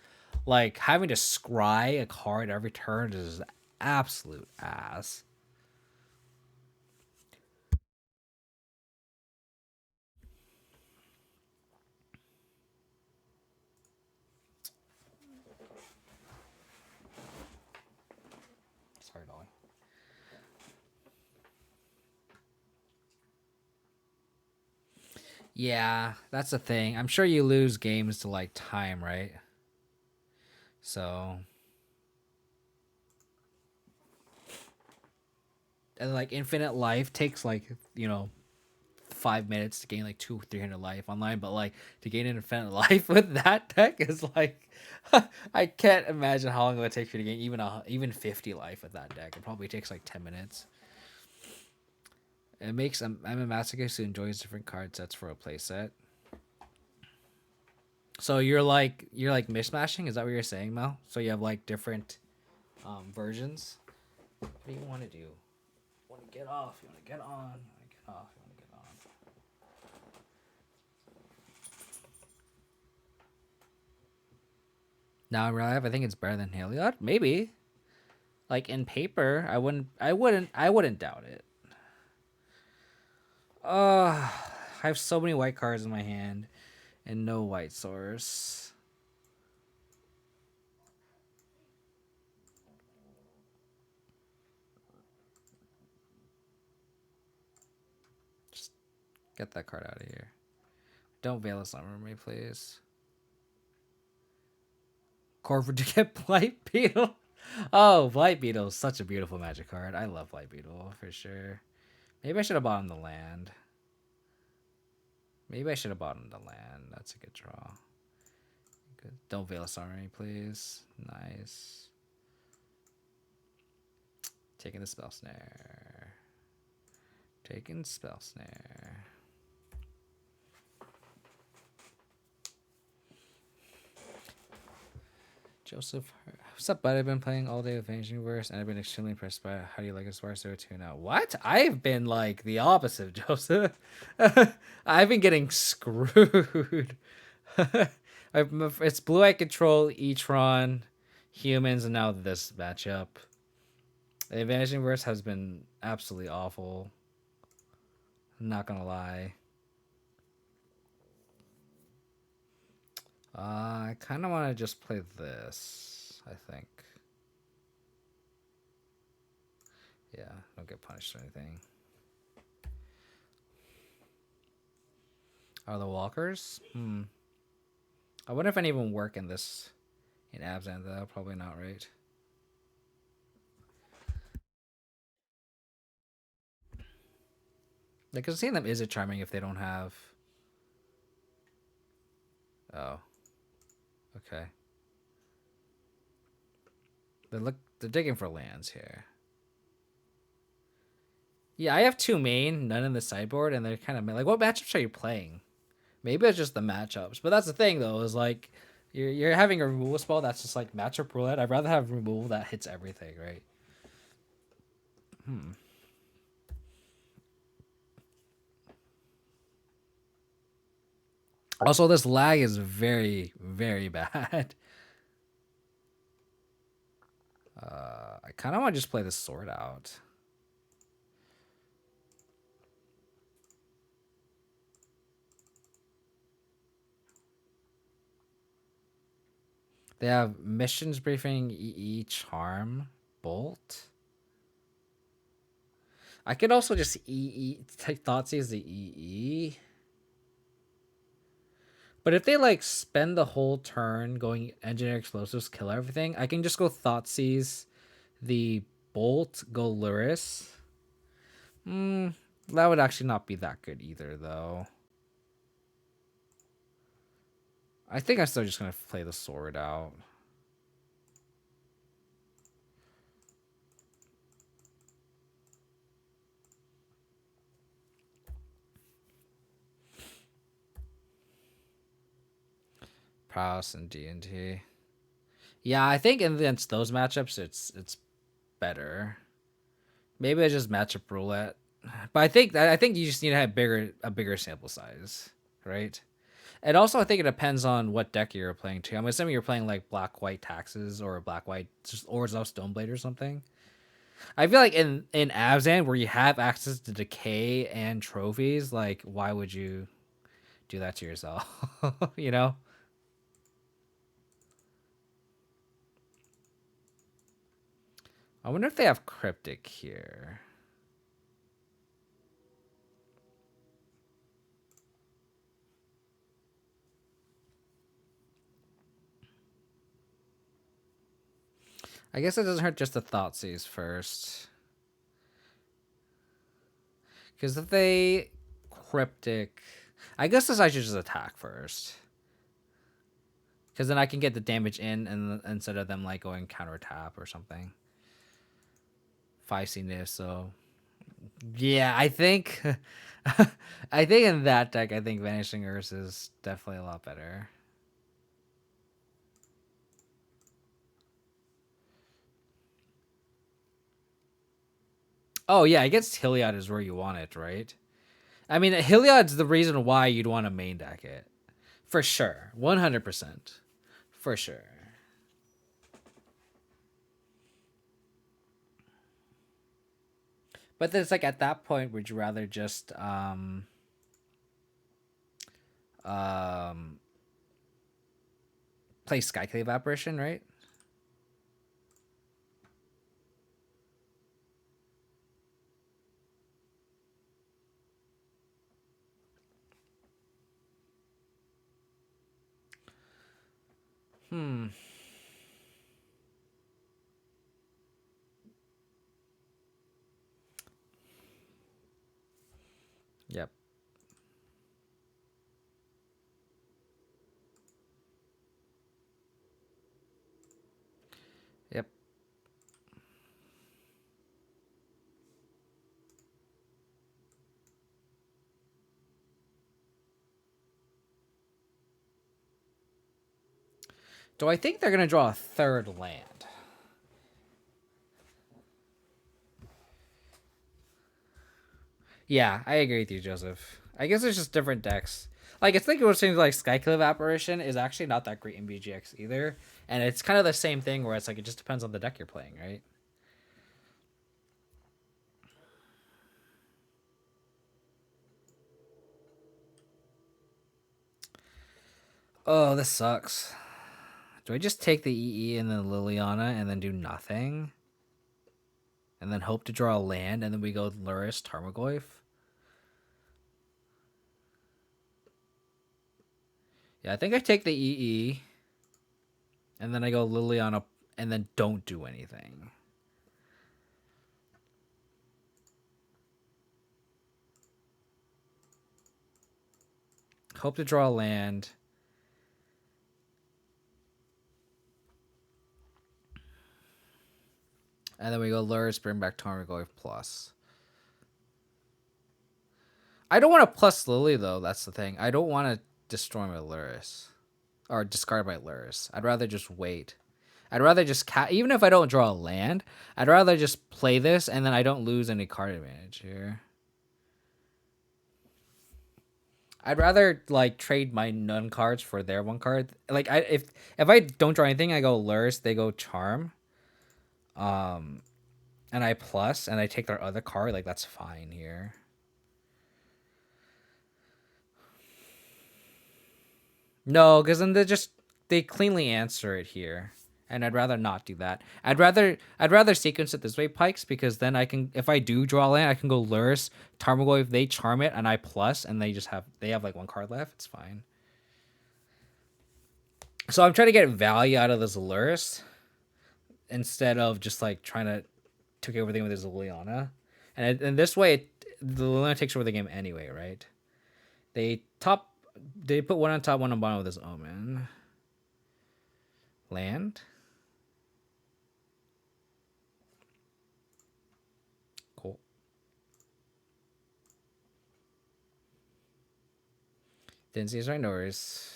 [SPEAKER 1] Like having to scry a card every turn is absolute ass. Sorry, Dolly. Yeah, that's the thing. I'm sure you lose games to like time, right? So, and like infinite life takes like 5 minutes to gain like 200-300 life online, but like to gain an infinite life with that deck is like I can't imagine how long it would take for you to gain even 50 life with that deck. It probably takes like 10 minutes. It makes I'm a masochist who enjoys different card sets for a playset. So you're like mishmashing? Is that what you're saying, Mel? So you have like different versions. What do you want to do? You want to get off? You want to get on? You want to get off? You want to get on? Now in real life, I think it's better than Heliod. Maybe. Like in paper, I wouldn't doubt it. I have so many white cards in my hand and no white source. Just get that card out of here. Don't Veil of Summer me, please. Corvard to get Blight Beetle. Oh, Blight Beetle is such a beautiful magic card. I love Blight Beetle for sure. Maybe I should have bought him the land. Maybe I should have bought him the land. That's a good draw. Good. Don't Veil of Summer me, please. Nice. Taking the Spell Snare. Taking Spell Snare. Joseph, what's up, bud? I've been playing all day with Vanishing Verse, and I've been extremely impressed by how do you like it Star 02 now. What? I've been like the opposite, Joseph. I've been getting screwed. It's Blue Eye Control, Etron, Humans, and now this matchup. The Vanishing Verse has been absolutely awful. I'm not gonna lie. I kind of want to just play this, I think. Yeah, don't get punished or anything. Are the walkers? I wonder if any of them work in this, in Abzan, though. Probably not, right? Like, seeing them is it charming if they don't have... Oh. Okay. They're digging for lands here. Yeah, I have 2 main, none in the sideboard, and they're kind of like, what matchups are you playing? Maybe it's just the matchups, but that's the thing though, is like you're having a removal spell that's just like matchup roulette. I'd rather have removal that hits everything, right? Also, this lag is very, very bad. I kind of want to just play this sword out. They have missions briefing, EE, charm, bolt. I could also just EE take Thoughtseize the EE. But if they like spend the whole turn going engineer explosives, kill everything, I can just go Thoughtseize the bolt, go Luris. That would actually not be that good either, though. I think I'm still just gonna play the sword out. Prowess and D&T. Yeah, I think against those matchups, it's better. Maybe I just matchup roulette, but I think you just need to have a bigger sample size, right? And also, I think it depends on what deck you're playing too. I'm assuming you're playing like black white taxes or black white just or Stoneblade or something. I feel like in Abzan where you have access to decay and trophies, like why would you do that to yourself? You know. I wonder if they have cryptic here. I guess it doesn't hurt just to Thoughtseize first. Because if they cryptic... I guess this I should just attack first. Because then I can get the damage in and instead of them like going counter tap or something. Feistiness, so... Yeah, I think... I think in that deck, I think Vanishing Verse is definitely a lot better. Oh, yeah, I guess Heliod is where you want it, right? I mean, Heliod's the reason why you'd want to main deck it. For sure. 100%. For sure. But then it's like at that point, would you rather just um play Skyclave Apparition, right? Hmm. Yep. Yep. Do I think they're gonna draw a third land? Yeah, I agree with you, Joseph. I guess it's just different decks. Like, it's like it was saying, like Skyclave Apparition is actually not that great in BGX either, and it's kind of the same thing where it's like it just depends on the deck you're playing, right? Oh, this sucks. Do I just take the EE and then Liliana and then do nothing? And then hope to draw a land and then we go Luris Tarmogoyf? Yeah, I think I take the EE and then I go Liliana and then don't do anything. Hope to draw a land. And then we go Luris, bring back Tarmogoyf plus. I don't want to plus Lily, though. That's the thing. I don't want to destroy my Luris. Or discard my Luris. I'd rather just wait. I'd rather just... even if I don't draw a land, I'd rather just play this and then I don't lose any card advantage here. I'd rather like trade my none cards for their one card. Like if I don't draw anything, I go Luris, they go Charm. And I plus and I take their other card, like that's fine here. No, because then they cleanly answer it here. And I'd rather not do that. I'd rather sequence it this way, Pikes, because then I can, if I do draw land, I can go Luris, Tarmogoyf, if they charm it and I plus and they have like one card left, it's fine. So I'm trying to get value out of this Luris instead of just like trying to take everything with his Liliana. And this way the Liliana takes over the game anyway, right? They put one on top, one on bottom with his Omen. Land. Cool. Didn't see his Rhinosaurus.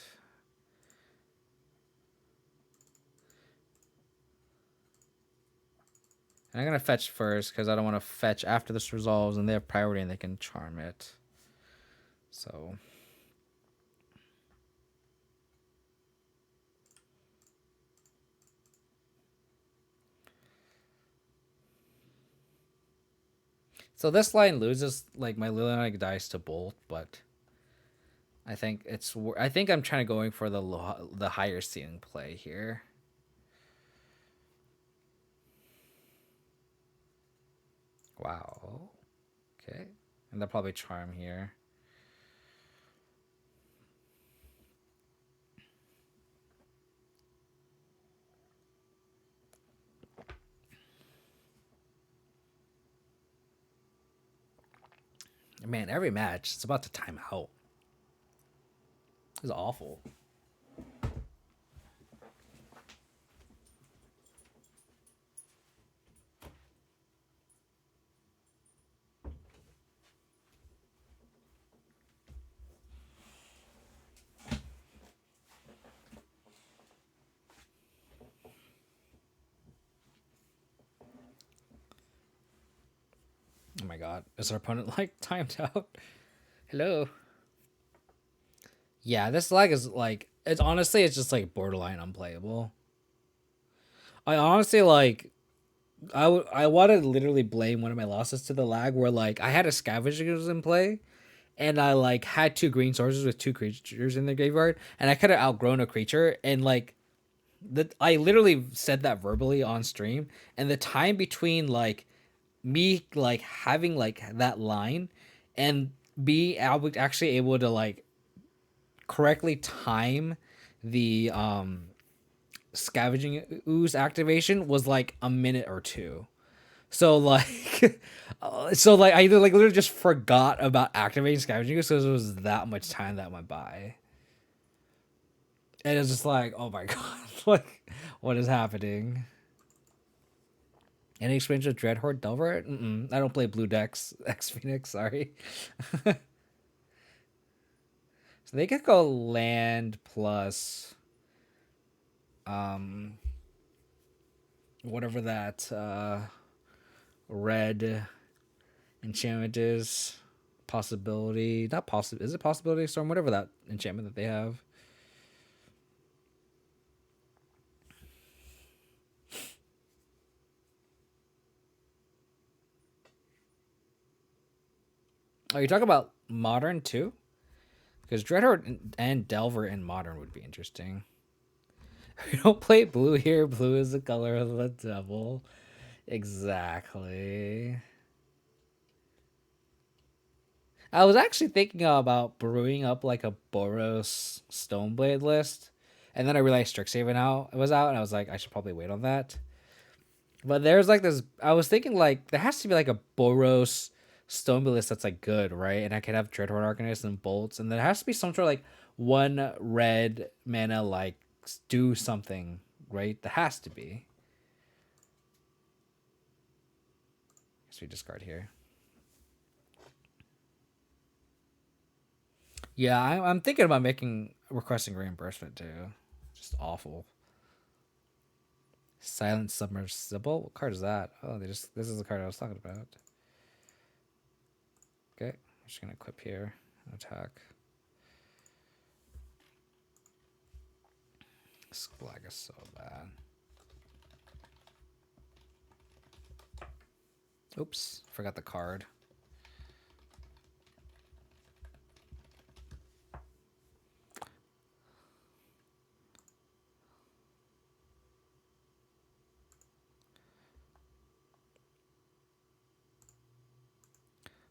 [SPEAKER 1] And I'm going to fetch first because I don't want to fetch after this resolves and they have priority and they can charm it. So... So this line loses, like, my Liliana dies to Bolt, but I think I'm trying to going for the higher ceiling play here. Wow. Okay. And they'll probably charm here. Man, every match, it's about to time out. This is awful. Oh my god. Is our opponent like timed out? Hello. Yeah, this lag is like it's just like borderline unplayable. I honestly like I want to literally blame one of my losses to the lag where like I had a scavengers in play and I like had two green sources with two creatures in the graveyard and I could have outgrown a creature and like I literally said that verbally on stream and the time between like me like having like that line and be actually able to like correctly time the scavenging ooze activation was like a minute or two. So like, so like I either like literally just forgot about activating scavenging ooze because it was that much time that went by, and it's just like, oh my god, like what is happening? Any experience with Dreadhorde Delver? I don't play blue decks. X Phoenix, sorry. So they could go land plus um whatever that red enchantment is. Possibility, not possible. Is it possibility storm? Whatever that enchantment that they have. Oh, you talk about modern too? Because Dreadhorde and Delver in modern would be interesting. We don't play blue here. Blue is the color of the devil. Exactly. I was actually thinking about brewing up like a Boros Stoneblade list, and then I realized Strixhaven out was out, and I was like, I should probably wait on that. But there's like this. I was thinking like there has to be like a Boros Stoneblade list that's like good, right? And I could have Dreadhorde Arcanist and Bolts, and there has to be some sort of like one red mana like do something, right? There has to be. So we discard here. Yeah, I'm thinking about requesting reimbursement too. Just awful. Silent Submersible. What card is that? Oh, this is the card I was talking about. Okay, I'm just gonna equip here. Attack. This black is so bad. Oops, forgot the card.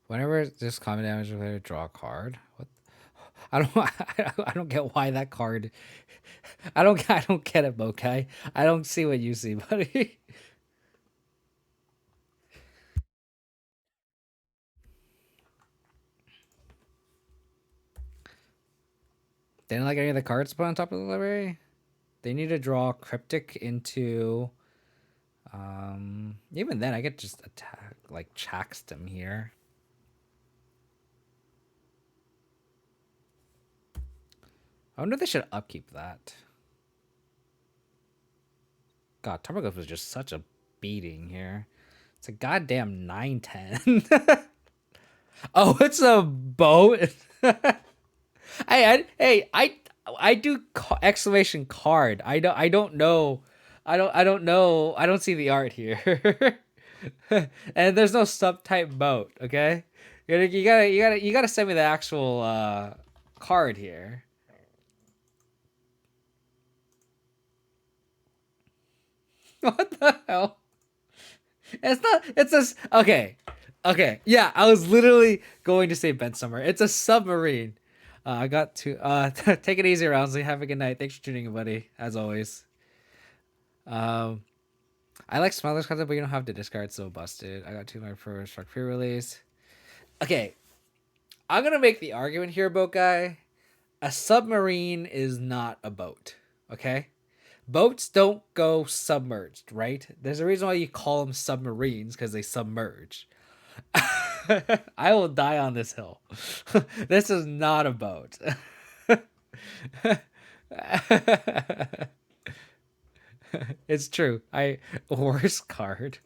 [SPEAKER 1] Whenever this common damage related, draw a card. What? I don't. I don't get why that card. I don't. I don't get it, Mokai. I don't see what you see, buddy. They didn't like any of the cards put on top of the library. They need to draw cryptic into. Even then, I could just attack like Chaxdom here. I wonder if they should upkeep that. God, Tarmogoyf was just such a beating here. It's a goddamn 9/10. Oh, it's a boat. I do exclamation card. I don't know. I don't know. I don't see the art here. And there's no subtype boat. Okay, you gotta send me the actual card here. What the hell? It's not. It's a okay. Okay. Yeah, I was literally going to say Ben Summer. It's a submarine. I got to take it easy, Rounsley. Have a good night. Thanks for tuning in, buddy. As always. Um, I like Smiler's content, but you don't have to discard. So busted. I got 2 for Shark pre-release. Okay, I'm gonna make the argument here, boat guy. A submarine is not a boat. Okay. Boats don't go submerged, right? There's a reason why you call them submarines because they submerge. I will die on this hill. This is not a boat. It's true. Worst card.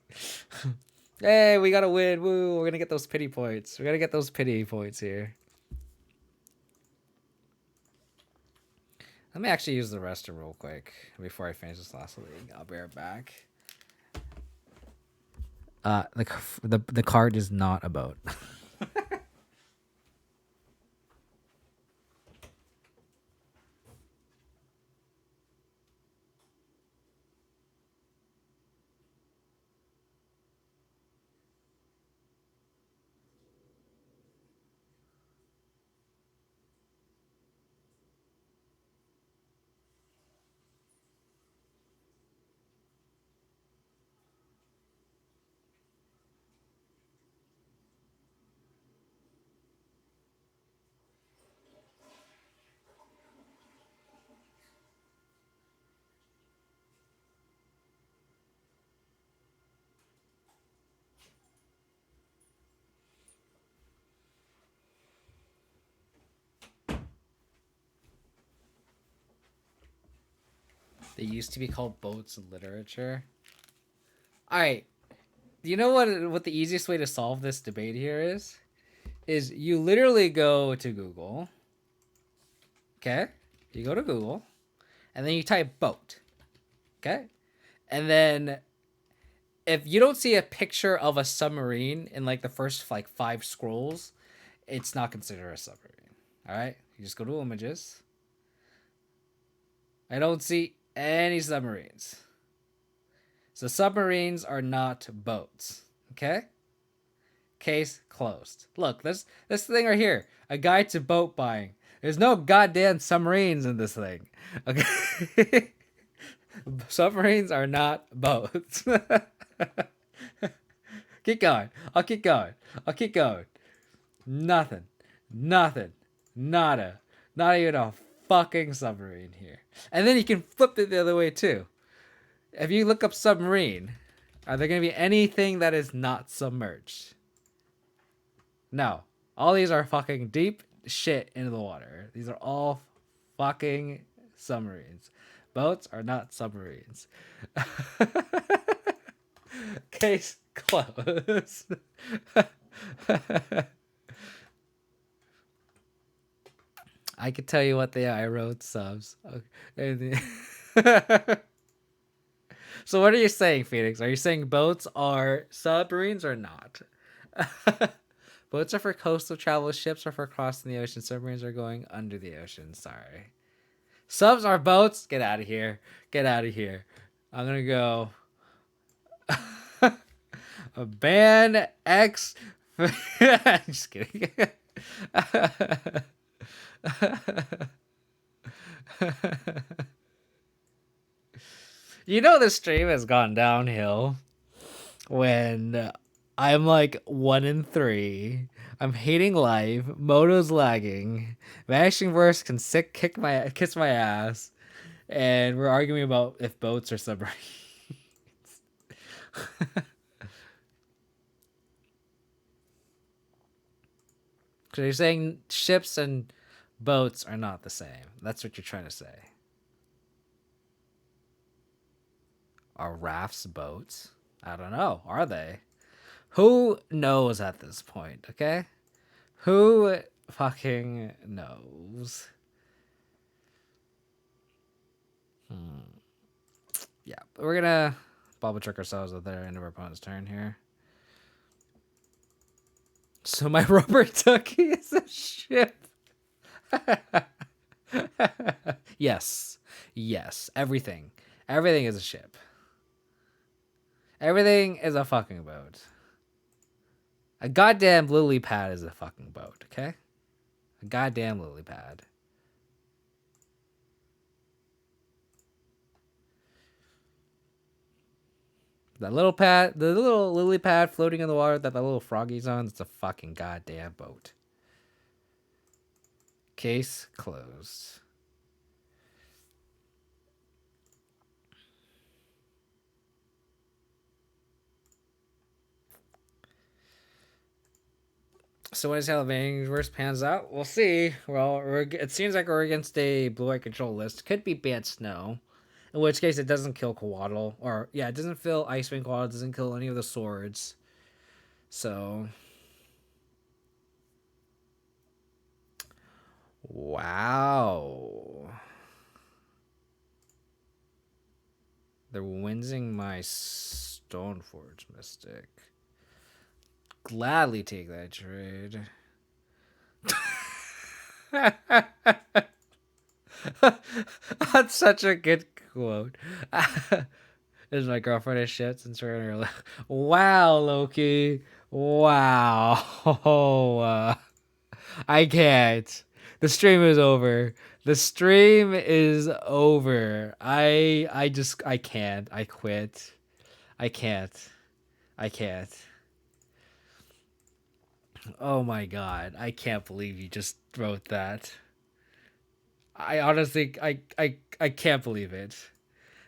[SPEAKER 1] Hey, we gotta win. Woo, we're gonna get those pity points. We're gonna get those pity points here. Let me actually use the restroom real quick before I finish this last league. I'll be right back. The card is not a boat. They used to be called boats in literature. All right. You know what the easiest way to solve this debate here is? Is you literally go to Google. Okay? You go to Google and then you type boat. Okay? And then if you don't see a picture of a submarine in like the first like 5 scrolls, it's not considered a submarine. All right? You just go to images. I don't see any submarines. So submarines are not boats. Okay? Case closed. Look, this thing right here. A guide to boat buying. There's no goddamn submarines in this thing. Okay? Submarines are not boats. Keep going. I'll keep going. I'll keep going. Nothing. Nothing. Nada. Not even a fucking submarine here. And then you can flip it the other way too. If you look up submarine, are there going to be anything that is not submerged? No. All these are fucking deep shit into the water. These are all fucking submarines. Boats are not submarines. Case closed. I could tell you what they are. I wrote subs. Okay. So what are you saying, Phoenix? Are you saying boats are submarines or not? Boats are for coastal travel. Ships are for crossing the ocean. Submarines are going under the ocean. Sorry. Subs are boats. Get out of here. Get out of here. I'm gonna go. A ban X. Just kidding. You know the stream has gone downhill when I'm like 1-3. I'm hating life. Moto's lagging. Vanishing Verse can kiss my ass, and we're arguing about if boats are submarines. Because you're saying ships and boats are not the same. That's what you're trying to say. Are rafts boats? I don't know. Are they? Who knows at this point, okay? Who fucking knows? Yeah, but we're gonna bubble trick ourselves at the end of our opponent's turn here. So my rubber ducky is a ship. Yes. Yes. Everything. Everything is a ship. Everything is a fucking boat. A goddamn lily pad is a fucking boat, okay? A goddamn lily pad. That little pad, the little lily pad floating in the water that the little froggy's on, it's a fucking goddamn boat. Case closed. So what is how the Vanishing Verse pans out? We'll see. Well, it seems like we're against a blue-white control list. Could be Bant Snow. In which case, it doesn't kill Coatl. Or, yeah, it doesn't kill Icewind Coatl. It doesn't kill any of the swords. So... Wow. They're winsing my Stoneforge Mystic. gladly take that trade. That's such a good quote. Is my girlfriend a shit since we're in her life? Wow, Loki. Wow. I can't. The stream is over. The stream is over. I can't. I quit. I can't. I can't. Oh my god. I can't believe you just wrote that. I honestly I can't believe it.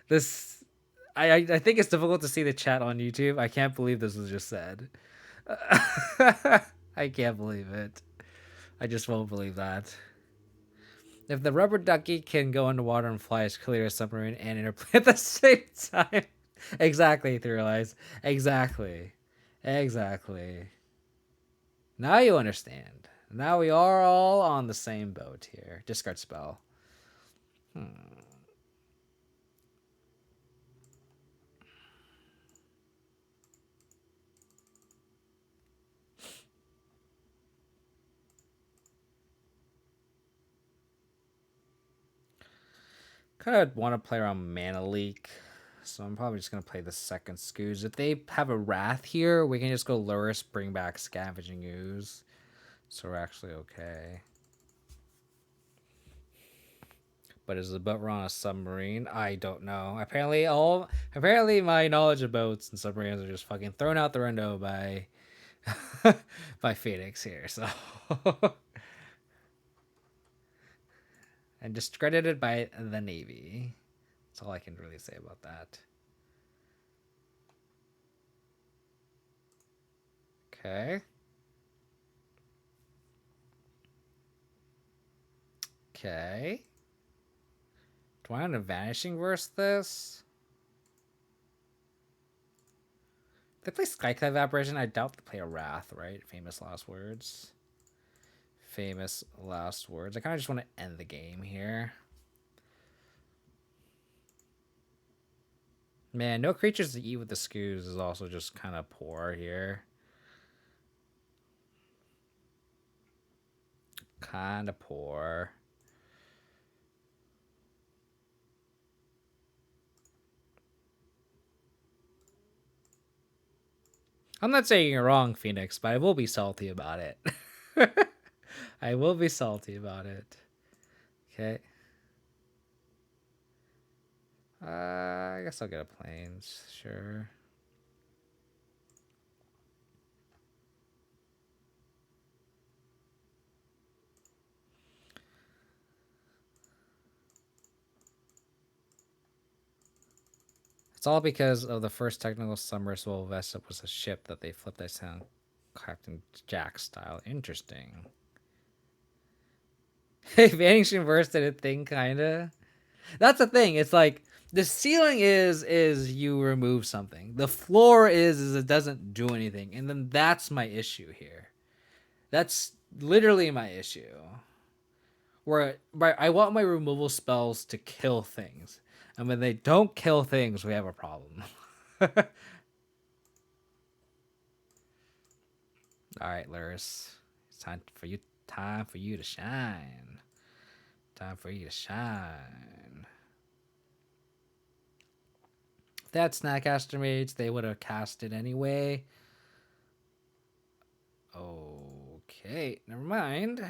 [SPEAKER 1] This I think it's difficult to see the chat on YouTube. I can't believe this was just said. I can't believe it. I just won't believe that. If the rubber ducky can go underwater and fly as clear as submarine and interplay at the same time. Exactly, Threelize. Exactly. Exactly. Now you understand. Now we are all on the same boat here. Discard spell. Kind of want to play around Mana Leak. So I'm probably just going to play the second Scooze. If they have a Wrath here, we can just go Luris, bring back Scavenging Ooze. So we're actually okay. But is the boat run on a submarine? I don't know. Apparently my knowledge of boats and submarines are just fucking thrown out the window by by Phoenix here. So and discredited by the Navy. That's all I can really say about that. Okay. Okay. Do I want to Vanishing Verse this? If they play Skyclave Evaporation, I doubt they play a Wrath, right? Famous last words. Famous last words. I kind of just want to end the game here. Man, no creatures to eat with the Scooze is also just kind of poor here. Kind of poor. I'm not saying you're wrong, Phoenix, but I will be salty about it. I will be salty about it. Okay. I guess I'll get a Plains. Sure. It's all because of the first technical submersible vessel was a ship that they flipped that sound Captain Jack style. Interesting. Hey, Vanishing Verse did a thing, kinda. That's the thing. It's like the ceiling is you remove something. The floor is it doesn't do anything, and then that's my issue here. That's literally my issue. Where I want my removal spells to kill things, and when they don't kill things, we have a problem. All right, Luris, it's time for you. Time for you to shine. Time for you to shine. If they had Snapcaster Mage, they would have cast it anyway. Okay, never mind.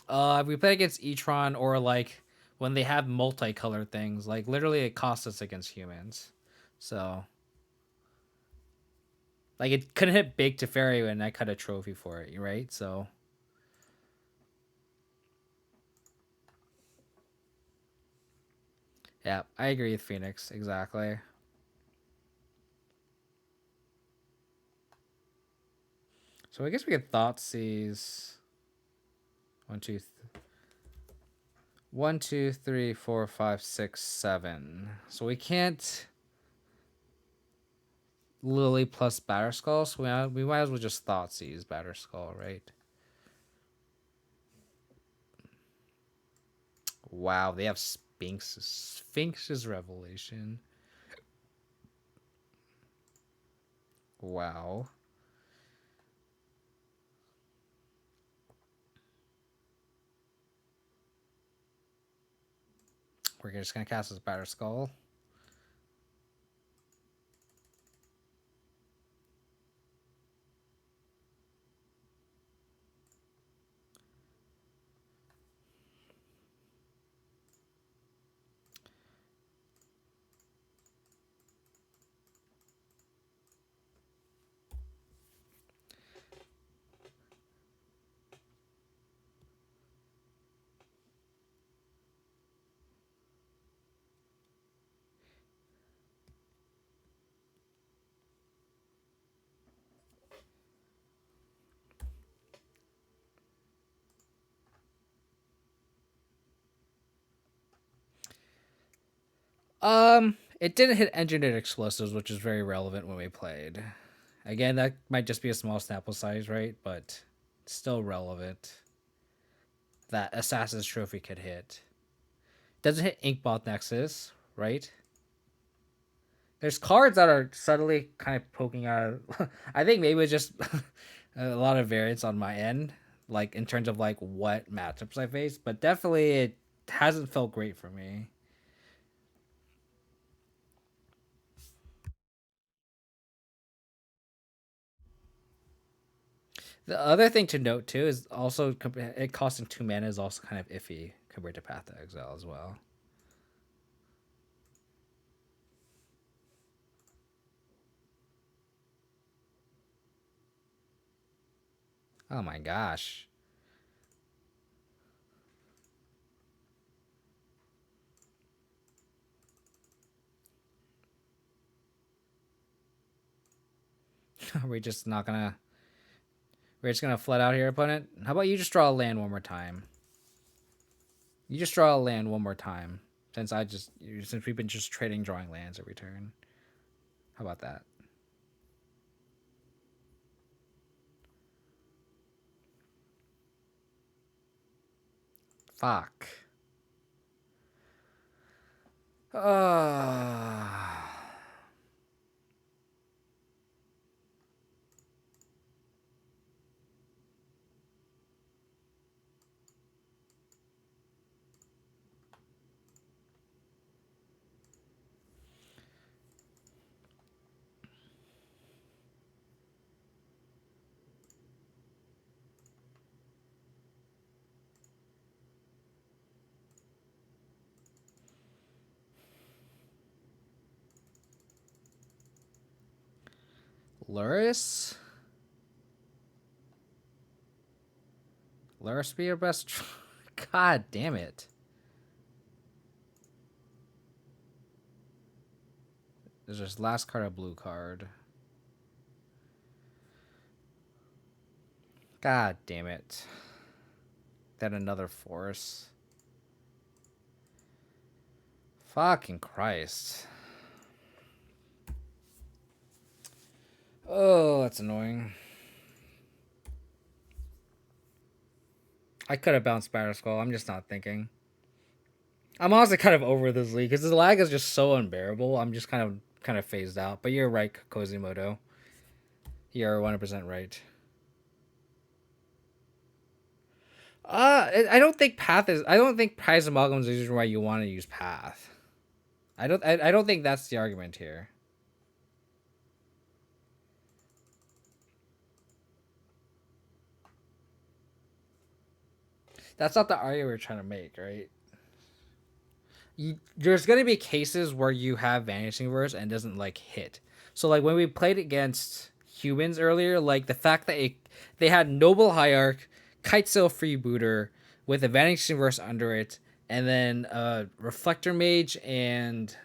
[SPEAKER 1] If we play against Etron or like when they have multicolored things, like literally it costs us against humans. So like it couldn't hit big to Fairy and I cut a trophy for it, right? So yeah, I agree with Phoenix, exactly. So I guess we could Thoughtseize. 1, 2, 3, 4, 5, 6, 7. So we can't Lily plus Batterskull, so we might as well just Thoughtseize Batterskull, right? Wow, they have Sphinx's Revelation. Wow. We're just gonna cast this Batter Skull. It didn't hit engineered explosives, which is very relevant when we played. Again, that might just be a small sample size, right? But still relevant. That Assassin's Trophy could hit. Doesn't hit Inkbot Nexus, right? There's cards that are subtly kind of poking out. I think maybe it's just a lot of variance on my end, like in terms of like what matchups I face, but definitely it hasn't felt great for me. The other thing to note too is also it costing 2 mana is also kind of iffy compared to Path to Exile as well. Oh my gosh. Are we just not gonna? We're just gonna flood out here, opponent. How about you just draw a land one more time? You just draw a land one more time, since we've been just trading drawing lands every turn. How about that? Fuck. Luris? Luris be your best. God damn it. There's this last card, a blue card. God damn it. Then another force. Fucking Christ. Oh, that's annoying. I could have bounced Batter Skull. I'm just not thinking. I'm honestly kind of over this league because the lag is just so unbearable. I'm just kind of phased out. But you're right, Kozimoto. You're 100% right. I don't think Path is. I don't think Prize Amalgam is the reason why you want to use Path. I don't think that's the argument here. That's not the argument we're trying to make, right? There's gonna be cases where you have Vanishing Verse and it doesn't like hit. So like when we played against humans earlier, like the fact that they had Noble Hierarch, Kitesail Freebooter with a Vanishing Verse under it, and then Reflector Mage and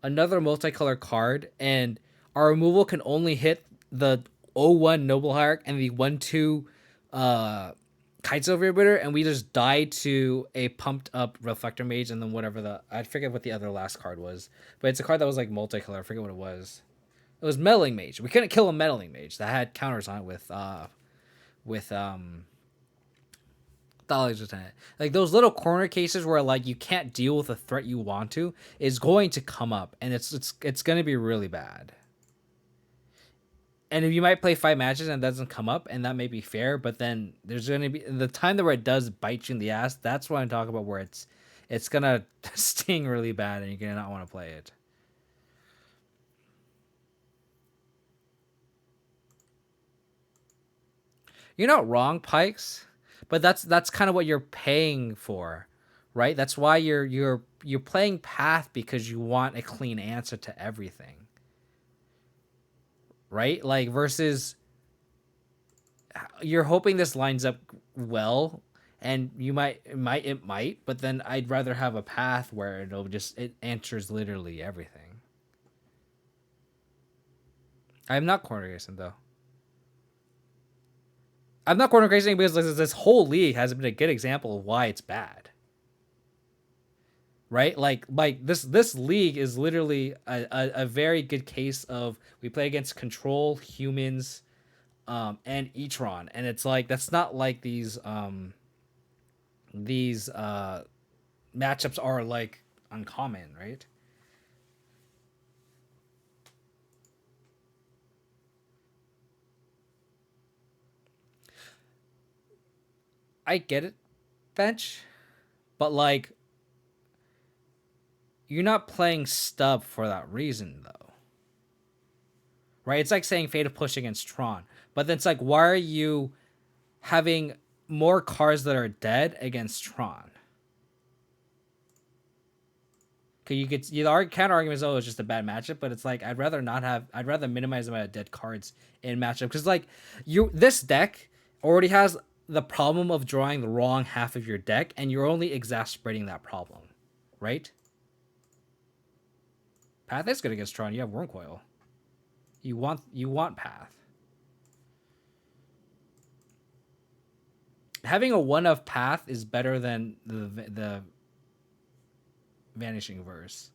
[SPEAKER 1] another multicolor card, and our removal can only hit the 0-1 Noble Hierarch and the 1-2 Kitesail Freebooter, and we just died to a pumped up Reflector Mage, and then whatever I forget what the other last card was, but it's a card that was like multicolor. I forget what it was. It was Meddling Mage. We couldn't kill a Meddling Mage that had counters on it with the $1,000 a tenant. Like those little corner cases where like you can't deal with a threat you want to is going to come up, and it's going to be really bad. And if you might play 5 matches and it doesn't come up, and that may be fair, but then there's going to be the time that where it does bite you in the ass. That's what I'm talking about, where it's gonna sting really bad, and you're gonna not want to play it. You're not wrong, Pikes, but that's kind of what you're paying for, right? That's why you're playing Path, because you want a clean answer to everything, right? Like versus you're hoping this lines up well, and it might, but then I'd rather have a Path where it answers literally everything. I'm not corner casing though. I'm not corner casing because this whole league has been a good example of why it's bad. Right? Like this league is literally a very good case of we play against control humans and Etron, and it's like that's not like these matchups are like uncommon, right? I get it, bench, but like you're not playing stub for that reason though. Right? It's like saying Fate of Push against Tron. But then it's like, why are you having more cards that are dead against Tron? Cause the counter argument is, oh, it's just a bad matchup, but it's like I'd rather minimize the amount of dead cards in matchup. Because like this deck already has the problem of drawing the wrong half of your deck, and you're only exacerbating that problem. Right? Path is good against Tron. You have Wormcoil. You want Path. Having a 1-of Path is better than the Vanishing Verse.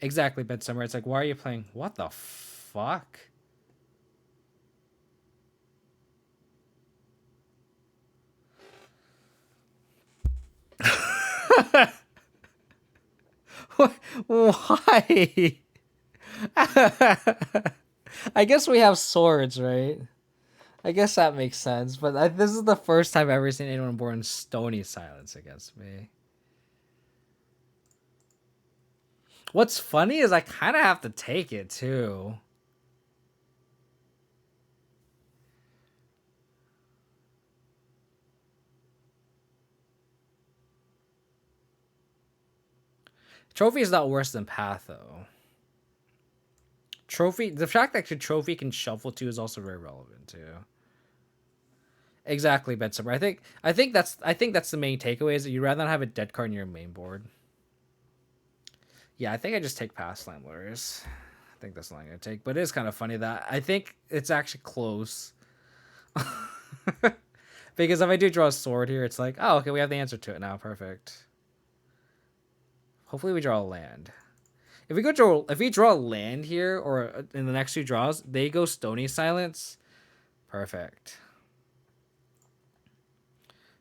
[SPEAKER 1] Exactly, Bedsummer. It's like, why are you playing? What the fuck? Why? I guess we have swords, right? I guess that makes sense. But this is the first time I've ever seen anyone born stony silence against me. What's funny is I kind of have to take it too. Trophy is not worse than Path though. Trophy, the fact that your Trophy can shuffle too is also very relevant too. Exactly, Bedsummer. I think that's the main takeaway is that you'd rather not have a dead card in your main board. Yeah, I think I just take Path Slamblers. I think that's what I'm gonna take. But it is kind of funny that I think it's actually close. Because if I do draw a sword here, it's like, oh, okay, we have the answer to it now. Perfect. Hopefully we draw a land. If we draw a land here or in the next 2 draws, they go Stony Silence. Perfect.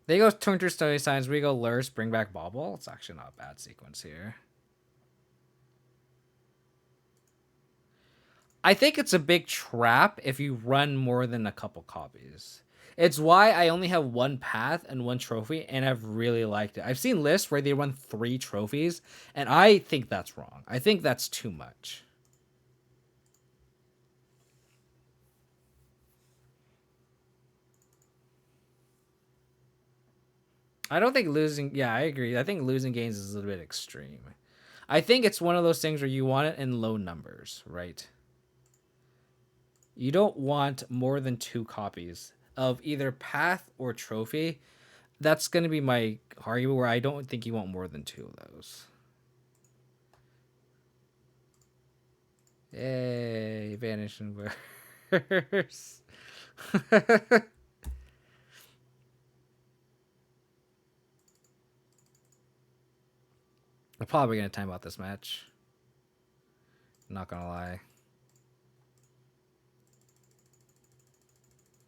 [SPEAKER 1] They go turn through Stony Silence. We go Lurse, bring back Bauble. It's actually not a bad sequence here. I think it's a big trap if you run more than a couple copies. It's why I only have 1 Path and 1 trophy, and I've really liked it. I've seen lists where they run 3 trophies, and I think that's wrong. I think that's too much. I don't think losing... Yeah, I agree. I think losing games is a little bit extreme. I think it's one of those things where you want it in low numbers, right? You don't want more than 2 copies of either Path or Trophy. That's going to be my argument where I don't think you want more than 2 of those. Yay, Vanishing Verse. I'm probably going to time out this match. Not gonna lie.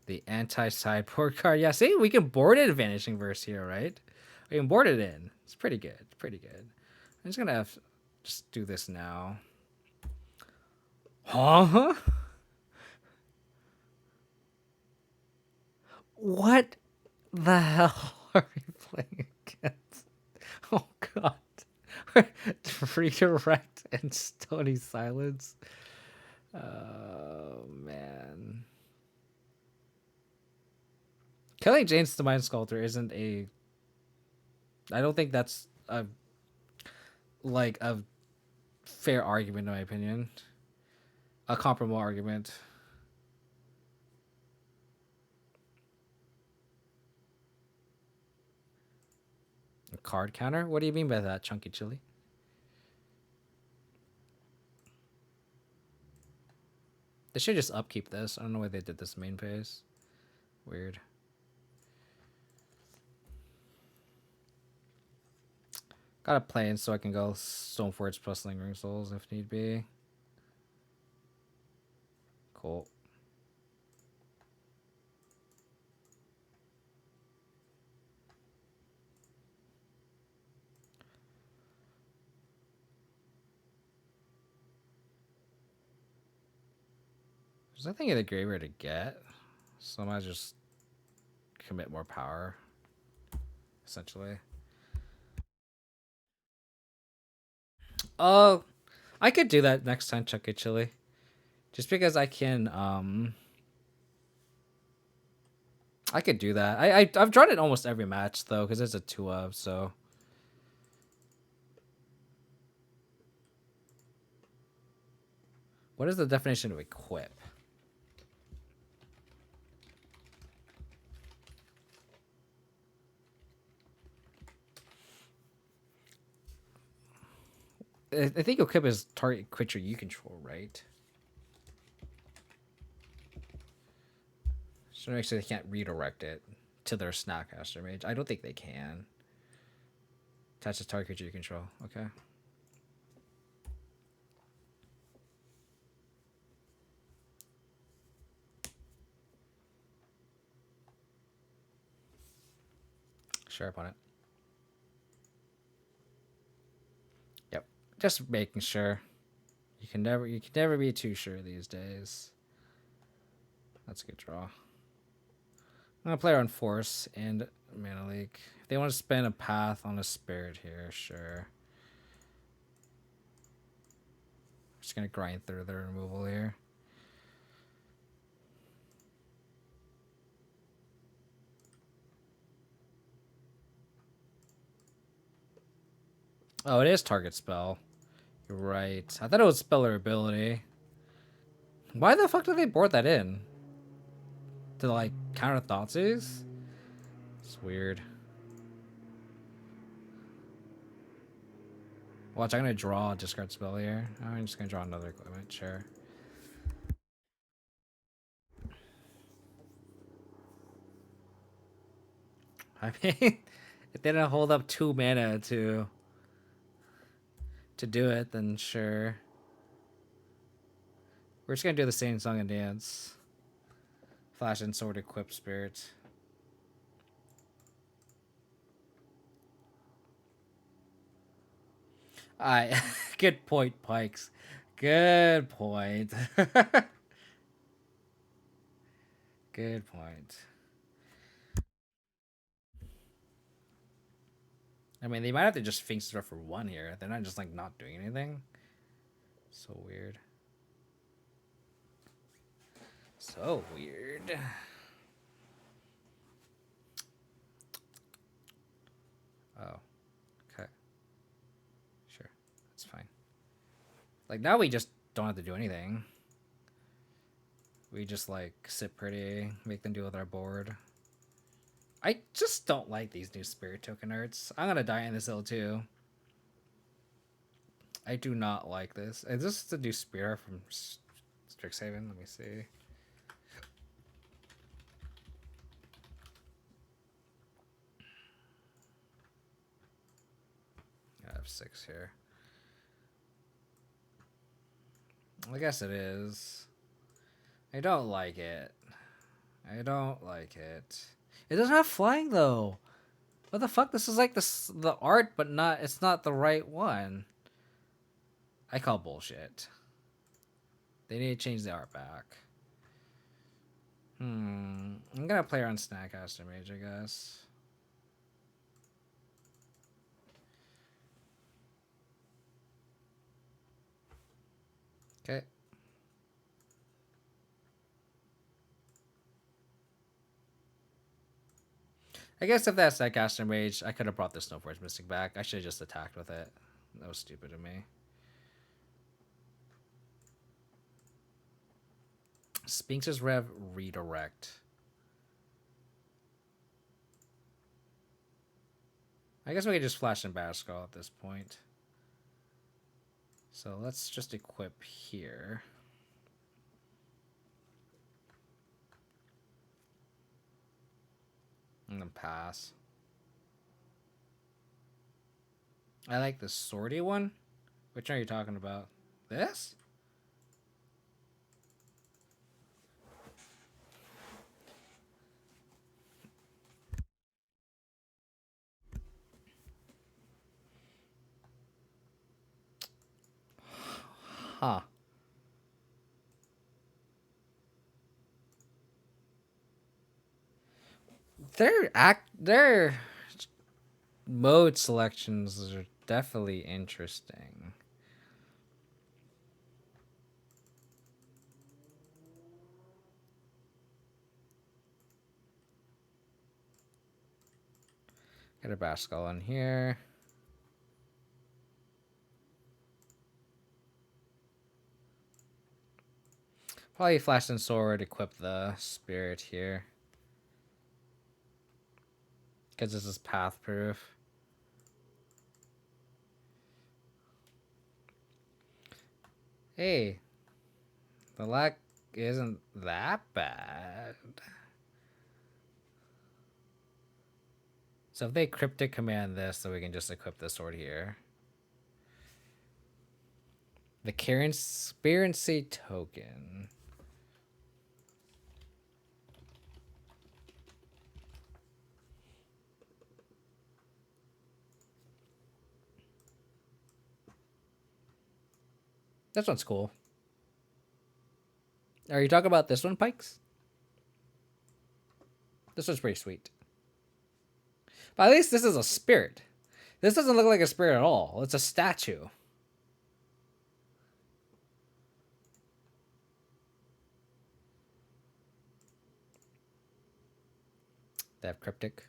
[SPEAKER 1] The anti-sideboard card. Yeah, see, we can board it Vanishing Verse here, right? We can board it in. It's pretty good. It's pretty good. I'm just gonna just do this now. Huh? What the hell are we playing against? Oh god. Redirect and Stony Silence. Oh man. Killing Jane's the Mind Sculptor isn't a. I don't think that's a fair argument in my opinion. A comparable argument. A card counter? What do you mean by that, Chunky Chili? They should just upkeep this. I don't know why they did this main phase. Weird. Got a plane so I can go Stoneforge plus Lingering Souls if need be. Cool. There's nothing in the graveyard to get, so I might just commit more power, essentially. Oh, I could do that next time, Chucky Chili. Just because I can, I could do that. I've drawn it almost every match, though, because it's a 2-of, so. What is the definition of equip? I think equip is target creature you control, right? So make sure they can't redirect it to their Snapcaster Mage. I don't think they can. Attach to target creature you control. Okay. Sure upon it. Yep. Just making sure. You can never be too sure these days. That's a good draw. I'm gonna play around Force and Mana Leak. If they want to spend a path on a Spirit here, sure. Just gonna grind through their removal here. Oh, it is target spell. You're right. I thought it was spell or ability. Why the fuck did they board that in? To like counter Thoughtseize? It's weird. Watch, I'm gonna draw a discard spell here. I'm just gonna draw another equipment, sure. I mean, if they didn't hold up 2 mana to do it, then sure. We're just gonna do the same song and dance. Flash and Sword Equip Spirit. Alright, good point, Pikes. Good point. Good point. I mean, they might have to just Finks stuff for 1 here. They're not just like not doing anything. So weird. So weird. Oh. Okay. Sure. That's fine. Like, now we just don't have to do anything. We just, like, sit pretty, make them deal with our board. I just don't like these new Spirit Token arts. I'm gonna die in this hill, too. I do not like this. Is this the new Spirit from Strixhaven? Let me see. I have 6 here. I guess it is. I don't like it. I don't like it. It doesn't have flying though. What the fuck? This is like the art, but not. It's not the right one. I call bullshit. They need to change the art back. I'm gonna play around Snapcaster Mage, I guess. Okay. I guess if that's Snapcaster Mage, I could have brought the Snowforge Mystic back. I should have just attacked with it. That was stupid of me. Sphinx's Rev redirect. I guess we could just flash in Battle Skull at this point. So let's just equip here. And then pass. I like the swordy one. Which one are you talking about? This? Huh. Their mode selections are definitely interesting. Get a Baskull on here. Probably Flash and Sword, equip the Spirit here. Because this is path proof. Hey, the lag isn't that bad. So if they cryptic command this, then we can just equip the sword here. The Currency token. This one's cool. Are you talking about this one, Pikes? This one's pretty sweet. But at least this is a spirit. This doesn't look like a spirit at all. It's a statue. They have cryptic.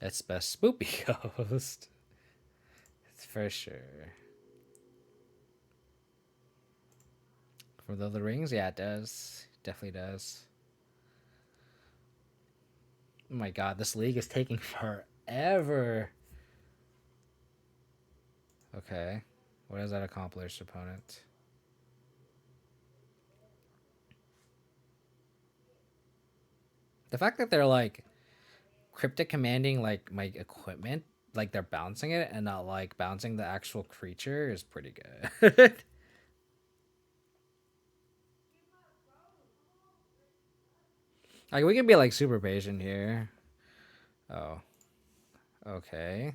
[SPEAKER 1] It's best Spoopy Ghost. It's for sure. For the other rings? Yeah, it does. Definitely does. Oh my god, this league is taking forever. Okay. What does that accomplish, opponent? The fact that they're like cryptic commanding like my equipment, like they're bouncing it and not like bouncing the actual creature is pretty good. Like we can be like super patient here. Oh. Okay.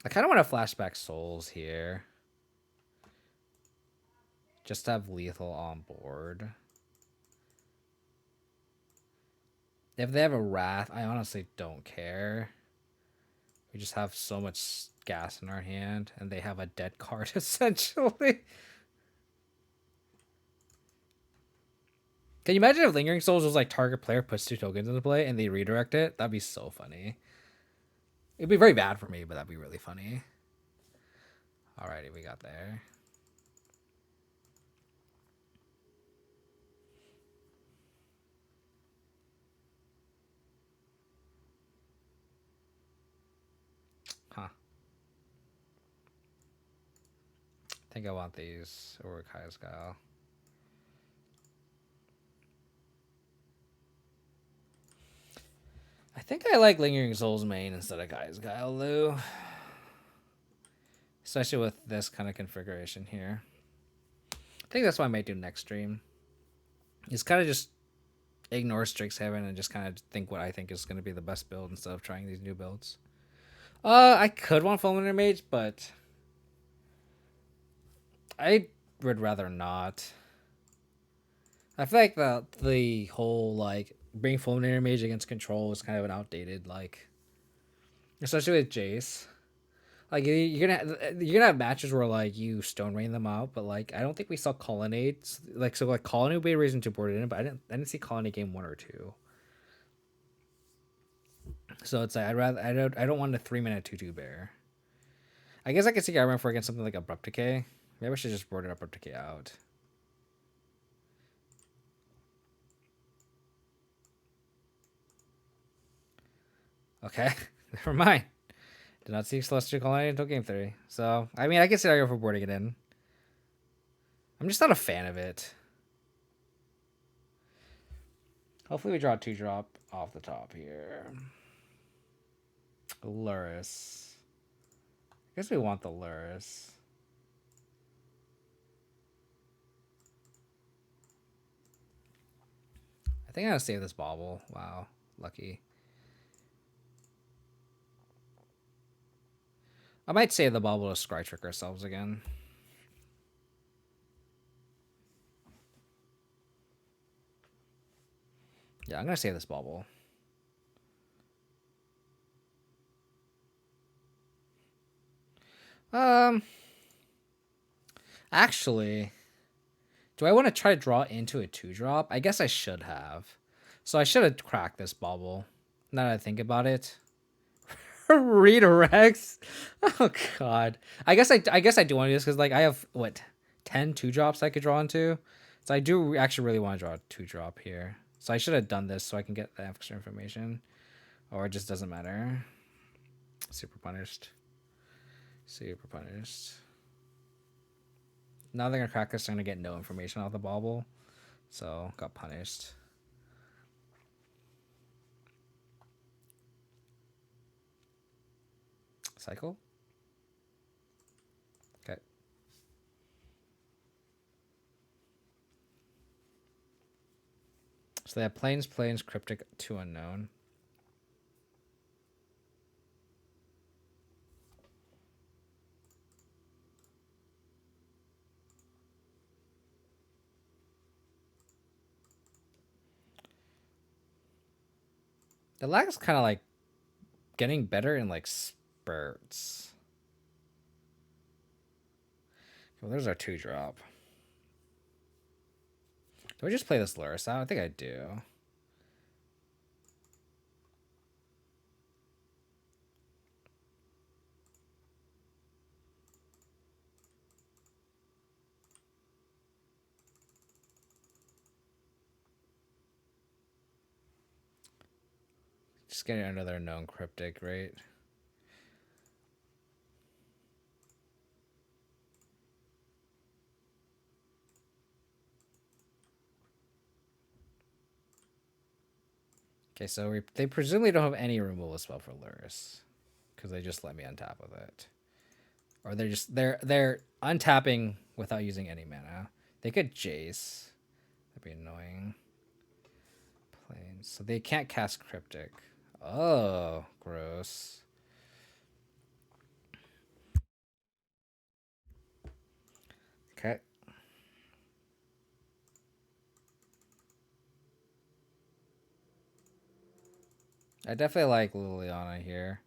[SPEAKER 1] I kind of want to flashback souls here. Just to have lethal on board. If they have a wrath, I honestly don't care. We just have so much gas in our hand, and they have a dead card essentially. Can you imagine if Lingering Souls was like target player puts 2 tokens into play and they redirect it? That'd be so funny. It'd be very bad for me, but that'd be really funny. Alrighty, we got there. Huh. I think I want these over Kai's Guile. I think I like Lingering Soul's main instead of Kai's Guile, though. Especially with this kind of configuration here. I think that's what I might do next stream. Is kind of just ignore Strixhaven and just kind of think what I think is going to be the best build instead of trying these new builds. I could want Fulminator Mage, but I would rather not. I feel like the whole like bring Fulminator Mage against control is kind of an outdated, like, especially with Jace. Like you're gonna have matches where like you stone rain them out, but like I don't think we saw colonnades. Like so like colony would be a reason to board it in, but I didn't see colony game 1 or 2. So it's like I don't want a 3-minute 2/2 bear. I guess I could see Iron for against something like Abrupt Decay. Maybe I should just board it Abrupt Decay out. Okay, never mind. Did not see Celestial Colony until game 3. So, I mean, I can see Iron for boarding it in. I'm just not a fan of it. Hopefully we draw a 2-drop off the top here. Luris. I guess we want the Luris. I think I'm gonna save this bauble. Wow, lucky. I might save the bauble to scry trick ourselves again. Yeah, I'm gonna save this bauble. Actually, do I want to try to draw into a 2-drop? I guess I should have. So I should have cracked this bauble. Now that I think about it. Redirects. Oh god. I guess I do want to do this because like I have what 10 2-drops I could draw into. So I do actually really want to draw a 2-drop here. So I should have done this so I can get the extra information. Or it just doesn't matter. Super punished. Super punished. Now they're gonna crack this, they're gonna get no information out of the bauble. So got punished. Cycle? Okay. So they have planes, cryptic, 2 unknown. The lag is kind of like getting better in like spurts. Well, there's our 2-drop. Do I just play this Luris out? I think I do. Just getting another known cryptic, right? Okay, so they presumably don't have any removal spell for Luris, because they just let me untap with it, or they're untapping without using any mana. They could Jace. That'd be annoying. Planes. So they can't cast cryptic. Oh, gross. Okay. I definitely like Liliana here.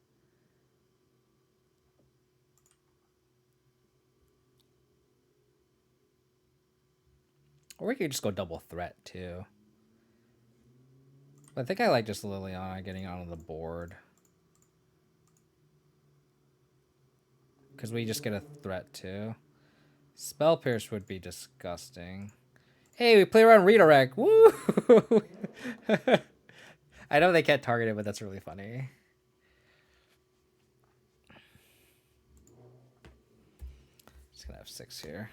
[SPEAKER 1] Or we could just go double threat too. But I think I like just Liliana getting onto the board. Because we just get a threat too. Spell Pierce would be disgusting. Hey, we play around redirect. Woo! I know they can't target it, but that's really funny. gonna have 6 here.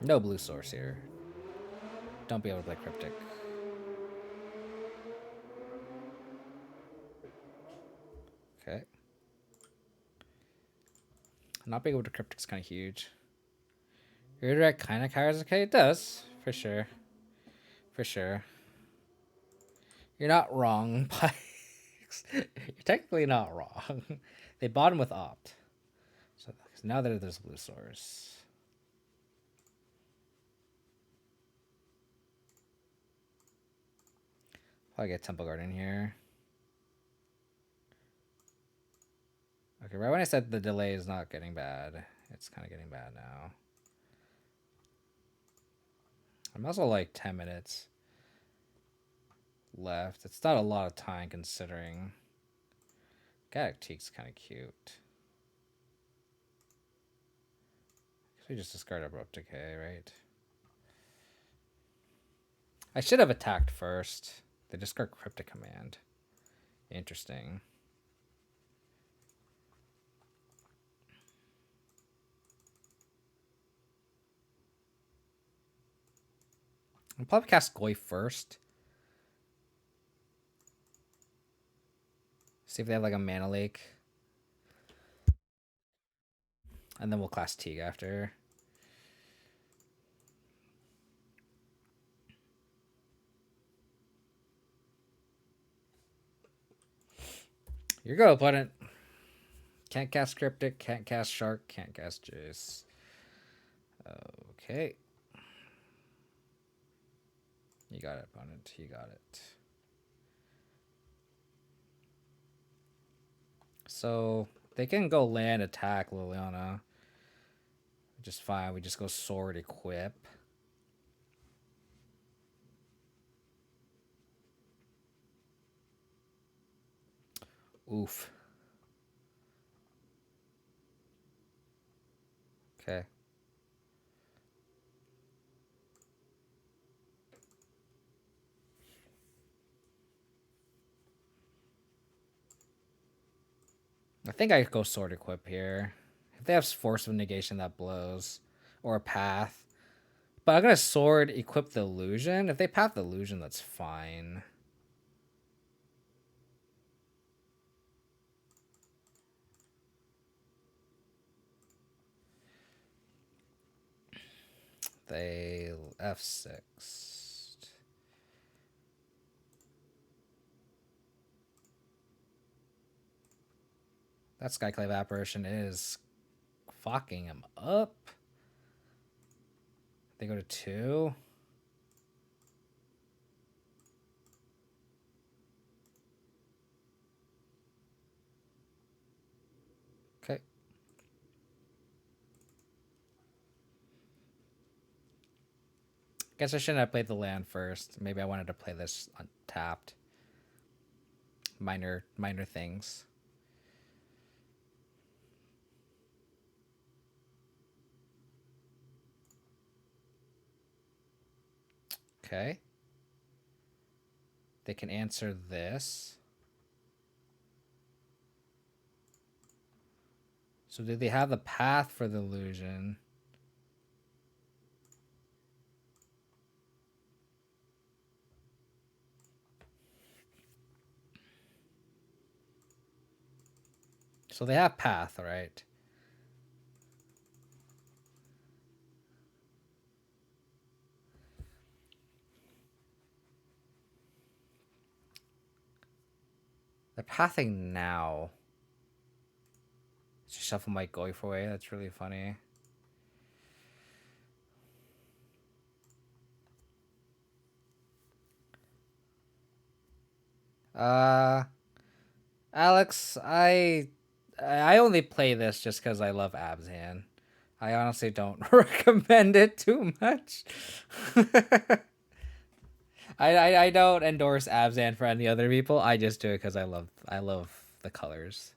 [SPEAKER 1] No blue source here. Don't be able to play Cryptic. Okay. Not being able to Cryptic is kind of huge. Redirect kind of carries okay. It does, for sure. For sure. You're not wrong, Pikes. You're technically not wrong. They bought him with Opt. So now that there's blue source. Probably get Temple Garden here. Okay, right when I said the delay is not getting bad, it's kind of getting bad now. I'm also like 10 minutes left. It's not a lot of time considering. Galactique's kind of cute. We just discard Abrupt Decay, right? I should have attacked first. They discard Cryptic Command. Interesting. I'll probably cast Goy first. See if they have like a mana lake. And then we'll class Teague after. Here you go, opponent. Can't cast Cryptic, can't cast Shark, can't cast Jace. Okay. You got it, opponent. You got it. So they can go land attack Liliana. Just fine. We just go sword equip. Oof. Okay. I think I go sword equip here. If they have force of negation, that blows. Or a path. But I'm going to sword equip the illusion. If they path the illusion, that's fine. They F6. That Skyclave Apparition is fucking him up. They go to 2. Okay. Guess I shouldn't have played the land first. Maybe I wanted to play this untapped. Minor things. Okay. They can answer this. So do they have the path for the illusion? So they have path, right? They're pathing now. Just shuffle my Goy for away. That's really funny. Alex, I only play this just because I love Abzan. I honestly don't recommend it too much. I don't endorse Abzan for any other people. I just do it because I love the colors.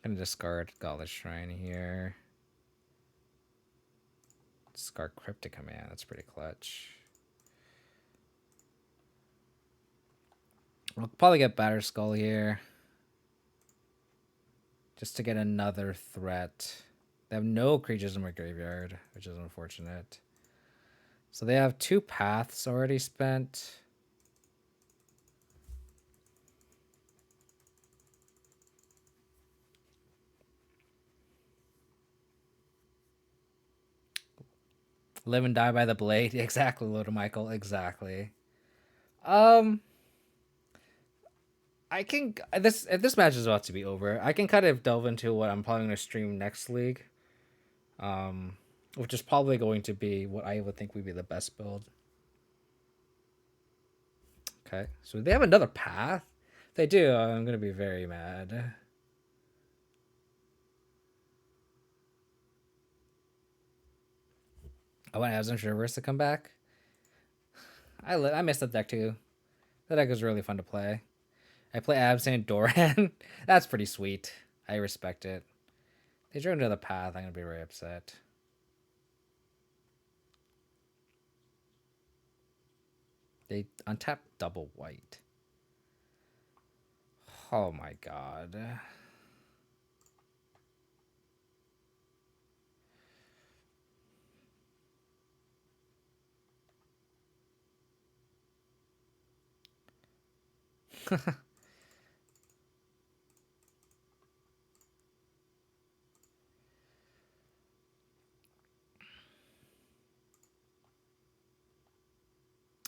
[SPEAKER 1] I'm gonna discard Godless Shrine here. Scar Cryptic Command. That's pretty clutch. We'll probably get Batter Skull here. Just to get another threat. They have no creatures in my graveyard, which is unfortunate. So they have 2 paths already spent. Live and die by the blade. Exactly, Loda Michael. Exactly. I can this if this match is about to be over, I can kind of delve into what I'm probably going to stream next league, which is probably going to be what I would think would be the best build. Okay, so they have another path. If they do, I'm going to be very mad. I want Abzan Reverse to come back. I missed that deck too. That deck was really fun to play. I play Abzan Doran. That's pretty sweet. I respect it. They drew another path. I'm gonna be very upset. They untap double white. Oh my god.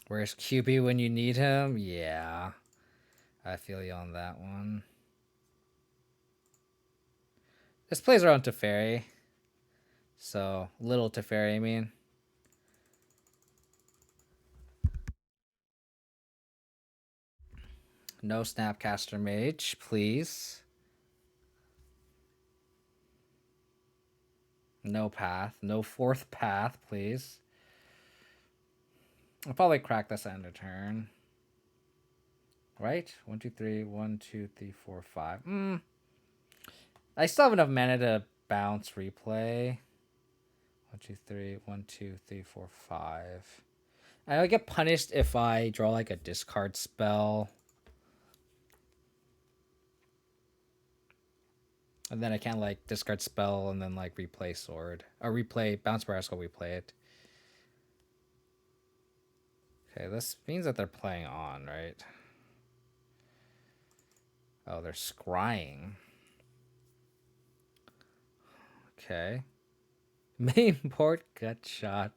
[SPEAKER 1] Where's QB when you need him? Yeah. I feel you on that one. This plays around Teferi. So, little Teferi, I mean. No Snapcaster Mage, please. No path. No 4th path, please. I'll probably crack this end of turn. Right? 1, 2, 3. 1, 2, 3, 4, 5. I still have enough mana to bounce replay. 1, 2, 3. 1, 2, 3, 4, 5. I get punished if I draw like a discard spell. And then I can't like discard spell and then like replay sword. Or replay bounce Barasco, replay it. Okay, this means that they're playing on, right? Oh, they're scrying. Okay. Main board got shot.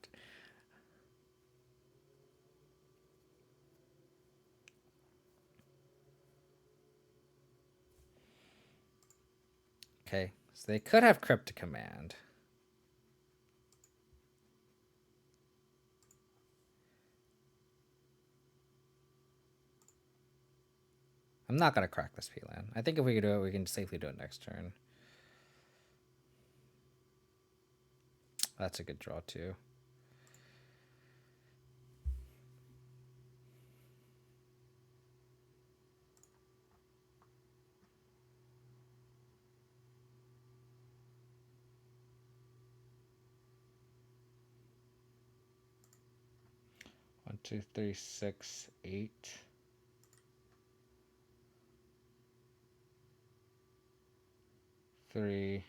[SPEAKER 1] Okay, so they could have Cryptic Command. I'm not going to crack this P-Land. I think if we can do it, we can safely do it next turn. That's a good draw, too. One, two, three, 6, 8. Three,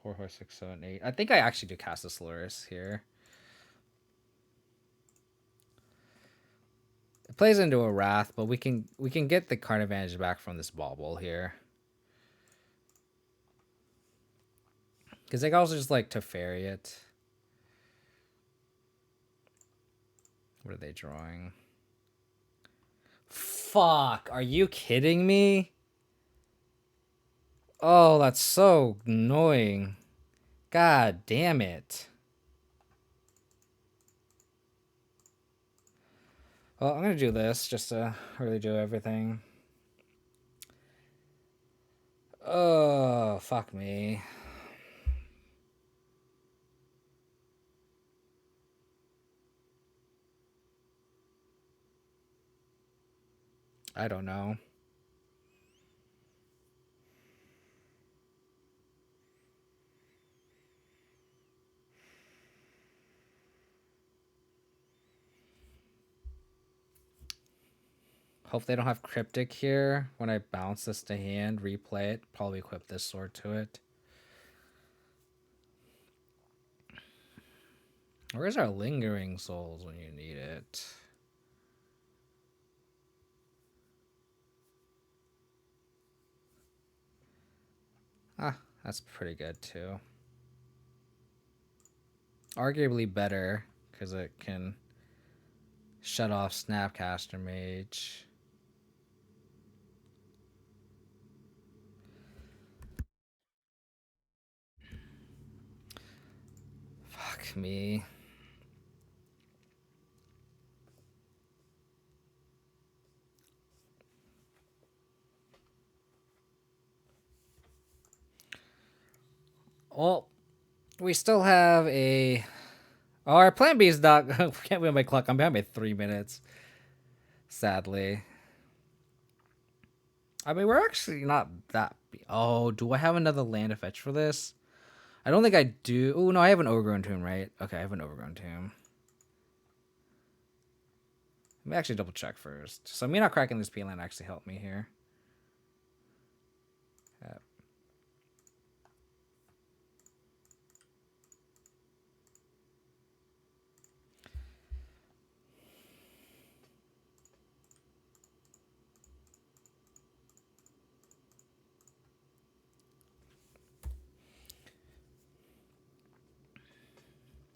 [SPEAKER 1] 4, 5, 6, 7, 8. I think I actually do cast the Solaris here. It plays into a Wrath, but we can get the card advantage back from this bauble here. Because they can also just like Teferi it. What are they drawing? Fuck, are you kidding me? Oh, that's so annoying. God damn it. Well, I'm going to do this just to really do everything. Oh, fuck me. I don't know. Hope they don't have Cryptic here. When I bounce this to hand, replay it, probably equip this sword to it. Where's our Lingering Souls when you need it? Ah, that's pretty good too. Arguably better, because it can shut off Snapcaster Mage. Fuck me. Well, we still have a... Oh, our plan B is not... Can't win my clock. I'm behind by 3 minutes. Sadly. I mean, we're actually not that... Oh, do I have another land to fetch for this? I don't think I do. Oh, no, I have an Overgrown Tomb, right? Okay, I have an Overgrown Tomb. Let me actually double check first. So me not cracking this P land actually helped me here. Yep.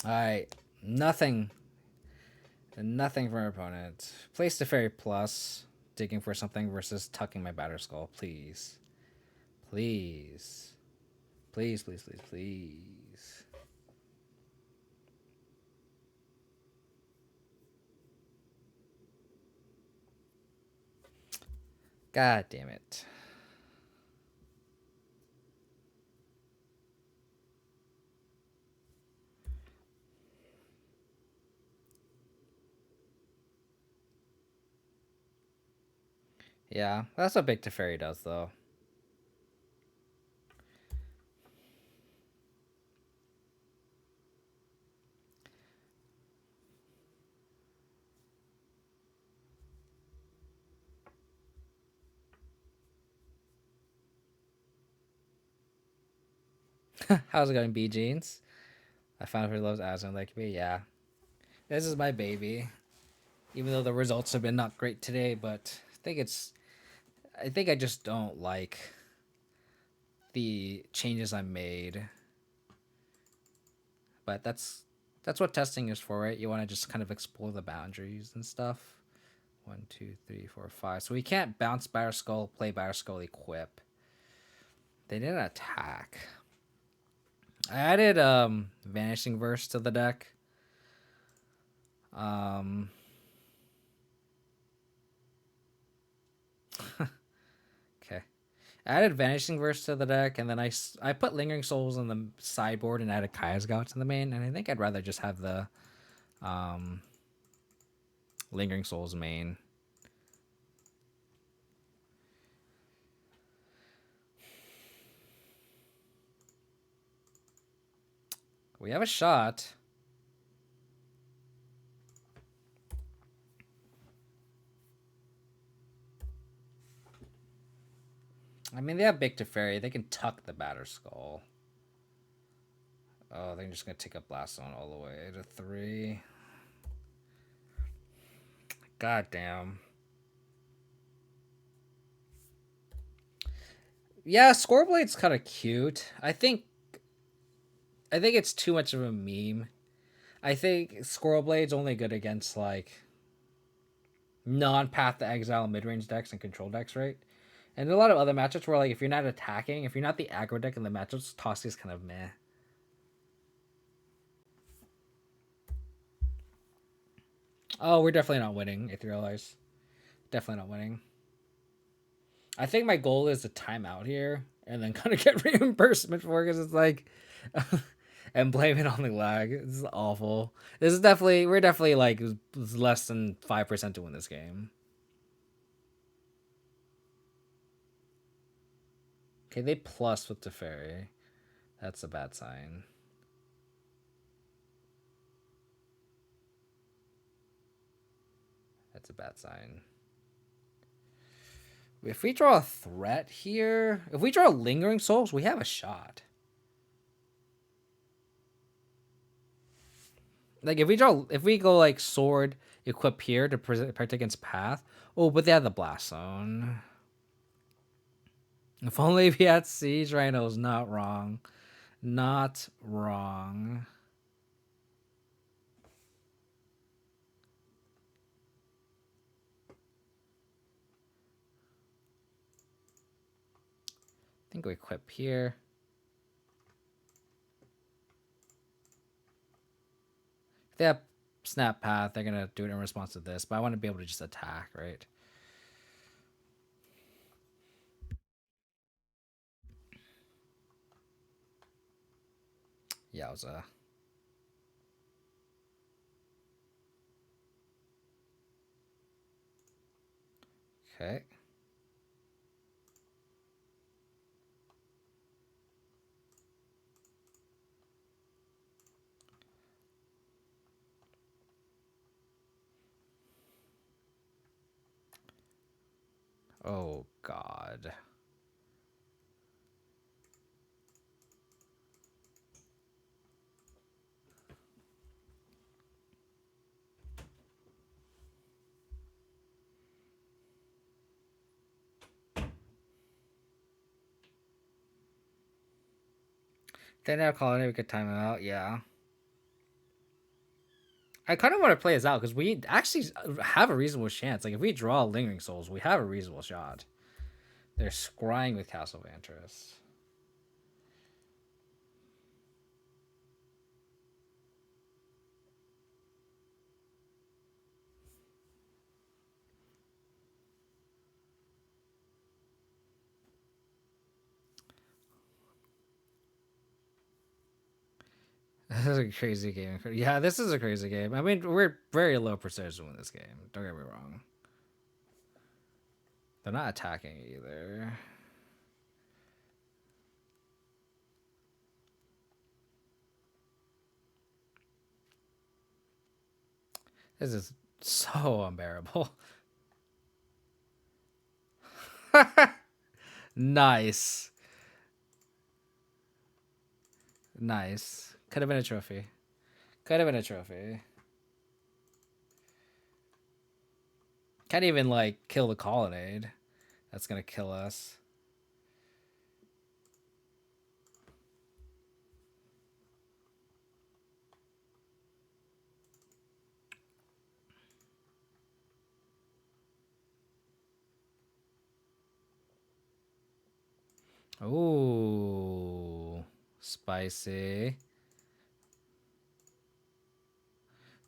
[SPEAKER 1] Alright, nothing. Nothing from our opponent. Place the Fairy plus, digging for something versus tucking my Batter Skull, please. Please. Please, please, please, please. God damn it. Yeah, that's what Big Teferi does, though. How's it going, B Jeans? I found who loves Abzan like me. Yeah, this is my baby. Even though the results have been not great today, but I think I just don't like the changes I made. But that's what testing is for, right? You want to just kind of explore the boundaries and stuff. 1, 2, 3, 4, 5. So we can't bounce Batter Skull, play Batter Skull, equip. They didn't attack. I added Vanishing Verse to the deck. Okay. I added Vanishing Verse to the deck, and then I put Lingering Souls on the sideboard and added Kaya's Gouts in the main, and I think I'd rather just have the Lingering Souls main. We have a shot. I mean, they have Big Teferi. They can tuck the Batter Skull. Oh, they're just going to take up Blast Zone all the way to 3. God damn. Yeah, Scoreblade's kind of cute. I think it's too much of a meme. I think Scoreblade's only good against, like, non-Path to Exile mid-range decks and control decks, right? And a lot of other matchups where, like, if you're not attacking, if you're not the aggro deck in the matchups, Tossie's kind of meh. Oh, we're definitely not winning, Ethereal Eyes. Definitely not winning. I think my goal is to time out here and then kind of get reimbursement for it, because it's like... and blame it on the lag. This is awful. This is definitely... We're definitely, like, less than 5% to win this game. Okay, they plus with Teferi. That's a bad sign. That's a bad sign. If we draw a threat here, if we draw Lingering Souls, we have a shot. Like if we go like sword equip here to protect against path. Oh, but they have the blast zone. If only we had siege rhinos. Not wrong. Not wrong. I think we equip here. If they have snap path, they're gonna do it in response to this, but I want to be able to just attack, right? Yowza. Okay. Oh God. Then I'll call it. We could time it out. Yeah. I kind of want to play this out because we actually have a reasonable chance. Like if we draw Lingering Souls, we have a reasonable shot. They're scrying with Castle Vantress. This is a crazy game. Yeah, this is a crazy game. I mean, we're very low precision with this game. Don't get me wrong. They're not attacking either. This is so unbearable. Nice. Nice. Could have been a trophy. Could have been a trophy. Can't even, like, kill the colonnade. That's gonna kill us. Ooh. Spicy.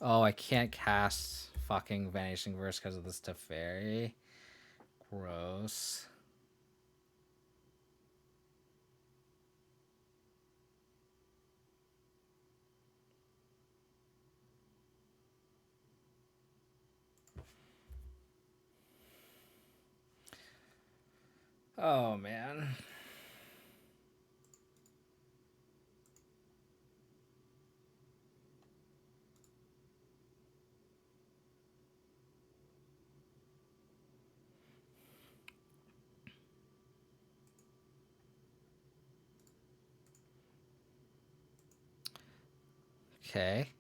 [SPEAKER 1] Oh, I can't cast fucking Vanishing Verse because of this Teferi. Gross. Oh, man. Okay.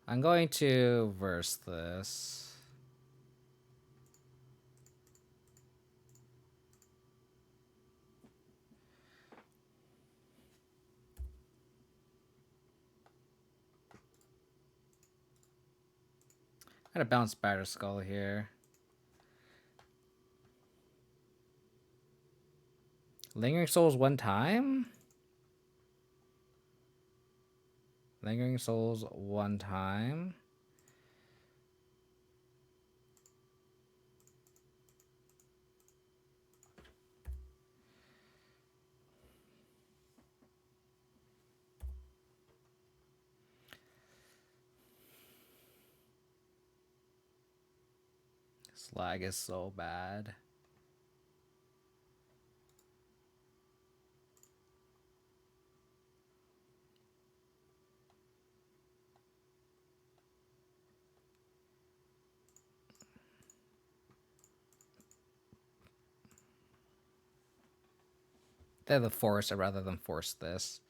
[SPEAKER 1] I'm going to verse this. I'm gonna bounce Batter Skull here. Lingering Souls one time? Lingering Souls one time. This lag is so bad. They're the force rather than force this.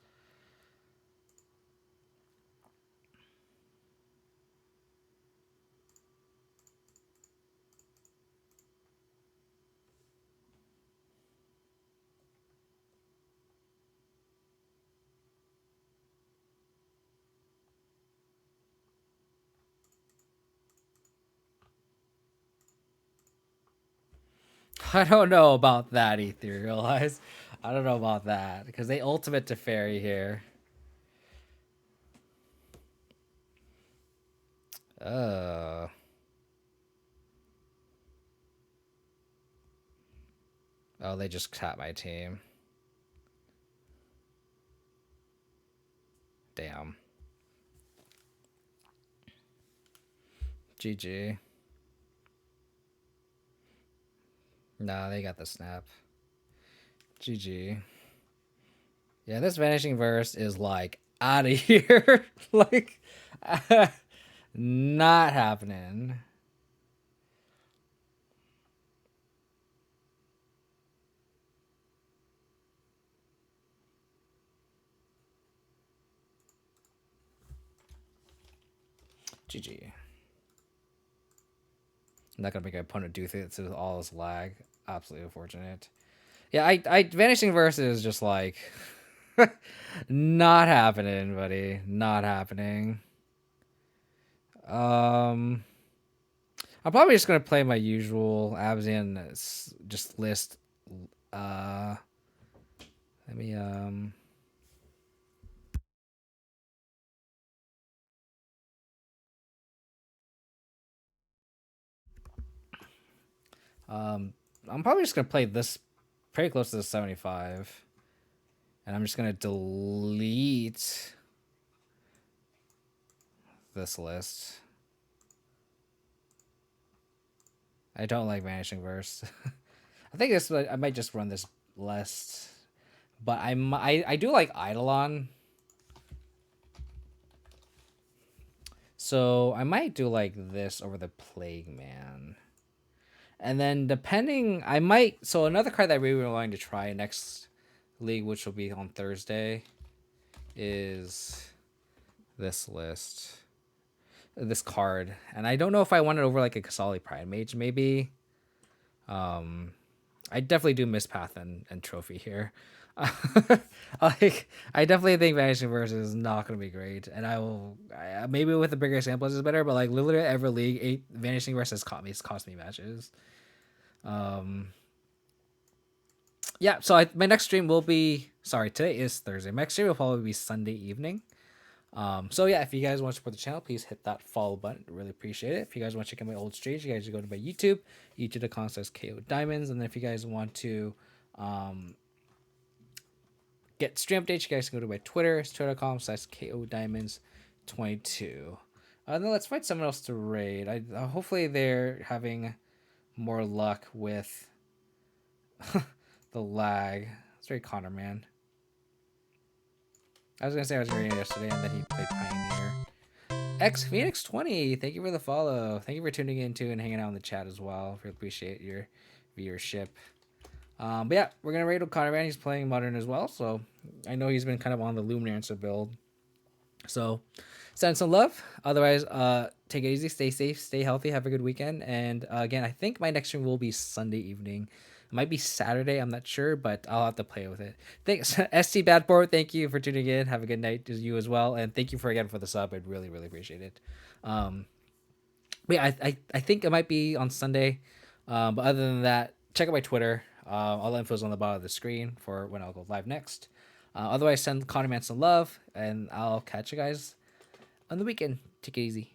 [SPEAKER 1] I don't know about that, Ethereal Eyes. I don't know about that because they ultimate to fairy here. Oh. Oh, they just tapped my team. Damn. GG. Nah, they got the snap. GG. Yeah, this Vanishing Verse is like out of here. Like, not happening. GG. I'm not gonna make my opponent do things with all this lag. Absolutely unfortunate. Yeah, I Vanishing Verse is just like not happening, buddy. Not happening. I'm probably just gonna play my usual Abzan just list. Let me I'm probably just gonna play this pretty close to the 75, and I'm just gonna delete this list. I don't like Vanishing Verse. I think this I might just run this list, but I do like Eidolon, so I might do like this over the Plague Man. And then depending, I might. So another card that I really wanting to try next league, which will be on Thursday, is this list, this card. And I don't know if I want it over like a Kasali Pride Mage, maybe. I definitely do miss Path and Trophy here. Like, I definitely think Vanishing Verse is not going to be great, and maybe with a bigger sample is better. But like literally every league, Vanishing Verse has cost me matches. Yeah, so my next stream will be, sorry, today is Thursday. My next stream will probably be Sunday evening. So yeah, if you guys want to support the channel, please hit that follow button. Really appreciate it. If you guys want to check out my old streams, you guys should go to my YouTube, youtube.com/KO Diamonds. And then if you guys want to get stream updates, you guys can go to my Twitter. It's twitter.com/KO Diamonds22. Then let's find someone else to raid. Hopefully they're having more luck with the lag. It's very Connor, man. I was gonna say I was reading yesterday, and then he played Pioneer. X Phoenix 20, thank you for the follow. Thank you for tuning in too and hanging out in the chat as well. We appreciate your viewership. But yeah, we're gonna raid O'Connor, man. He's playing Modern as well, so I know he's been kind of on the Luminance build. So send some love. Otherwise, take it easy, stay safe, stay healthy, have a good weekend. And again, I think my next stream will be Sunday evening. It might be Saturday, I'm not sure, but I'll have to play with it. Thanks, SC Badboard. Thank you for tuning in. Have a good night to you as well, and thank you for the sub. I really appreciate it. But yeah, I think it might be on Sunday. But other than that, check out my Twitter. All the info is on the bottom of the screen for when I'll go live next. Otherwise, send Connor Man some love, and I'll catch you guys on the weekend. Take it easy.